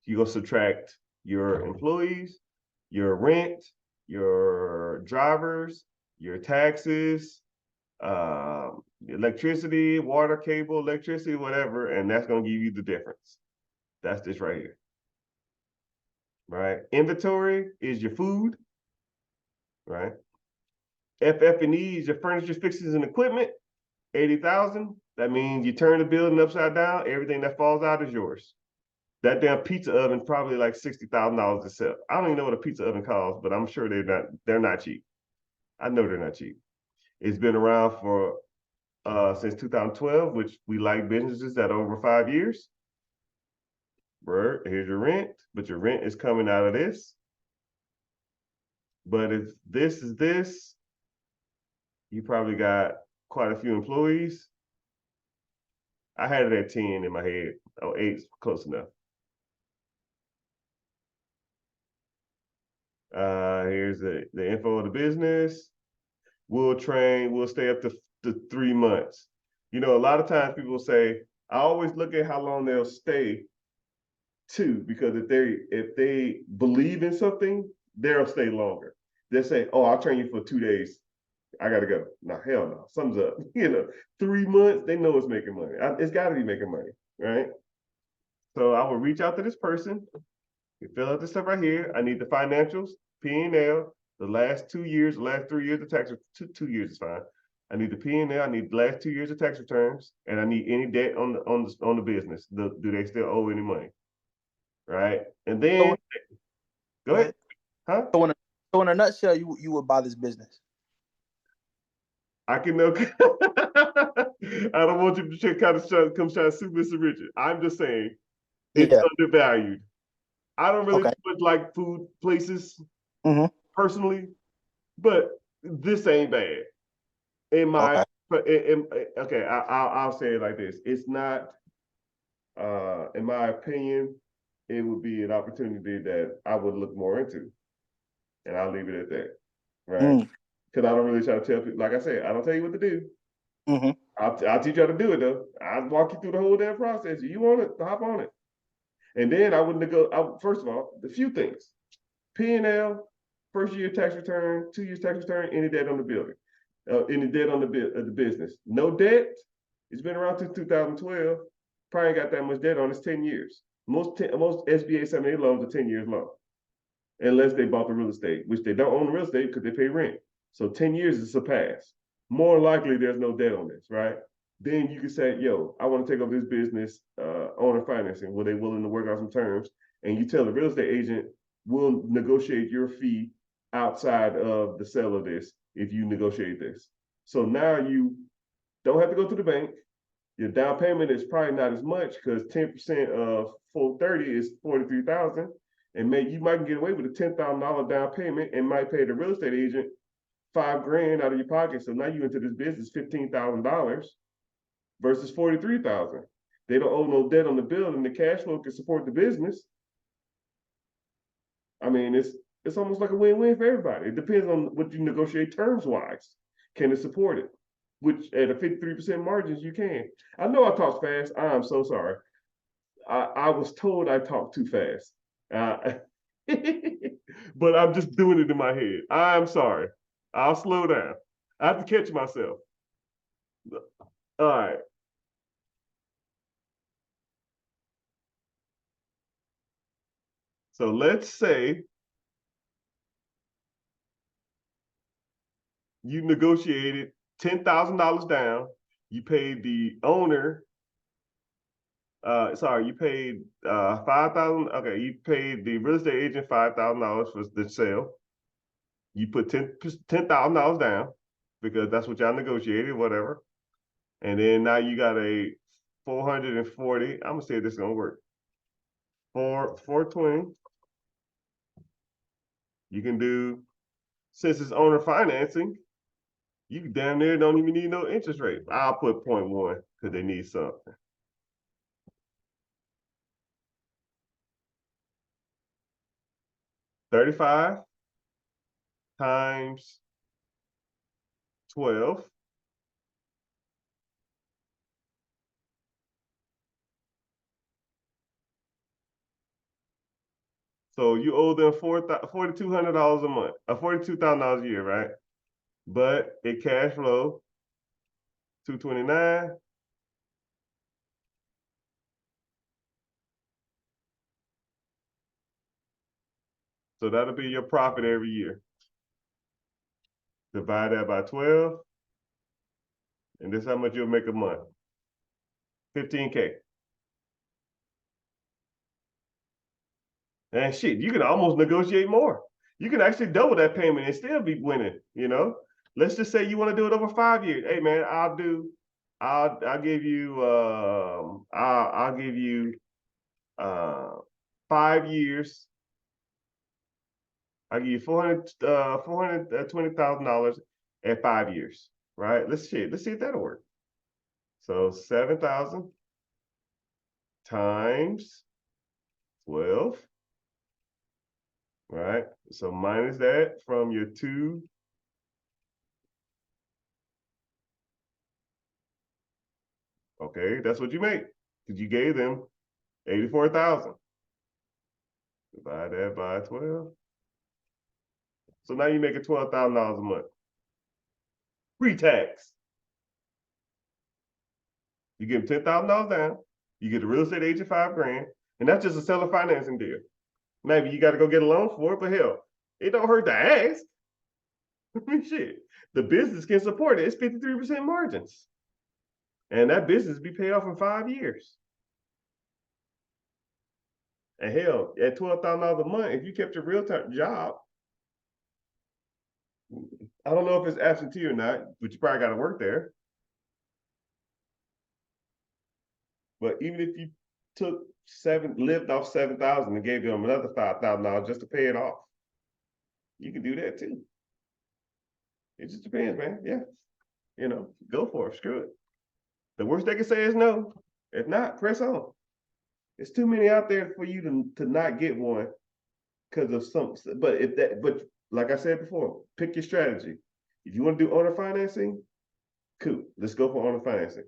you're gonna subtract your employees, your rent, your drivers, your taxes, electricity, water, cable, electricity, whatever, and that's gonna give you the difference. That's this right here, right? Inventory is your food, right? FF&E is your furniture, fixtures, and equipment, 80,000. That means you turn the building upside down, everything that falls out is yours. That damn pizza oven probably like $60,000 to sell. I don't even know what a pizza oven costs, but I'm sure they're not cheap. I know they're not cheap. It's been around for since 2012, which we like businesses that are over 5 years. Here's your rent, but your rent is coming out of this. But if this is this, You probably got quite a few employees. I had it at 10 in my head. Oh, 8's close enough. Here's the info of the business. We'll stay up to 3 months. You know, a lot of times people say, I always look at how long they'll stay too, because if they believe in something, they'll stay longer. They'll say, oh, I'll train you for 2 days. I gotta go. No, hell no. Something's up. 3 months, they know it's making money. It's gotta be making money, right? So I will reach out to this person. You fill out this stuff right here. I need the financials, P&L, the last 2 years, the last 3 years of tax. 2 years is fine. I need the P&L. I need the last 2 years of tax returns, and I need any debt on the business. Do they still owe any money? Right? And then go ahead. Huh? So in a nutshell, you would buy this business. I can know. I don't want you to come try to sue Mr. Richard. I'm just saying it's undervalued. I don't really like food places personally, but this ain't bad. I'll say it like this. It's not, in my opinion, it would be an opportunity that I would look more into. And I'll leave it at that. Right? Because I don't really try to tell people, like I said, I don't tell you what to do. I'll teach you how to do it though. I'll walk you through the whole damn process. You want it, hop on it. And then I wouldn't go. First of all, a few things: P&L, first year tax return, 2 years tax return, any debt on the building, any debt on the business. No debt. It's been around since 2012. Probably ain't got that much debt on. It's 10 years. Most SBA 7(a) loans are 10 years long, unless they bought the real estate, which they don't own the real estate because they pay rent. So 10 years is a pass. More likely, there's no debt on this, right? Then you can say, yo, I want to take over this business, owner financing, where they're willing to work out some terms. And you tell the real estate agent, we'll negotiate your fee outside of the sale of this if you negotiate this. So now you don't have to go to the bank. Your down payment is probably not as much because 10% of 430 is 43,000. And maybe you might get away with a $10,000 down payment and might pay the real estate agent $5,000 out of your pocket. So now you into this business $15,000 versus 43,000. They don't owe no debt on the bill, and the cash flow can support the business. I mean, it's almost like a win-win for everybody. It depends on what you negotiate terms wise. Can it support it? Which at a 53% margins you can. I know I talk fast. I'm so sorry. I was told I talked too fast. But I'm just doing it in my head. I'm sorry. I'll slow down. I have to catch myself. All right. So let's say you negotiated $10,000 down. You paid the owner. You paid 5,000. Okay, you paid the real estate agent $5,000 for the sale. You put $10,000 down because that's what y'all negotiated, whatever. And then now you got a 440. I'm gonna say this is gonna work. 420. You can do, since it's owner financing, you damn near don't even need no interest rate. I'll put 0.1 because they need something. $35 times 12. So you owe them $4,200 a month, $42,000 a year, right? But it cash flow $229. So that'll be your profit every year. Divide that by 12. And this is how much you'll make a month. $15K. And shit, you can almost negotiate more. You can actually double that payment and still be winning, you know? Let's just say you want to do it over 5 years. Hey man, I'll give you 5 years. I'll give you $420,000 at 5 years. right? Let's see if that'll work. So 7,000 times 12, right? So minus that from your two. Okay, that's what you make because you gave them 84,000. Divide that by 12. So now you're making $12,000 a month. Pre-tax. You give them $10,000 down. You get the real estate agent $5,000, and that's just a seller financing deal. Maybe you got to go get a loan for it, but hell, it don't hurt to ask. Shit, the business can support it. It's 53% margins, and that business be paid off in 5 years. And hell, at $12,000 a month, if you kept your real-time job, I don't know if it's absentee or not, but you probably got to work there. But even if you lived off 7,000 and gave them another $5,000 just to pay it off, you can do that too. It just depends, man. Yeah, go for it. Screw it. The worst they can say is no. If not, press on. There's too many out there for you to not get one because of some. But like I said before, pick your strategy. If you want to do owner financing, cool. Let's go for owner financing.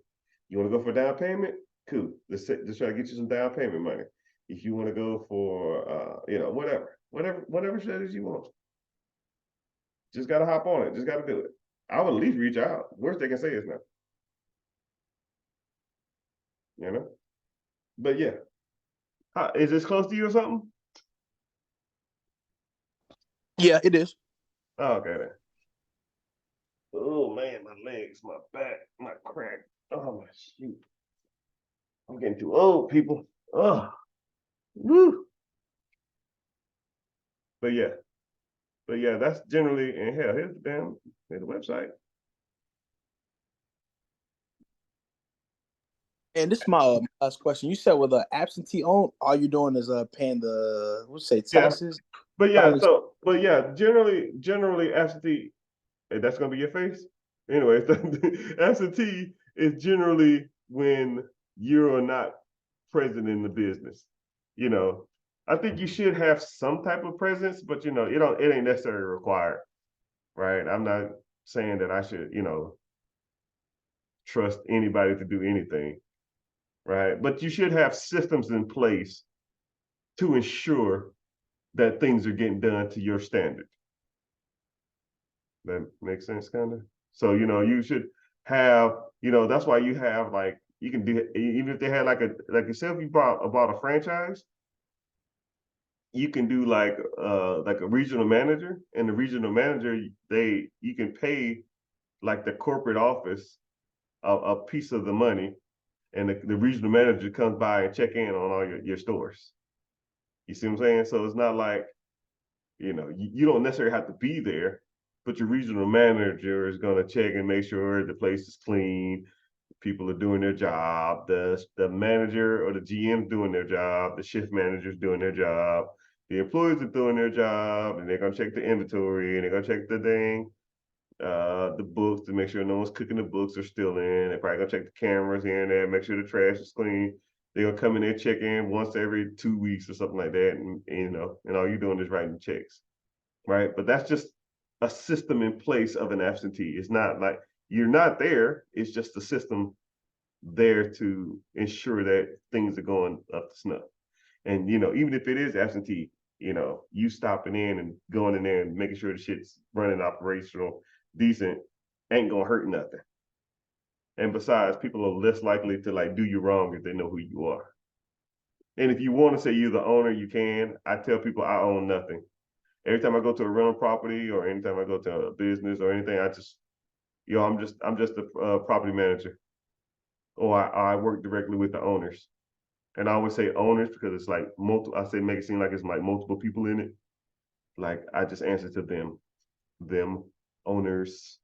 You want to go for down payment? Cool. Let's try to get you some down payment money. If you want to go for whatever strategy you want, just gotta hop on it. Just gotta do it. I would at least reach out. Worst they can say is no. But yeah, is this close to you or something? Yeah, it is. Oh, okay then. Oh man, my legs, my back, my crack. Oh my shoot. I'm getting too old, people. Oh, woo. But yeah, that's generally, and hell, here's the website. And this is my last question. You said with an absentee own, all you're doing is paying the taxes. Yeah. Generally absentee, that's gonna be your face. Anyway, absentee is generally when you're not present in the business. I think you should have some type of presence, but it ain't necessarily required, right? I'm not saying that I should, trust anybody to do anything, right? But you should have systems in place to ensure that things are getting done to your standard. That makes sense, kind of. So you should have, that's why you have you can do, even if they had like yourself, you bought a franchise, you can do like a regional manager, and the regional manager you can pay like the corporate office a piece of the money, and the regional manager comes by and check in on all your stores. You see what I'm saying? So it's not like, you don't necessarily have to be there, but your regional manager is going to check and make sure the place is clean, people are doing their job, the manager or the GM doing their job, the shift manager's doing their job, the employees are doing their job, and they're going to check the inventory, and they're going to check the books to make sure no one's cooking the books or stealing. They're probably going to check the cameras here and there, make sure the trash is clean. They're going to come in there, check in once every 2 weeks or something like that, and all you're doing is writing checks, right? But that's just a system in place of an absentee. It's not like you're not there. It's just a system there to ensure that things are going up to snuff. And even if it is absentee, you stopping in and going in there and making sure the shit's running operational, decent, ain't gonna hurt nothing. And besides, people are less likely to do you wrong if they know who you are. And if you want to say you're the owner, you can. I tell people I own nothing. Every time I go to a rental property or anytime I go to a business or anything, I just, I'm just a property manager, or I work directly with the owners. And I always say owners because it's like multiple. I say make it seem like it's like multiple people in it. Like I just answer to them owners,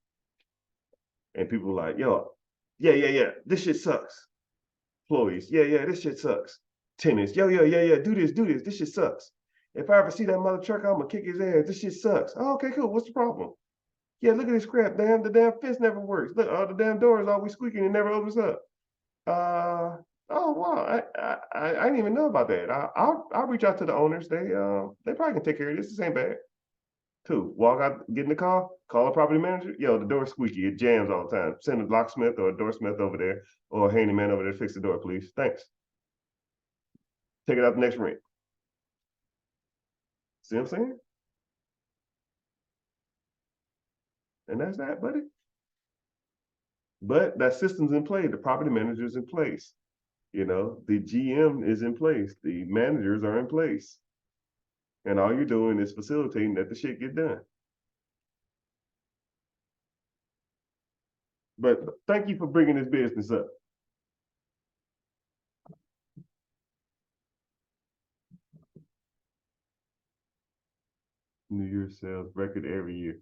and people are like, yo, yeah, this shit sucks. Employees, yeah, this shit sucks. Tenants, yo, yeah, do this shit sucks. If I ever see that mother trucker, I'm gonna kick his ass. This shit sucks. Oh, okay, cool. What's the problem? Yeah, look at this crap. The damn fence never works. Look, the damn door is always squeaking. It never opens up. Oh wow, I didn't even know about that. I'll reach out to the owners. They probably can take care of this. This ain't bad. Two, walk out, get in the car, call a property manager. Yo, the door's squeaky. It jams all the time. Send a locksmith or a doorsmith over there or a handyman over there to fix the door, please. Thanks. Take it out the next rent. See what I'm saying? And that's that, buddy. But that system's in play. The property manager's in place. You know, the GM is in place. The managers are in place. And all you're doing is facilitating that the shit get done. But thank you for bringing this business up. New Year's sales record every year.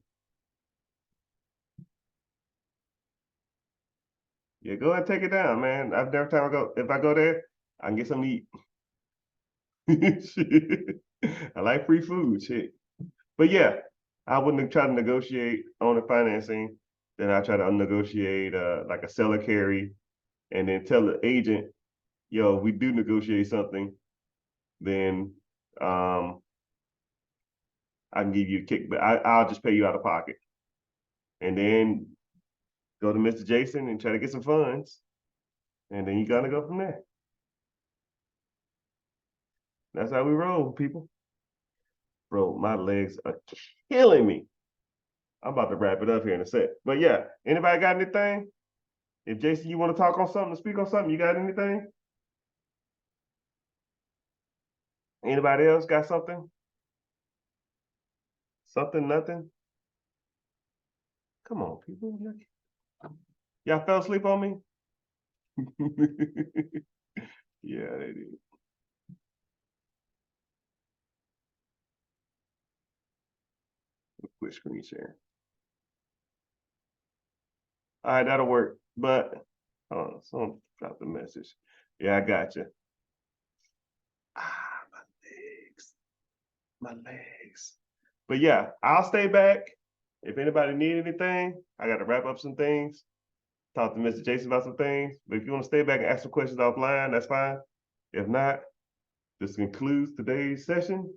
Yeah, go ahead and take it down, man. Every time if I go there, I can get something to eat. Shit. I like free food, shit. But yeah, I wouldn't try to negotiate owner financing. Then I try to negotiate like a seller carry, and then tell the agent, yo, we do negotiate something, then I can give you a kickback. I'll just pay you out of pocket. And then go to Mr. Jason and try to get some funds. And then you gotta go from there. That's how we roll, people. Bro, my legs are killing me. I'm about to wrap it up here in a sec. But yeah, anybody got anything? If Jason, you want to talk on something, speak on something, you got anything? Anybody else got something? Something, nothing? Come on, people. Y'all fell asleep on me? Yeah, they did. Quit screen sharing. All right, that'll work. But someone dropped the message. Yeah, I got you. My legs. But yeah, I'll stay back. If anybody need anything, I got to wrap up some things. Talk to Mr. Jason about some things. But if you want to stay back and ask some questions offline, that's fine. If not, this concludes today's session.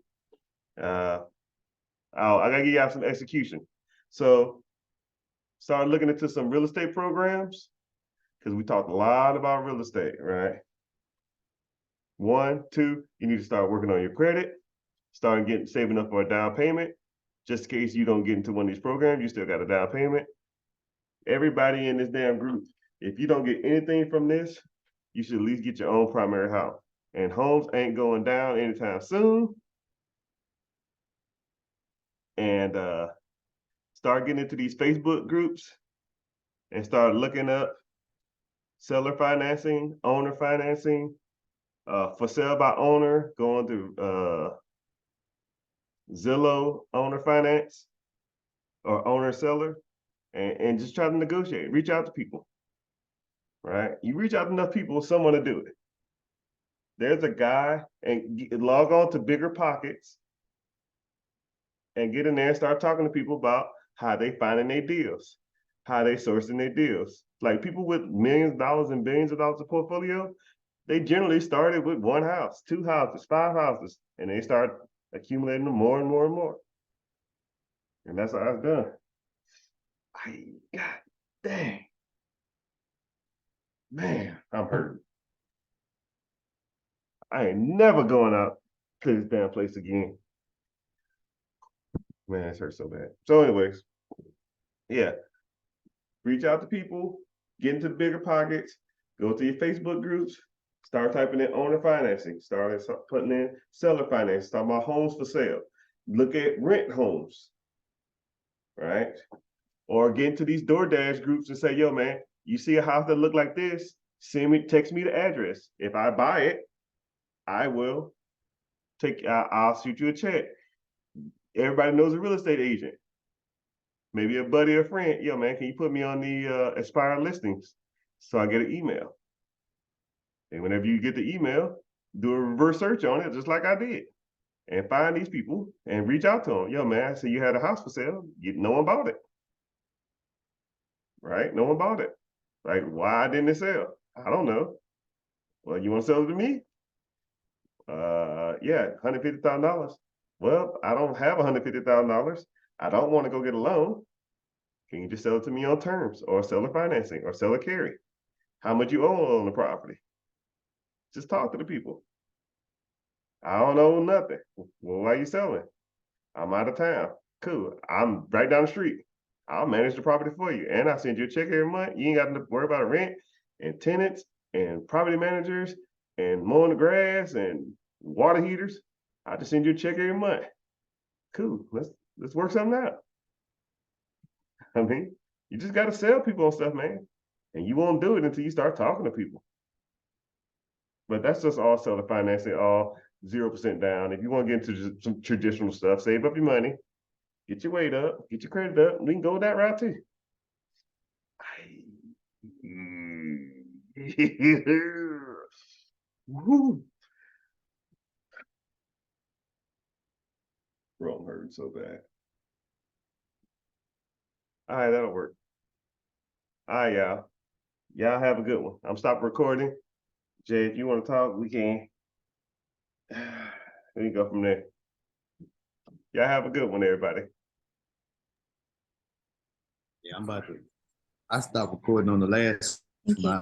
I gotta give y'all some execution. So start looking into some real estate programs because we talked a lot about real estate, right? 1, 2, you need to start working on your credit, start saving up for a down payment. Just in case you don't get into one of these programs, you still got a down payment. Everybody in this damn group, if you don't get anything from this, you should at least get your own primary house. And homes ain't going down anytime soon. And start getting into these Facebook groups and start looking up seller financing, owner financing, for sale by owner, going to Zillow owner finance or owner seller, and just try to negotiate. Reach out to people, right? You reach out to enough people, someone to do it. There's a guy, and log on to Bigger Pockets and get in there and start talking to people about how they finding their deals, how they sourcing their deals. Like people with millions of dollars and billions of dollars of portfolio, they generally started with 1 house, 2 houses, 5 houses, and they start accumulating them more and more and more. And that's how it's done. God dang. Man, I'm hurting. I ain't never going out to this damn place again. Man, it hurts so bad. So anyways, yeah. Reach out to people, get into the Bigger Pockets, go to your Facebook groups, start typing in owner financing, start putting in seller financing, talking about homes for sale. Look at rent homes, right? Or get into these DoorDash groups and say, yo, man, you see a house that look like this, text me the address. If I buy it, I will I'll shoot you a check. Everybody knows a real estate agent. Maybe a buddy or friend. Yo, man, can you put me on the expired listings so I get an email? And whenever you get the email, do a reverse search on it, just like I did, and find these people and reach out to them. Yo, man, I see you had a house for sale. No one bought it. right? No one bought it. Like, why didn't it sell? I don't know. Well, you want to sell it to me? Yeah, $150,000. Well, I don't have $150,000. I don't want to go get a loan. Can you just sell it to me on terms, or seller financing, or seller carry? How much you owe on the property? Just talk to the people. I don't owe nothing. Well, why are you selling? I'm out of town. Cool. I'm right down the street. I'll manage the property for you. And I send you a check every month. You ain't got to worry about rent and tenants and property managers and mowing the grass and water heaters. I just send you a check every month. Cool. Let's work something out. I mean, you just gotta sell people on stuff, man. And you won't do it until you start talking to people. But that's just all seller financing, all 0% down. If you want to get into some traditional stuff, save up your money, get your weight up, get your credit up. We can go that route too. Woo. Wrong hurt so bad. All right, that'll work. All right, y'all. Y'all have a good one. I'm stopping recording. Jay, if you want to talk, we can. We can go from there. Y'all have a good one, everybody. Yeah, I'm about to. I stopped recording on the last. Thank you.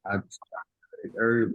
I early.